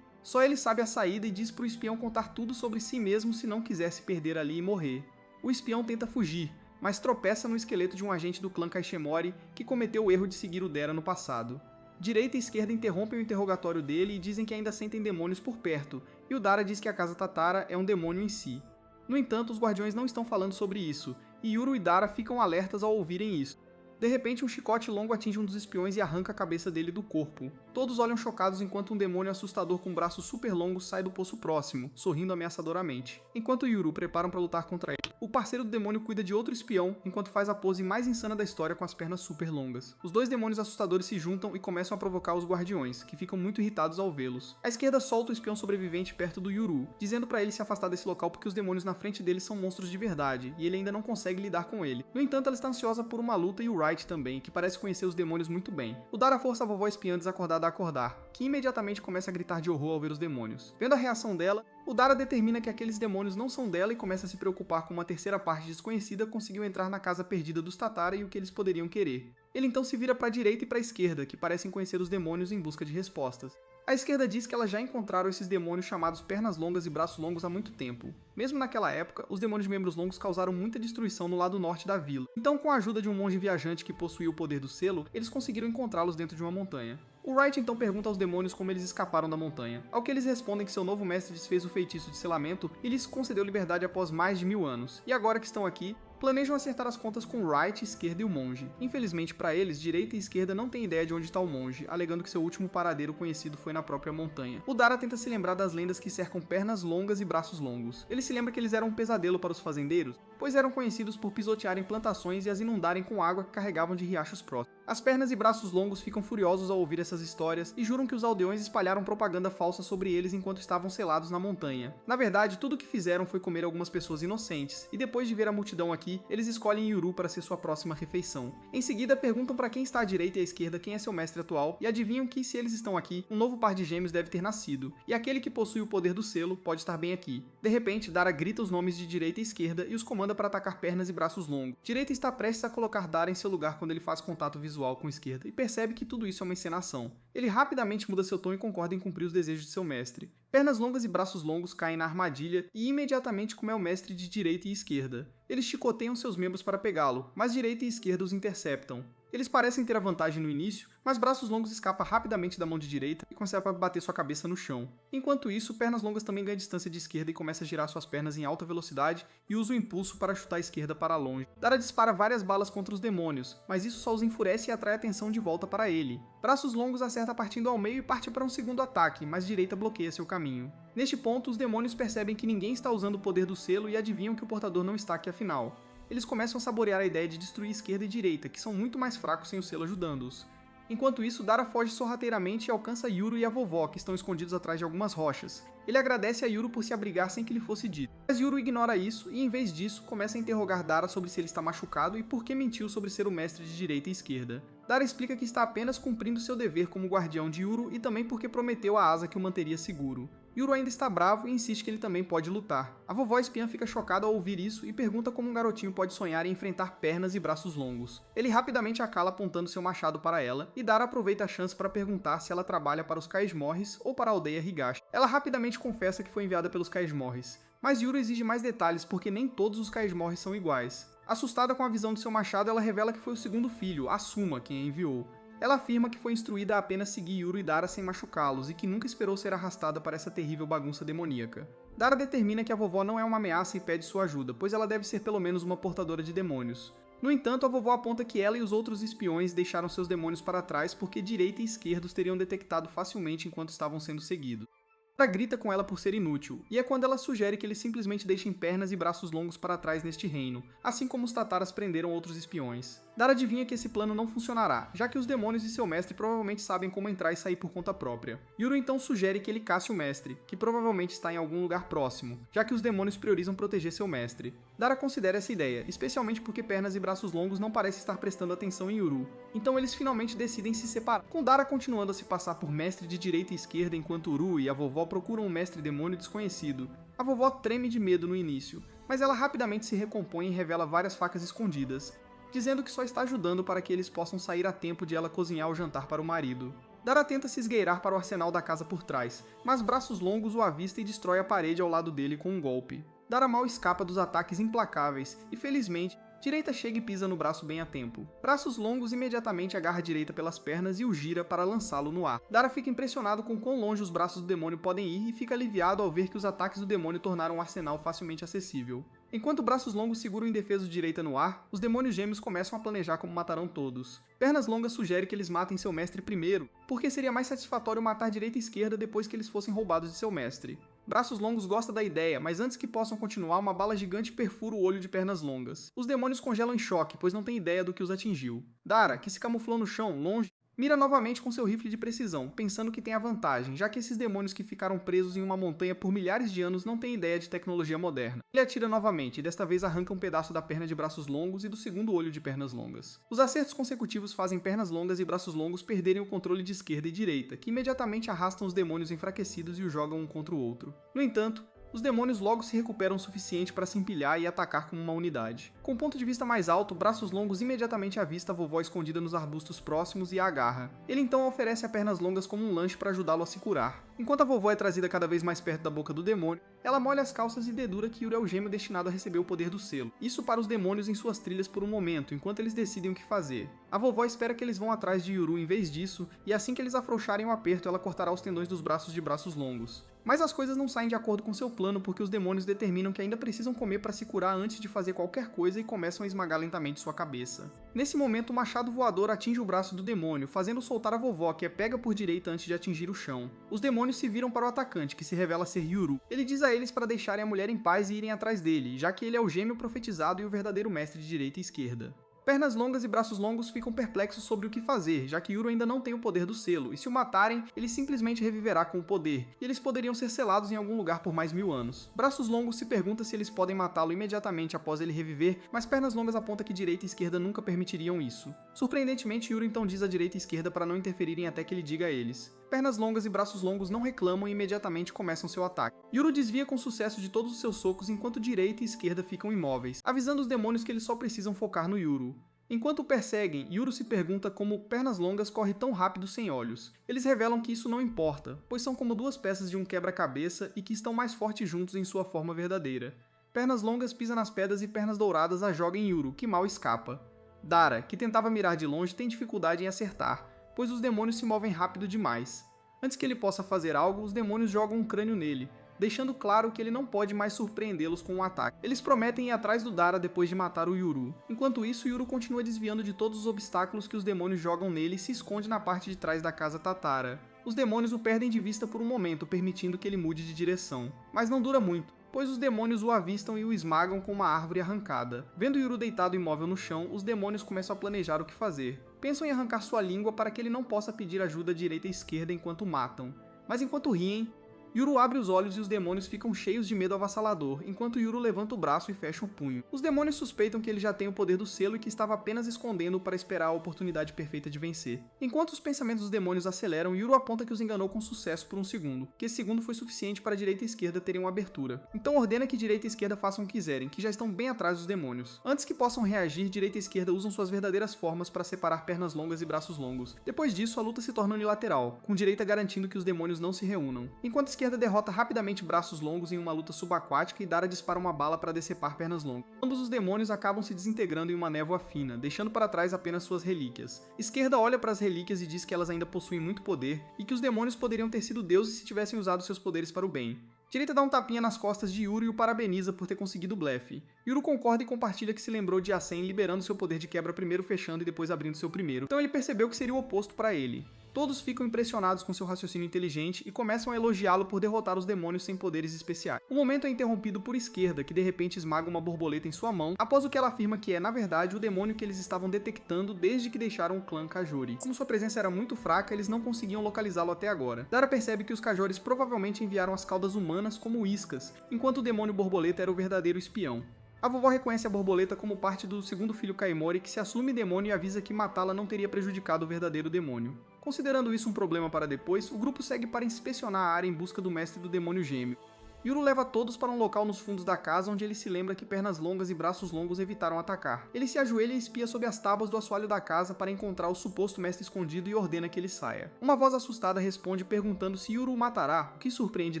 Speaker 1: Só ele sabe a saída e diz pro espião contar tudo sobre si mesmo se não quiser se perder ali e morrer. O espião tenta fugir, mas tropeça no esqueleto de um agente do clã Kaishemori que cometeu o erro de seguir o Dera no passado. Direita e esquerda interrompem o interrogatório dele e dizem que ainda sentem demônios por perto, e o Dara diz que a casa Tatara é um demônio em si. No entanto, os guardiões não estão falando sobre isso, e Yuru e Dara ficam alertas ao ouvirem isso. De repente, um chicote longo atinge um dos espiões e arranca a cabeça dele do corpo. Todos olham chocados enquanto um demônio assustador com braços super longos sai do poço próximo, sorrindo ameaçadoramente. Enquanto Yuru preparam para lutar contra ele, o parceiro do demônio cuida de outro espião enquanto faz a pose mais insana da história com as pernas super longas. Os 2 demônios assustadores se juntam e começam a provocar os guardiões, que ficam muito irritados ao vê-los. A esquerda solta o espião sobrevivente perto do Yuru, dizendo para ele se afastar desse local porque os demônios na frente dele são monstros de verdade, e ele ainda não consegue lidar com ele. No entanto, ela está ansiosa por uma luta e o Wright também, que parece conhecer os demônios muito bem. O Dara força a vovó espiã desacordada a acordar, que imediatamente começa a gritar de horror ao ver os demônios. Vendo a reação dela, o Dara determina que aqueles demônios não são dela e começa a se preocupar com uma terceira parte desconhecida conseguiu entrar na casa perdida dos Tatara e o que eles poderiam querer. Ele então se vira para a direita e para a esquerda, que parecem conhecer os demônios em busca de respostas. A esquerda diz que elas já encontraram esses demônios chamados pernas longas e braços longos há muito tempo. Mesmo naquela época, os demônios de membros longos causaram muita destruição no lado norte da vila. Então, com a ajuda de um monge viajante que possuía o poder do selo, eles conseguiram encontrá-los dentro de uma montanha. O Wright então pergunta aos demônios como eles escaparam da montanha, ao que eles respondem que seu novo mestre desfez o feitiço de selamento e lhes concedeu liberdade após mais de 1000 anos. E agora que estão aqui, Planejam acertar as contas com Right, esquerda e o monge. Infelizmente para eles, direita e esquerda não têm ideia de onde está o monge, alegando que seu último paradeiro conhecido foi na própria montanha. O Dara tenta se lembrar das lendas que cercam pernas longas e braços longos. Ele se lembra que eles eram um pesadelo para os fazendeiros, pois eram conhecidos por pisotearem plantações e as inundarem com água que carregavam de riachos próximos. As pernas e braços longos ficam furiosos ao ouvir essas histórias e juram que os aldeões espalharam propaganda falsa sobre eles enquanto estavam selados na montanha. Na verdade, tudo o que fizeram foi comer algumas pessoas inocentes, e depois de ver a multidão aqui, eles escolhem Yuru para ser sua próxima refeição. Em seguida, perguntam para quem está à direita e à esquerda quem é seu mestre atual, e adivinham que, se eles estão aqui, um novo par de gêmeos deve ter nascido, e aquele que possui o poder do selo pode estar bem aqui. De repente, Dara grita os nomes de direita e esquerda e os comanda para atacar pernas e braços longos. Direita está prestes a colocar Dara em seu lugar quando ele faz contato visual com esquerda, e percebe que tudo isso é uma encenação. Ele rapidamente muda seu tom e concorda em cumprir os desejos de seu mestre. Pernas longas e braços longos caem na armadilha e imediatamente come o mestre de direita e esquerda. Eles chicoteiam seus membros para pegá-lo, mas direita e esquerda os interceptam. Eles parecem ter a vantagem no início, mas braços longos escapa rapidamente da mão de direita e começa a bater sua cabeça no chão. Enquanto isso, pernas longas também ganha distância de esquerda e começa a girar suas pernas em alta velocidade e usa o impulso para chutar a esquerda para longe. Dara dispara várias balas contra os demônios, mas isso só os enfurece e atrai a atenção de volta para ele. Braços longos acerta partindo ao meio e parte para um segundo ataque, mas direita bloqueia seu caminho. Neste ponto, os demônios percebem que ninguém está usando o poder do selo e adivinham que o portador não está aqui afinal. Eles começam a saborear a ideia de destruir esquerda e direita, que são muito mais fracos sem o selo ajudando-os. Enquanto isso, Dara foge sorrateiramente e alcança Yuru e a vovó, que estão escondidos atrás de algumas rochas. Ele agradece a Yuru por se abrigar sem que lhe fosse dito. Mas Yuru ignora isso e, em vez disso, começa a interrogar Dara sobre se ele está machucado e por que mentiu sobre ser o mestre de direita e esquerda. Dara explica que está apenas cumprindo seu dever como guardião de Yuru e também porque prometeu a asa que o manteria seguro. Yuru ainda está bravo e insiste que ele também pode lutar. A vovó espiã fica chocada ao ouvir isso e pergunta como um garotinho pode sonhar em enfrentar pernas e braços longos. Ele rapidamente a cala apontando seu machado para ela, e Dara aproveita a chance para perguntar se ela trabalha para os Kaesmorres ou para a aldeia Higashi. Ela rapidamente confessa que foi enviada pelos Kaesmorres, mas Yuru exige mais detalhes porque nem todos os Kaesmorres são iguais. Assustada com a visão de seu machado, ela revela que foi o segundo filho, Asuma, quem a enviou. Ela afirma que foi instruída a apenas seguir Yuru e Dara sem machucá-los e que nunca esperou ser arrastada para essa terrível bagunça demoníaca. Dara determina que a vovó não é uma ameaça e pede sua ajuda, pois ela deve ser pelo menos uma portadora de demônios. No entanto, a vovó aponta que ela e os outros espiões deixaram seus demônios para trás porque direita e esquerda os teriam detectado facilmente enquanto estavam sendo seguidos. Dara grita com ela por ser inútil, e é quando ela sugere que eles simplesmente deixem pernas e braços longos para trás neste reino, assim como os Tataras prenderam outros espiões. Dara adivinha que esse plano não funcionará, já que os demônios e seu mestre provavelmente sabem como entrar e sair por conta própria. Yuru então sugere que ele casse o mestre, que provavelmente está em algum lugar próximo, já que os demônios priorizam proteger seu mestre. Dara considera essa ideia, especialmente porque pernas e braços longos não parecem estar prestando atenção em Yuru. Então eles finalmente decidem se separar, com Dara continuando a se passar por mestre de direita e esquerda enquanto Yuru e a vovó procuram um mestre demônio desconhecido. A vovó treme de medo no início, mas ela rapidamente se recompõe e revela várias facas escondidas, dizendo que só está ajudando para que eles possam sair a tempo de ela cozinhar o jantar para o marido. Dara tenta se esgueirar para o arsenal da casa por trás, mas braços longos o avista e destrói a parede ao lado dele com um golpe. Dara mal escapa dos ataques implacáveis e, felizmente, direita chega e pisa no braço bem a tempo. Braços longos imediatamente agarra a direita pelas pernas e o gira para lançá-lo no ar. Dara fica impressionado com quão longe os braços do demônio podem ir e fica aliviado ao ver que os ataques do demônio tornaram o arsenal facilmente acessível. Enquanto braços longos seguram o indefeso direita no ar, os demônios gêmeos começam a planejar como matarão todos. Pernas longas sugere que eles matem seu mestre primeiro, porque seria mais satisfatório matar direita e esquerda depois que eles fossem roubados de seu mestre. Braços longos gosta da ideia, mas antes que possam continuar, uma bala gigante perfura o olho de pernas longas. Os demônios congelam em choque, pois não têm ideia do que os atingiu. Dara, que se camuflou no chão, longe, mira novamente com seu rifle de precisão, pensando que tem a vantagem, já que esses demônios que ficaram presos em uma montanha por milhares de anos não têm ideia de tecnologia moderna. Ele atira novamente, e desta vez arranca um pedaço da perna de braços longos e do segundo olho de pernas longas. Os acertos consecutivos fazem pernas longas e braços longos perderem o controle de esquerda e direita, que imediatamente arrastam os demônios enfraquecidos e os jogam um contra o outro. No entanto, os demônios logo se recuperam o suficiente para se empilhar e atacar como uma unidade. Com um ponto de vista mais alto, braços longos imediatamente avista a vovó escondida nos arbustos próximos e a agarra. Ele então oferece a pernas longas como um lanche para ajudá-lo a se curar. Enquanto a vovó é trazida cada vez mais perto da boca do demônio, ela molha as calças e dedura que Yuri é o gêmeo destinado a receber o poder do selo. Isso para os demônios em suas trilhas por um momento, enquanto eles decidem o que fazer. A vovó espera que eles vão atrás de Yuru em vez disso, e assim que eles afrouxarem o aperto, ela cortará os tendões dos braços de braços longos. Mas as coisas não saem de acordo com seu plano porque os demônios determinam que ainda precisam comer para se curar antes de fazer qualquer coisa coisa e começam a esmagar lentamente sua cabeça. Nesse momento, o machado voador atinge o braço do demônio, fazendo soltar a vovó, que é pega por direita antes de atingir o chão. Os demônios se viram para o atacante, que se revela ser Yuru. Ele diz a eles para deixarem a mulher em paz e irem atrás dele, já que ele é o gêmeo profetizado e o verdadeiro mestre de direita e esquerda. Pernas longas e braços longos ficam perplexos sobre o que fazer, já que Yuru ainda não tem o poder do selo, e se o matarem, ele simplesmente reviverá com o poder, e eles poderiam ser selados em algum lugar por mais 1000 anos. Braços longos se pergunta se eles podem matá-lo imediatamente após ele reviver, mas pernas longas aponta que direita e esquerda nunca permitiriam isso. Surpreendentemente, Yuru então diz à direita e esquerda para não interferirem até que ele diga a eles. Pernas longas e braços longos não reclamam e imediatamente começam seu ataque. Yuru desvia com sucesso de todos os seus socos enquanto direita e esquerda ficam imóveis, avisando os demônios que eles só precisam focar no Yuru. Enquanto o perseguem, Yuru se pergunta como Pernas Longas corre tão rápido sem olhos. Eles revelam que isso não importa, pois são como duas peças de um quebra-cabeça e que estão mais fortes juntos em sua forma verdadeira. Pernas Longas pisa nas pedras e Pernas Douradas a joga em Yuru, que mal escapa. Dara, que tentava mirar de longe, tem dificuldade em acertar, pois os demônios se movem rápido demais. Antes que ele possa fazer algo, os demônios jogam um crânio nele, deixando claro que ele não pode mais surpreendê-los com um ataque. Eles prometem ir atrás do Dara depois de matar o Yuru. Enquanto isso, Yuru continua desviando de todos os obstáculos que os demônios jogam nele e se esconde na parte de trás da casa Tatara. Os demônios o perdem de vista por um momento, permitindo que ele mude de direção. Mas não dura muito, pois os demônios o avistam e o esmagam com uma árvore arrancada. Vendo Yuru deitado imóvel no chão, os demônios começam a planejar o que fazer. Pensam em arrancar sua língua para que ele não possa pedir ajuda à direita e esquerda enquanto o matam. Mas enquanto riem, Yuru abre os olhos e os demônios ficam cheios de medo avassalador, enquanto Yuru levanta o braço e fecha o punho. Os demônios suspeitam que ele já tem o poder do selo e que estava apenas escondendo-o para esperar a oportunidade perfeita de vencer. Enquanto os pensamentos dos demônios aceleram, Yuru aponta que os enganou com sucesso por um segundo, que esse segundo foi suficiente para a direita e esquerda terem uma abertura. Então ordena que direita e esquerda façam o que quiserem, que já estão bem atrás dos demônios. Antes que possam reagir, direita e esquerda usam suas verdadeiras formas para separar pernas longas e braços longos. Depois disso, a luta se torna unilateral, com direita garantindo que os demônios não se reúnam, enquanto a esquerda derrota rapidamente braços longos em uma luta subaquática e Dara dispara uma bala para decepar pernas longas. Ambos os demônios acabam se desintegrando em uma névoa fina, deixando para trás apenas suas relíquias. Esquerda olha para as relíquias e diz que elas ainda possuem muito poder e que os demônios poderiam ter sido deuses se tivessem usado seus poderes para o bem. Direita dá um tapinha nas costas de Yuru e o parabeniza por ter conseguido o blefe. Yuru concorda e compartilha que se lembrou de Asen liberando seu poder de quebra primeiro fechando e depois abrindo seu primeiro. Então ele percebeu que seria o oposto para ele. Todos ficam impressionados com seu raciocínio inteligente e começam a elogiá-lo por derrotar os demônios sem poderes especiais. O momento é interrompido por Esquerda, que de repente esmaga uma borboleta em sua mão, após o que ela afirma que é, na verdade, o demônio que eles estavam detectando desde que deixaram o clã Kajori. Como sua presença era muito fraca, eles não conseguiam localizá-lo até agora. Dara percebe que os Kajoris provavelmente enviaram as caudas humanas como iscas, enquanto o demônio borboleta era o verdadeiro espião. A vovó reconhece a borboleta como parte do segundo filho Kaimori, que se assume demônio e avisa que matá-la não teria prejudicado o verdadeiro demônio. Considerando isso um problema para depois, o grupo segue para inspecionar a área em busca do mestre do demônio gêmeo. Yuru leva todos para um local nos fundos da casa onde ele se lembra que pernas longas e braços longos evitaram atacar. Ele se ajoelha e espia sob as tábuas do assoalho da casa para encontrar o suposto mestre escondido e ordena que ele saia. Uma voz assustada responde perguntando se Yuru o matará, o que surpreende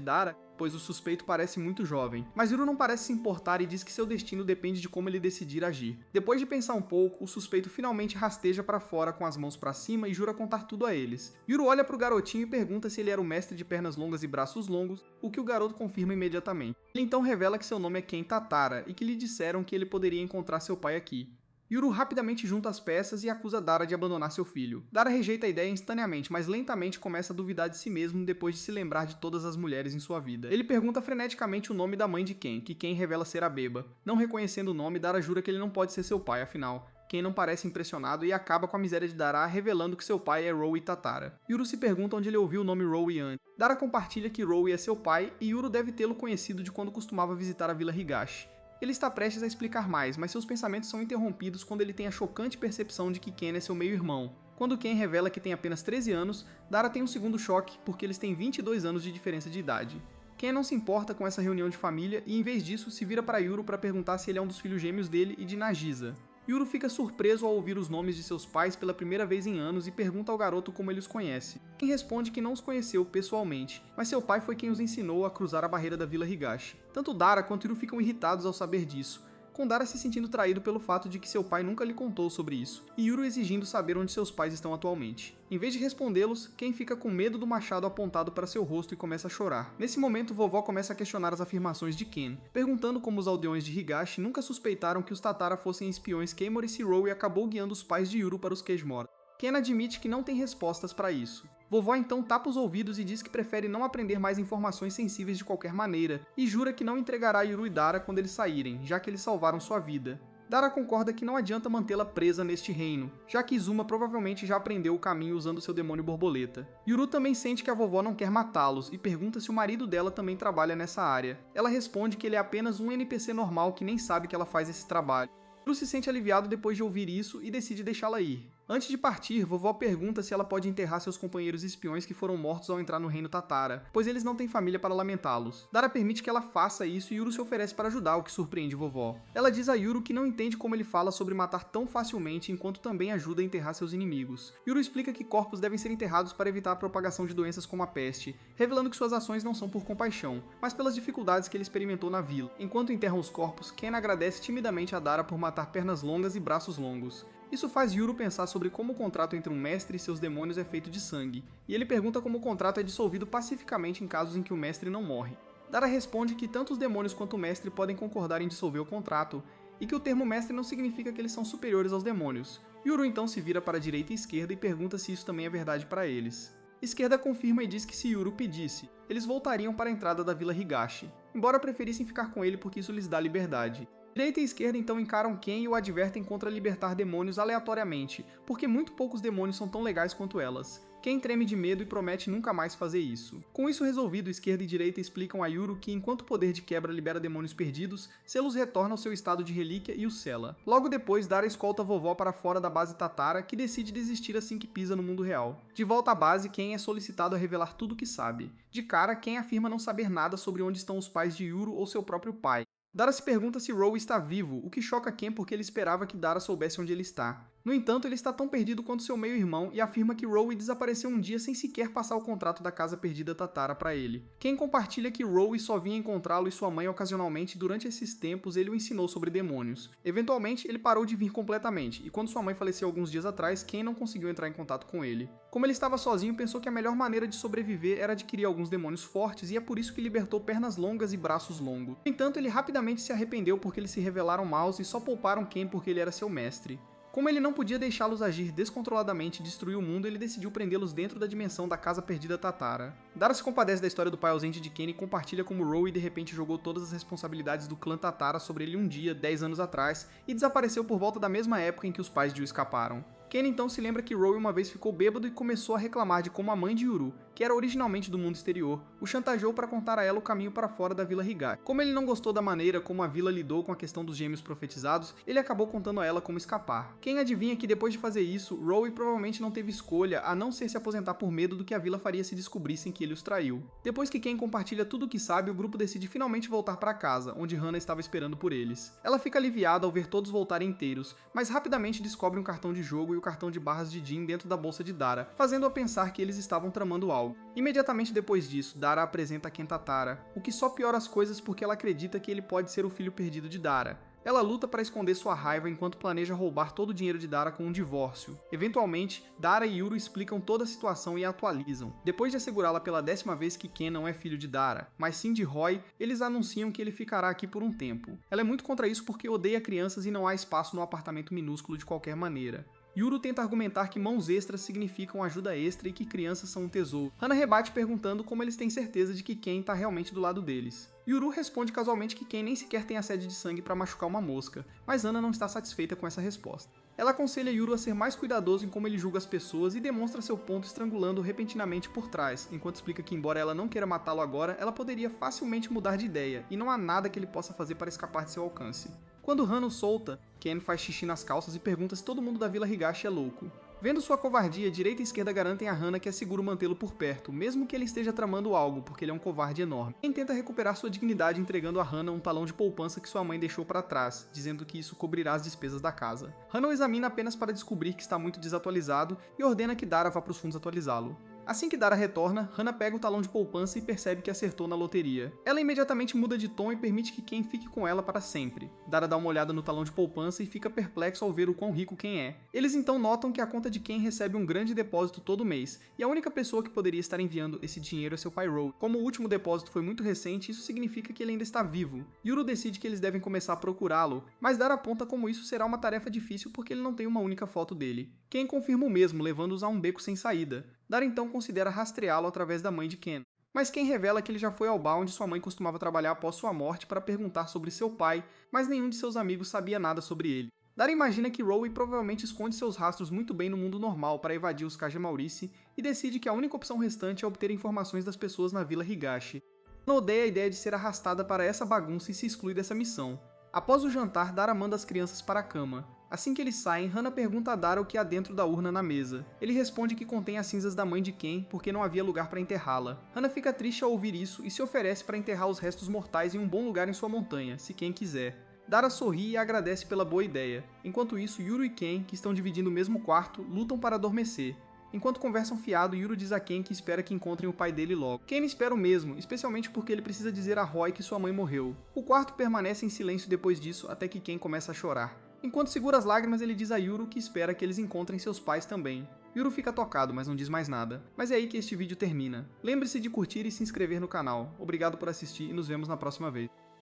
Speaker 1: Dara, pois o suspeito parece muito jovem. Mas Yuru não parece se importar e diz que seu destino depende de como ele decidir agir. Depois de pensar um pouco, o suspeito finalmente rasteja para fora com as mãos para cima e jura contar tudo a eles. Yuru olha para o garotinho e pergunta se ele era o mestre de pernas longas e braços longos, o que o garoto confirma imediatamente. Ele então revela que seu nome é Ken Tatara e que lhe disseram que ele poderia encontrar seu pai aqui. Yuru rapidamente junta as peças e acusa Dara de abandonar seu filho. Dara rejeita a ideia instantaneamente, mas lentamente começa a duvidar de si mesmo depois de se lembrar de todas as mulheres em sua vida. Ele pergunta freneticamente o nome da mãe de Ken, que Ken revela ser a Beba. Não reconhecendo o nome, Dara jura que ele não pode ser seu pai, afinal. Ken não parece impressionado e acaba com a miséria de Dara, revelando que seu pai é Rowie Tatara. Yuru se pergunta onde ele ouviu o nome Rowie antes. Dara compartilha que Rowie é seu pai e Yuru deve tê-lo conhecido de quando costumava visitar a Vila Higashi. Ele está prestes a explicar mais, mas seus pensamentos são interrompidos quando ele tem a chocante percepção de que Ken é seu meio-irmão. Quando Ken revela que tem apenas 13 anos, Dara tem um segundo choque porque eles têm 22 anos de diferença de idade. Ken não se importa com essa reunião de família e, em vez disso, se vira para Yuru para perguntar se ele é um dos filhos gêmeos dele e de Nagisa. Yuru fica surpreso ao ouvir os nomes de seus pais pela primeira vez em anos e pergunta ao garoto como ele os conhece. Ken responde que não os conheceu pessoalmente, mas seu pai foi quem os ensinou a cruzar a barreira da Vila Higashi. Tanto Dara quanto Yuru ficam irritados ao saber disso. com Dara se sentindo traído pelo fato de que seu pai nunca lhe contou sobre isso, e Yuru exigindo saber onde seus pais estão atualmente. Em vez de respondê-los, Ken fica com medo do machado apontado para seu rosto e começa a chorar. Nesse momento, vovó começa a questionar as afirmações de Ken, perguntando como os aldeões de Higashi nunca suspeitaram que os Tatara fossem espiões que Maurice Rowe acabou guiando os pais de Yuru para os Kejmora. Ken admite que não tem respostas para isso. Vovó então tapa os ouvidos e diz que prefere não aprender mais informações sensíveis de qualquer maneira, e jura que não entregará Yuru e Dara quando eles saírem, já que eles salvaram sua vida. Dara concorda que não adianta mantê-la presa neste reino, já que Izuma provavelmente já aprendeu o caminho usando seu demônio borboleta. Yuru também sente que a vovó não quer matá-los e pergunta se o marido dela também trabalha nessa área. Ela responde que ele é apenas um NPC normal que nem sabe que ela faz esse trabalho. Yuru se sente aliviado depois de ouvir isso e decide deixá-la ir. Antes de partir, vovó pergunta se ela pode enterrar seus companheiros espiões que foram mortos ao entrar no reino Tatara, pois eles não têm família para lamentá-los. Dara permite que ela faça isso e Yuru se oferece para ajudar, o que surpreende vovó. Ela diz a Yuru que não entende como ele fala sobre matar tão facilmente enquanto também ajuda a enterrar seus inimigos. Yuru explica que corpos devem ser enterrados para evitar a propagação de doenças como a peste, revelando que suas ações não são por compaixão, mas pelas dificuldades que ele experimentou na vila. Enquanto enterram os corpos, Ken agradece timidamente a Dara por matar pernas longas e braços longos. Isso faz Yuru pensar sobre como o contrato entre um mestre e seus demônios é feito de sangue, e ele pergunta como o contrato é dissolvido pacificamente em casos em que o mestre não morre. Dara responde que tanto os demônios quanto o mestre podem concordar em dissolver o contrato, e que o termo mestre não significa que eles são superiores aos demônios. Yuru então se vira para a direita e esquerda e pergunta se isso também é verdade para eles. Esquerda confirma e diz que se Yuru pedisse, eles voltariam para a entrada da Vila Higashi, embora preferissem ficar com ele porque isso lhes dá liberdade. Direita e esquerda então encaram Ken e o advertem contra libertar demônios aleatoriamente, porque muito poucos demônios são tão legais quanto elas. Ken treme de medo e promete nunca mais fazer isso. Com isso resolvido, esquerda e direita explicam a Yuru que enquanto o poder de quebra libera demônios perdidos, Selos retorna ao seu estado de relíquia e o sela. Logo depois, Dara escolta a vovó para fora da base Tatara, que decide desistir assim que pisa no mundo real. De volta à base, Ken é solicitado a revelar tudo o que sabe. De cara, Ken afirma não saber nada sobre onde estão os pais de Yuru ou seu próprio pai. Dara se pergunta se Rowe está vivo, o que choca Ken porque ele esperava que Dara soubesse onde ele está. No entanto, ele está tão perdido quanto seu meio-irmão e afirma que Rowe desapareceu um dia sem sequer passar o contrato da Casa Perdida Tatara para ele. Ken compartilha que Rowe só vinha encontrá-lo e sua mãe ocasionalmente e durante esses tempos ele o ensinou sobre demônios. Eventualmente, ele parou de vir completamente, e quando sua mãe faleceu alguns dias atrás, Ken não conseguiu entrar em contato com ele. Como ele estava sozinho, pensou que a melhor maneira de sobreviver era adquirir alguns demônios fortes e é por isso que libertou pernas longas e braços longos. No entanto, ele rapidamente se arrependeu porque eles se revelaram maus e só pouparam Ken porque ele era seu mestre. Como ele não podia deixá-los agir descontroladamente e destruir o mundo, ele decidiu prendê-los dentro da dimensão da Casa Perdida Tatara. Dara se compadece da história do pai ausente de Ken e compartilha como Rowe de repente jogou todas as responsabilidades do clã Tatara sobre ele um dia, 10 anos atrás, e desapareceu por volta da mesma época em que os pais de Yu escaparam. Ken então se lembra que Rowe uma vez ficou bêbado e começou a reclamar de como a mãe de Yuru, que era originalmente do mundo exterior, o chantageou para contar a ela o caminho para fora da Vila Higashi. Como ele não gostou da maneira como a vila lidou com a questão dos gêmeos profetizados, ele acabou contando a ela como escapar. Ken adivinha que depois de fazer isso, Rowe provavelmente não teve escolha a não ser se aposentar por medo do que a vila faria se descobrissem que ele os traiu. Depois que Ken compartilha tudo o que sabe, o grupo decide finalmente voltar para casa, onde Hana estava esperando por eles. Ela fica aliviada ao ver todos voltarem inteiros, mas rapidamente descobre um cartão de jogo e o cartão de barras de Jin dentro da bolsa de Dara, fazendo-a pensar que eles estavam tramando algo. Imediatamente depois disso, Dara apresenta Ken Tatara, o que só piora as coisas porque ela acredita que ele pode ser o filho perdido de Dara. Ela luta para esconder sua raiva enquanto planeja roubar todo o dinheiro de Dara com um divórcio. Eventualmente, Dara e Yuru explicam toda a situação e a atualizam. Depois de assegurá-la pela 10ª vez que Ken não é filho de Dara, mas sim de Roy, eles anunciam que ele ficará aqui por um tempo. Ela é muito contra isso porque odeia crianças e não há espaço no apartamento minúsculo de qualquer maneira. Yuru tenta argumentar que mãos extras significam ajuda extra e que crianças são um tesouro. Hana rebate perguntando como eles têm certeza de que Ken está realmente do lado deles. Yuru responde casualmente que Ken nem sequer tem a sede de sangue para machucar uma mosca, mas Hana não está satisfeita com essa resposta. Ela aconselha Yuru a ser mais cuidadoso em como ele julga as pessoas e demonstra seu ponto estrangulando-o repentinamente por trás, enquanto explica que embora ela não queira matá-lo agora, ela poderia facilmente mudar de ideia, e não há nada que ele possa fazer para escapar de seu alcance. Quando Hana o solta, Ken faz xixi nas calças e pergunta se todo mundo da Vila Higashi é louco. Vendo sua covardia, direita e esquerda garantem a Hana que é seguro mantê-lo por perto, mesmo que ele esteja tramando algo, porque ele é um covarde enorme. Ken tenta recuperar sua dignidade entregando a Hana um talão de poupança que sua mãe deixou para trás, dizendo que isso cobrirá as despesas da casa. Hana o examina apenas para descobrir que está muito desatualizado e ordena que Dara vá para os fundos atualizá-lo. Assim que Dara retorna, Hana pega o talão de poupança e percebe que acertou na loteria. Ela imediatamente muda de tom e permite que Ken fique com ela para sempre. Dara dá uma olhada no talão de poupança e fica perplexo ao ver o quão rico Ken é. Eles então notam que a conta de Ken recebe um grande depósito todo mês, e a única pessoa que poderia estar enviando esse dinheiro é seu pai Roe. Como o último depósito foi muito recente, isso significa que ele ainda está vivo. Yuru decide que eles devem começar a procurá-lo, mas Dara aponta como isso será uma tarefa difícil porque ele não tem uma única foto dele. Ken confirma o mesmo, levando-os a um beco sem saída. Dara então considera rastreá-lo através da mãe de Ken. Mas Ken revela que ele já foi ao bar onde sua mãe costumava trabalhar após sua morte para perguntar sobre seu pai, mas nenhum de seus amigos sabia nada sobre ele. Dara imagina que Roe provavelmente esconde seus rastros muito bem no mundo normal para evadir os Kagemaurice e decide que a única opção restante é obter informações das pessoas na Vila Higashi. Ela odeia a ideia de ser arrastada para essa bagunça e se exclui dessa missão. Após o jantar, Dara manda as crianças para a cama. Assim que eles saem, Hana pergunta a Dara o que há dentro da urna na mesa. Ele responde que contém as cinzas da mãe de Ken porque não havia lugar para enterrá-la. Hana fica triste ao ouvir isso e se oferece para enterrar os restos mortais em um bom lugar em sua montanha, se Ken quiser. Dara sorri e agradece pela boa ideia. Enquanto isso, Yuru e Ken, que estão dividindo o mesmo quarto, lutam para adormecer. Enquanto conversam fiado, Yuru diz a Ken que espera que encontrem o pai dele logo. Ken espera o mesmo, especialmente porque ele precisa dizer a Roy que sua mãe morreu. O quarto permanece em silêncio depois disso, até que Ken começa a chorar. Enquanto segura as lágrimas, ele diz a Yuru que espera que eles encontrem seus pais também. Yuru fica tocado, mas não diz mais nada. Mas é aí que este vídeo termina. Lembre-se de curtir e se inscrever no canal. Obrigado por assistir e nos vemos na próxima vez.